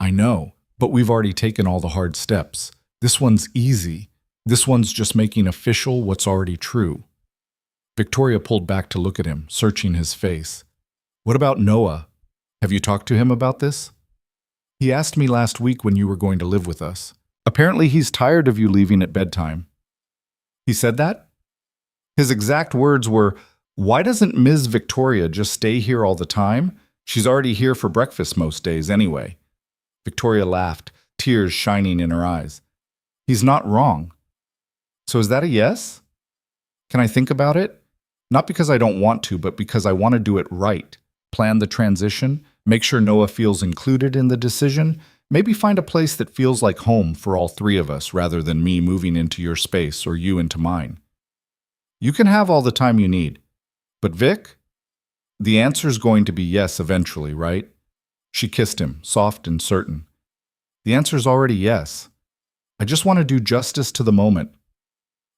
"I know, but we've already taken all the hard steps. This one's easy. This one's just making official what's already true." Victoria pulled back to look at him, searching his face. "What about Noah? Have you talked to him about this?" "He asked me last week when you were going to live with us. Apparently he's tired of you leaving at bedtime." "He said that?" "His exact words were, 'Why doesn't Ms. Victoria just stay here all the time? She's already here for breakfast most days anyway.'" Victoria laughed, tears shining in her eyes. "He's not wrong. So is that a yes? Can I think about it? Not because I don't want to, but because I want to do it right. Plan the transition, make sure Noah feels included in the decision, maybe find a place that feels like home for all three of us rather than me moving into your space or you into mine. You can have all the time you need. But Vic? The answer's going to be yes eventually, right?" She kissed him, soft and certain. "The answer's already yes. I just want to do justice to the moment."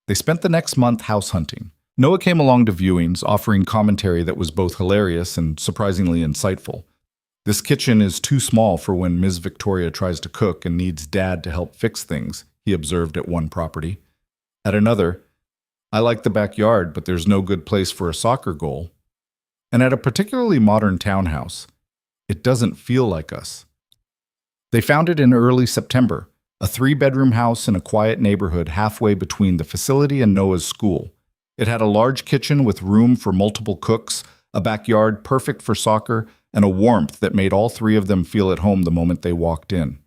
They spent the next month house hunting. Noah came along to viewings, offering commentary that was both hilarious and surprisingly insightful. "This kitchen is too small for when Ms. Victoria tries to cook and needs Dad to help fix things," he observed at one property. At another, "I like the backyard, but there's no good place for a soccer goal." And at a particularly modern townhouse, "It doesn't feel like us." They found it in early September, a 3-bedroom house in a quiet neighborhood halfway between the facility and Noah's school. It had a large kitchen with room for multiple cooks, a backyard perfect for soccer, and a warmth that made all three of them feel at home the moment they walked in.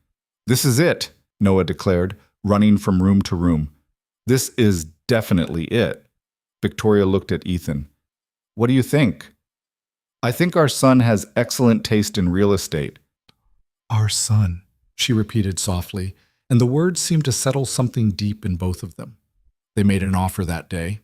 "This is it," Noah declared, running from room to room. "This is definitely it." Victoria looked at Ethan. "What do you think?" "I think our son has excellent taste in real estate." "Our son," she repeated softly, and the words seemed to settle something deep in both of them. They made an offer that day.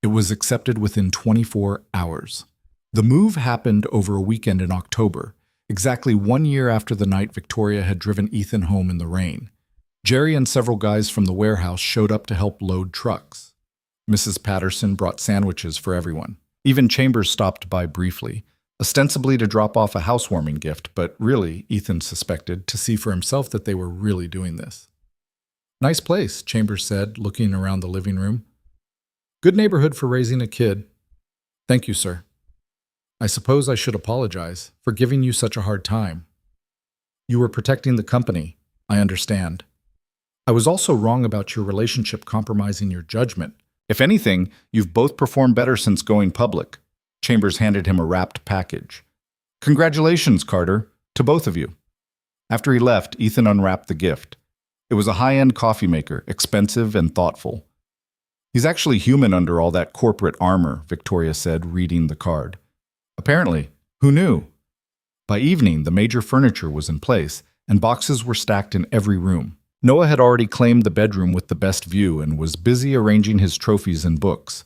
It was accepted within 24 hours. The move happened over a weekend in October, exactly 1 year after the night Victoria had driven Ethan home in the rain. Jerry and several guys from the warehouse showed up to help load trucks. Mrs. Patterson brought sandwiches for everyone. Even Chambers stopped by briefly, ostensibly to drop off a housewarming gift, but really, Ethan suspected, to see for himself that they were really doing this. "Nice place," Chambers said, looking around the living room. "Good neighborhood for raising a kid." "Thank you, sir. I suppose I should apologize for giving you such a hard time. You were protecting the company, I understand. I was also wrong about your relationship compromising your judgment. If anything, you've both performed better since going public." Chambers handed him a wrapped package. "Congratulations, Carter, to both of you." After he left, Ethan unwrapped the gift. It was a high-end coffee maker, expensive and thoughtful. "He's actually human under all that corporate armor," Victoria said, reading the card. "Apparently. Who knew?" By evening, the major furniture was in place, and boxes were stacked in every room. Noah had already claimed the bedroom with the best view and was busy arranging his trophies and books.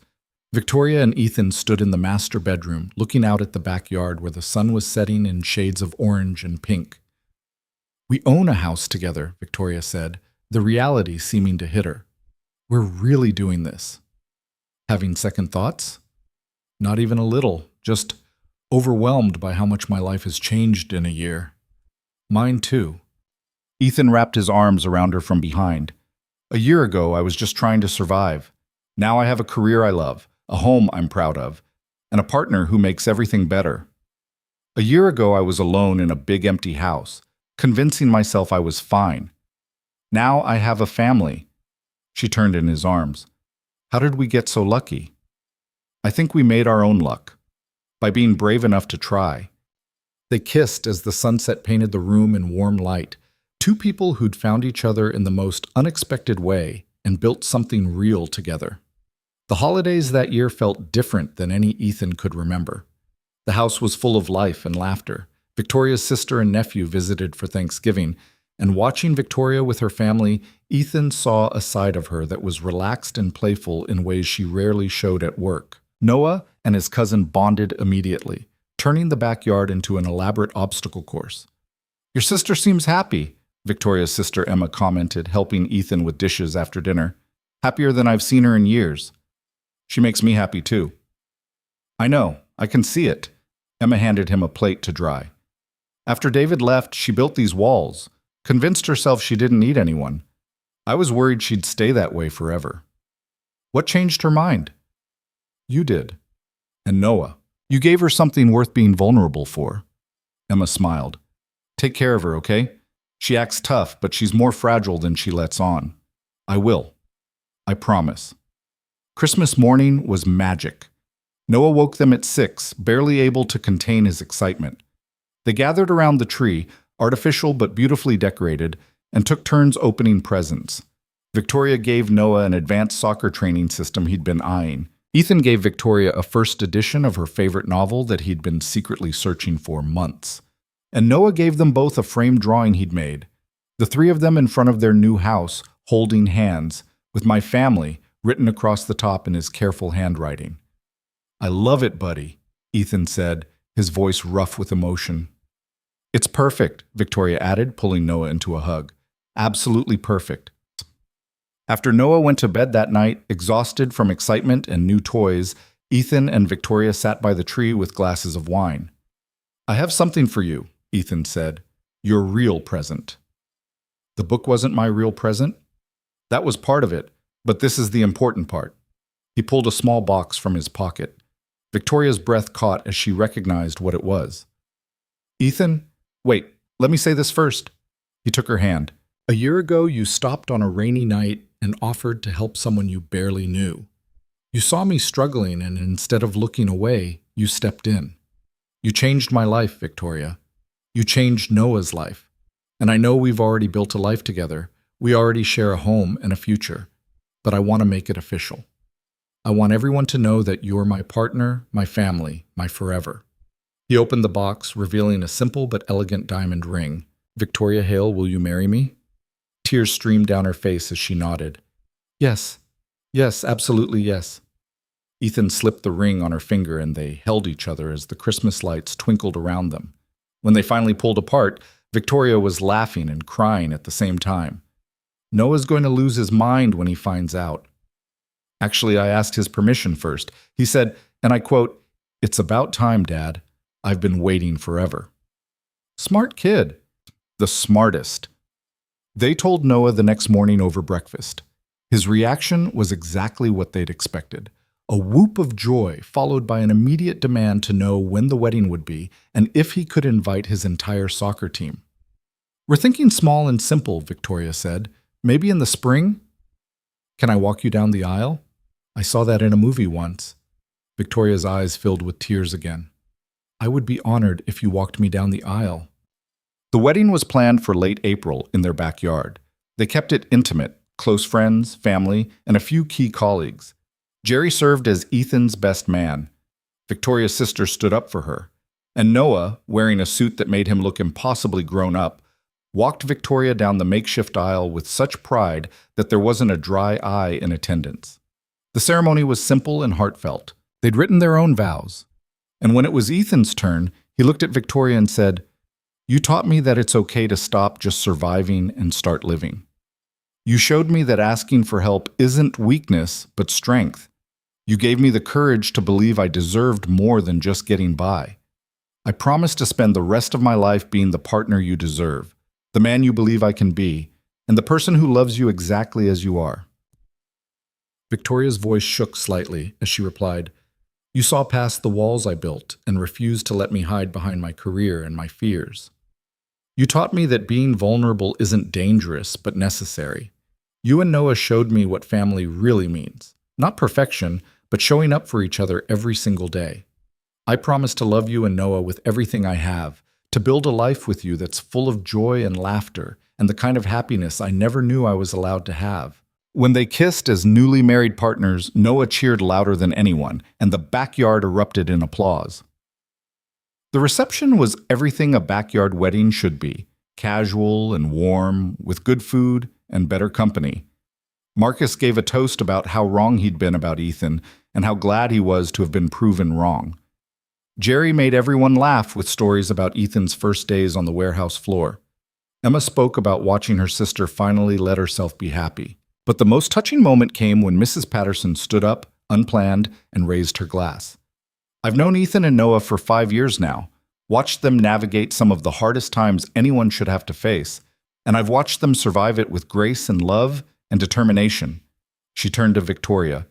Victoria and Ethan stood in the master bedroom, looking out at the backyard where the sun was setting in shades of orange and pink. "We own a house together," Victoria said, the reality seeming to hit her. "We're really doing this." "Having second thoughts?" "Not even a little, just overwhelmed by how much my life has changed in a year." "Mine too." Ethan wrapped his arms around her from behind. "A year ago, I was just trying to survive. Now I have a career I love, a home I'm proud of, and a partner who makes everything better. A year ago, I was alone in a big empty house, convincing myself I was fine. Now I have a family." She turned in his arms. "How did we get so lucky?" "I think we made our own luck, by being brave enough to try." They kissed as the sunset painted the room in warm light, two people who'd found each other in the most unexpected way and built something real together. The holidays that year felt different than any Ethan could remember. The house was full of life and laughter. Victoria's sister and nephew visited for Thanksgiving, and watching Victoria with her family, Ethan saw a side of her that was relaxed and playful in ways she rarely showed at work. Noah and his cousin bonded immediately, turning the backyard into an elaborate obstacle course. "Your sister seems happy," Victoria's sister Emma commented, helping Ethan with dishes after dinner. "Happier than I've seen her in years." "She makes me happy too." "I know, I can see it." Emma handed him a plate to dry. "After David left, she built these walls, convinced herself she didn't need anyone. I was worried she'd stay that way forever." "What changed her mind?" "You did. And Noah. You gave her something worth being vulnerable for." Emma smiled. "Take care of her, okay? She acts tough, but she's more fragile than she lets on." "I will. I promise." Christmas morning was magic. Noah woke them at 6, barely able to contain his excitement. They gathered around the tree, artificial but beautifully decorated, and took turns opening presents. Victoria gave Noah an advanced soccer training system he'd been eyeing. Ethan gave Victoria a first edition of her favorite novel that he'd been secretly searching for months. And Noah gave them both a framed drawing he'd made. The three of them in front of their new house, holding hands, with "My family" written across the top in his careful handwriting. "I love it, buddy," Ethan said, his voice rough with emotion. "It's perfect," Victoria added, pulling Noah into a hug. "Absolutely perfect." After Noah went to bed that night, exhausted from excitement and new toys, Ethan and Victoria sat by the tree with glasses of wine. "I have something for you," Ethan said. "Your real present." "The book wasn't my real present?" "That was part of it, but this is the important part." He pulled a small box from his pocket. Victoria's breath caught as she recognized what it was. "Ethan, wait, let me say this first." He took her hand. "A year ago, you stopped on a rainy night and offered to help someone you barely knew. You saw me struggling, and instead of looking away, you stepped in. You changed my life, Victoria. You changed Noah's life. And I know we've already built a life together. We already share a home and a future. But I want to make it official. I want everyone to know that you're my partner, my family, my forever." He opened the box, revealing a simple but elegant diamond ring. "Victoria Hale, will you marry me?" Tears streamed down her face as she nodded. "Yes. Yes, absolutely yes." Ethan slipped the ring on her finger and they held each other as the Christmas lights twinkled around them. When they finally pulled apart, Victoria was laughing and crying at the same time. Noah's going to lose his mind when he finds out. Actually, I asked his permission first. He said, and I quote, "It's about time, Dad. I've been waiting forever." Smart kid. The smartest. They told Noah the next morning over breakfast. His reaction was exactly what they'd expected. A whoop of joy followed by an immediate demand to know when the wedding would be and if he could invite his entire soccer team. "We're thinking small and simple," Victoria said. "Maybe in the spring?" "Can I walk you down the aisle? I saw that in a movie once." Victoria's eyes filled with tears again. "I would be honored if you walked me down the aisle." The wedding was planned for late April in their backyard. They kept it intimate, close friends, family, and a few key colleagues. Jerry served as Ethan's best man. Victoria's sister stood up for her. And Noah, wearing a suit that made him look impossibly grown up, walked Victoria down the makeshift aisle with such pride that there wasn't a dry eye in attendance. The ceremony was simple and heartfelt. They'd written their own vows. And when it was Ethan's turn, he looked at Victoria and said, "You taught me that it's okay to stop just surviving and start living. You showed me that asking for help isn't weakness, but strength. You gave me the courage to believe I deserved more than just getting by. I promise to spend the rest of my life being the partner you deserve, the man you believe I can be, and the person who loves you exactly as you are." Victoria's voice shook slightly as she replied, "You saw past the walls I built and refused to let me hide behind my career and my fears. You taught me that being vulnerable isn't dangerous, but necessary. You and Noah showed me what family really means. Not perfection, but showing up for each other every single day. I promise to love you and Noah with everything I have, to build a life with you that's full of joy and laughter, and the kind of happiness I never knew I was allowed to have." When they kissed as newly married partners, Noah cheered louder than anyone, and the backyard erupted in applause. The reception was everything a backyard wedding should be, casual and warm, with good food and better company. Marcus gave a toast about how wrong he'd been about Ethan and how glad he was to have been proven wrong. Jerry made everyone laugh with stories about Ethan's first days on the warehouse floor. Emma spoke about watching her sister finally let herself be happy. But the most touching moment came when Mrs. Patterson stood up, unplanned, and raised her glass. "I've known Ethan and Noah for 5 years now, watched them navigate some of the hardest times anyone should have to face, and I've watched them survive it with grace and love and determination." She turned to Victoria.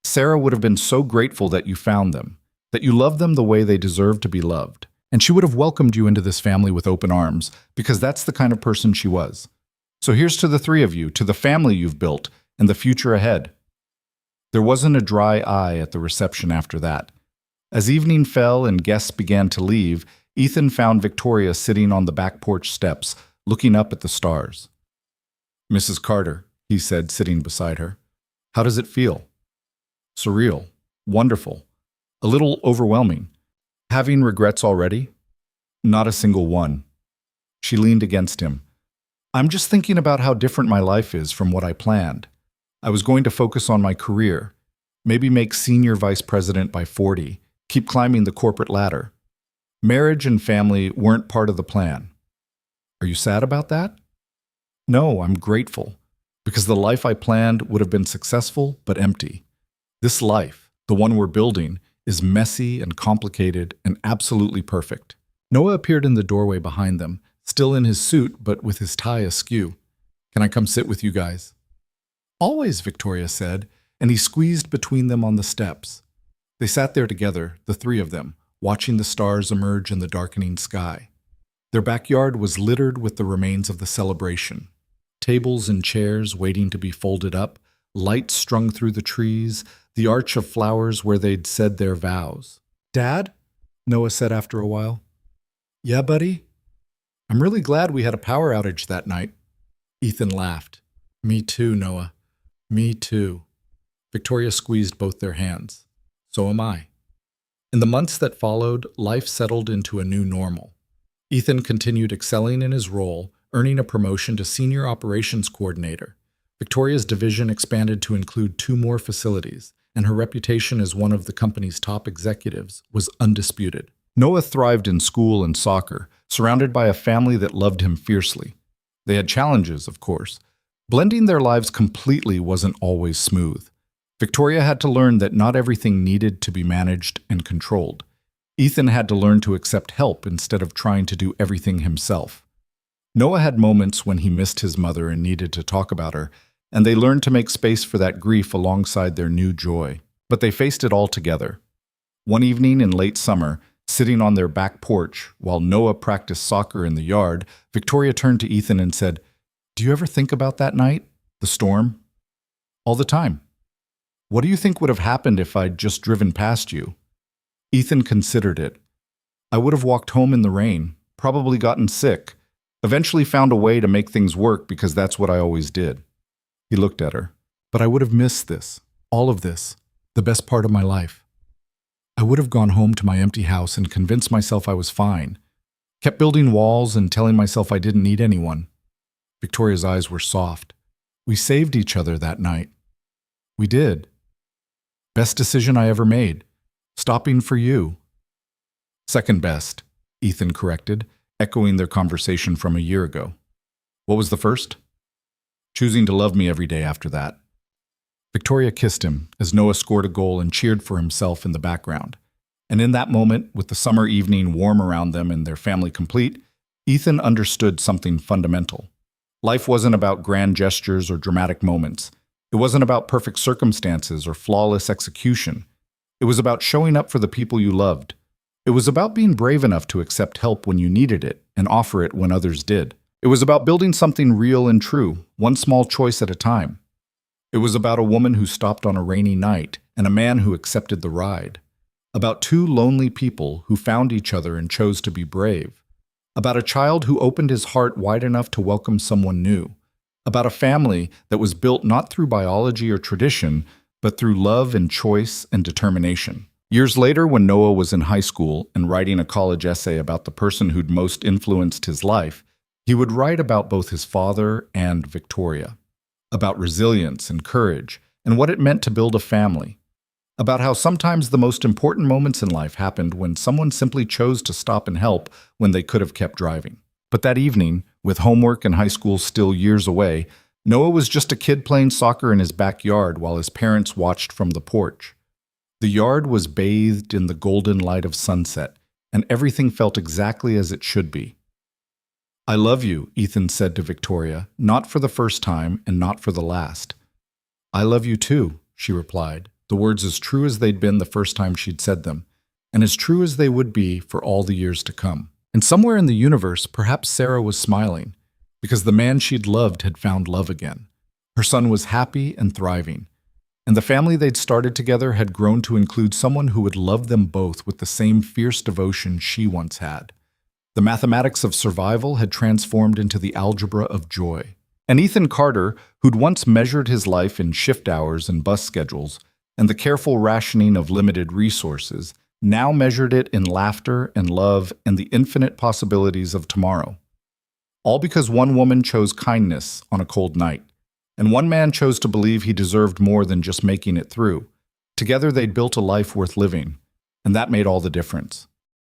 "Sarah would have been so grateful that you found them, that you loved them the way they deserve to be loved. And she would have welcomed you into this family with open arms, because that's the kind of person she was. So here's to the three of you, to the family you've built, and the future ahead." There wasn't a dry eye at the reception after that. As evening fell and guests began to leave, Ethan found Victoria sitting on the back porch steps, looking up at the stars. "Mrs. Carter," he said, sitting beside her, "how does it feel?" "Surreal. Wonderful. A little overwhelming. Having regrets already?" "Not a single one." She leaned against him. "I'm just thinking about how different my life is from what I planned. I was going to focus on my career, maybe make senior vice president by 40, keep climbing the corporate ladder. Marriage and family weren't part of the plan." "Are you sad about that?" "No, I'm grateful, because the life I planned would have been successful but empty. This life, the one we're building, is messy and complicated and absolutely perfect." Noah appeared in the doorway behind them, still in his suit but with his tie askew. "Can I come sit with you guys?" "Always," Victoria said, and he squeezed between them on the steps. They sat there together, the three of them, watching the stars emerge in the darkening sky. Their backyard was littered with the remains of the celebration. Tables and chairs waiting to be folded up, lights strung through the trees, the arch of flowers where they'd said their vows. "Dad?" Noah said after a while. "Yeah, buddy?" "I'm really glad we had a power outage that night." Ethan laughed. "Me too, Noah. Me too." Victoria squeezed both their hands. "So am I." In the months that followed, life settled into a new normal. Ethan continued excelling in his role, earning a promotion to Senior Operations Coordinator. Victoria's division expanded to include 2 more facilities, and her reputation as one of the company's top executives was undisputed. Noah thrived in school and soccer, surrounded by a family that loved him fiercely. They had challenges, of course, Blending their lives completely wasn't always smooth. Victoria had to learn that not everything needed to be managed and controlled. Ethan had to learn to accept help instead of trying to do everything himself. Noah had moments when he missed his mother and needed to talk about her, and they learned to make space for that grief alongside their new joy. But they faced it all together. One evening in late summer, sitting on their back porch while Noah practiced soccer in the yard, Victoria turned to Ethan and said, "Do you ever think about that night? The storm?" "All the time." "What do you think would have happened if I'd just driven past you?" Ethan considered it. "I would have walked home in the rain, probably gotten sick, eventually found a way to make things work because that's what I always did." He looked at her. "But I would have missed this, all of this, the best part of my life. I would have gone home to my empty house and convinced myself I was fine, kept building walls and telling myself I didn't need anyone." Victoria's eyes were soft. "We saved each other that night." "We did. Best decision I ever made. Stopping for you." "Second best," Ethan corrected, echoing their conversation from a year ago. "What was the first?" "Choosing to love me every day after that." Victoria kissed him as Noah scored a goal and cheered for himself in the background. And in that moment, with the summer evening warm around them and their family complete, Ethan understood something fundamental. Life wasn't about grand gestures or dramatic moments. It wasn't about perfect circumstances or flawless execution. It was about showing up for the people you loved. It was about being brave enough to accept help when you needed it and offer it when others did. It was about building something real and true, one small choice at a time. It was about a woman who stopped on a rainy night and a man who accepted the ride. About two lonely people who found each other and chose to be brave. About a child who opened his heart wide enough to welcome someone new. About a family that was built not through biology or tradition, but through love and choice and determination. Years later, when Noah was in high school and writing a college essay about the person who'd most influenced his life, he would write about both his father and Victoria. About resilience and courage, and what it meant to build a family. About how sometimes the most important moments in life happened when someone simply chose to stop and help when they could have kept driving. But that evening, with homework and high school still years away, Noah was just a kid playing soccer in his backyard while his parents watched from the porch. The yard was bathed in the golden light of sunset, and everything felt exactly as it should be. "I love you," Ethan said to Victoria, not for the first time and not for the last. "I love you too," she replied, the words as true as they'd been the first time she'd said them, and as true as they would be for all the years to come. And somewhere in the universe, perhaps Sarah was smiling, because the man she'd loved had found love again. Her son was happy and thriving, and the family they'd started together had grown to include someone who would love them both with the same fierce devotion she once had. The mathematics of survival had transformed into the algebra of joy. And Ethan Carter, who'd once measured his life in shift hours and bus schedules, and the careful rationing of limited resources, now measured it in laughter and love and the infinite possibilities of tomorrow. All because one woman chose kindness on a cold night, and one man chose to believe he deserved more than just making it through. Together they'd built a life worth living, and that made all the difference.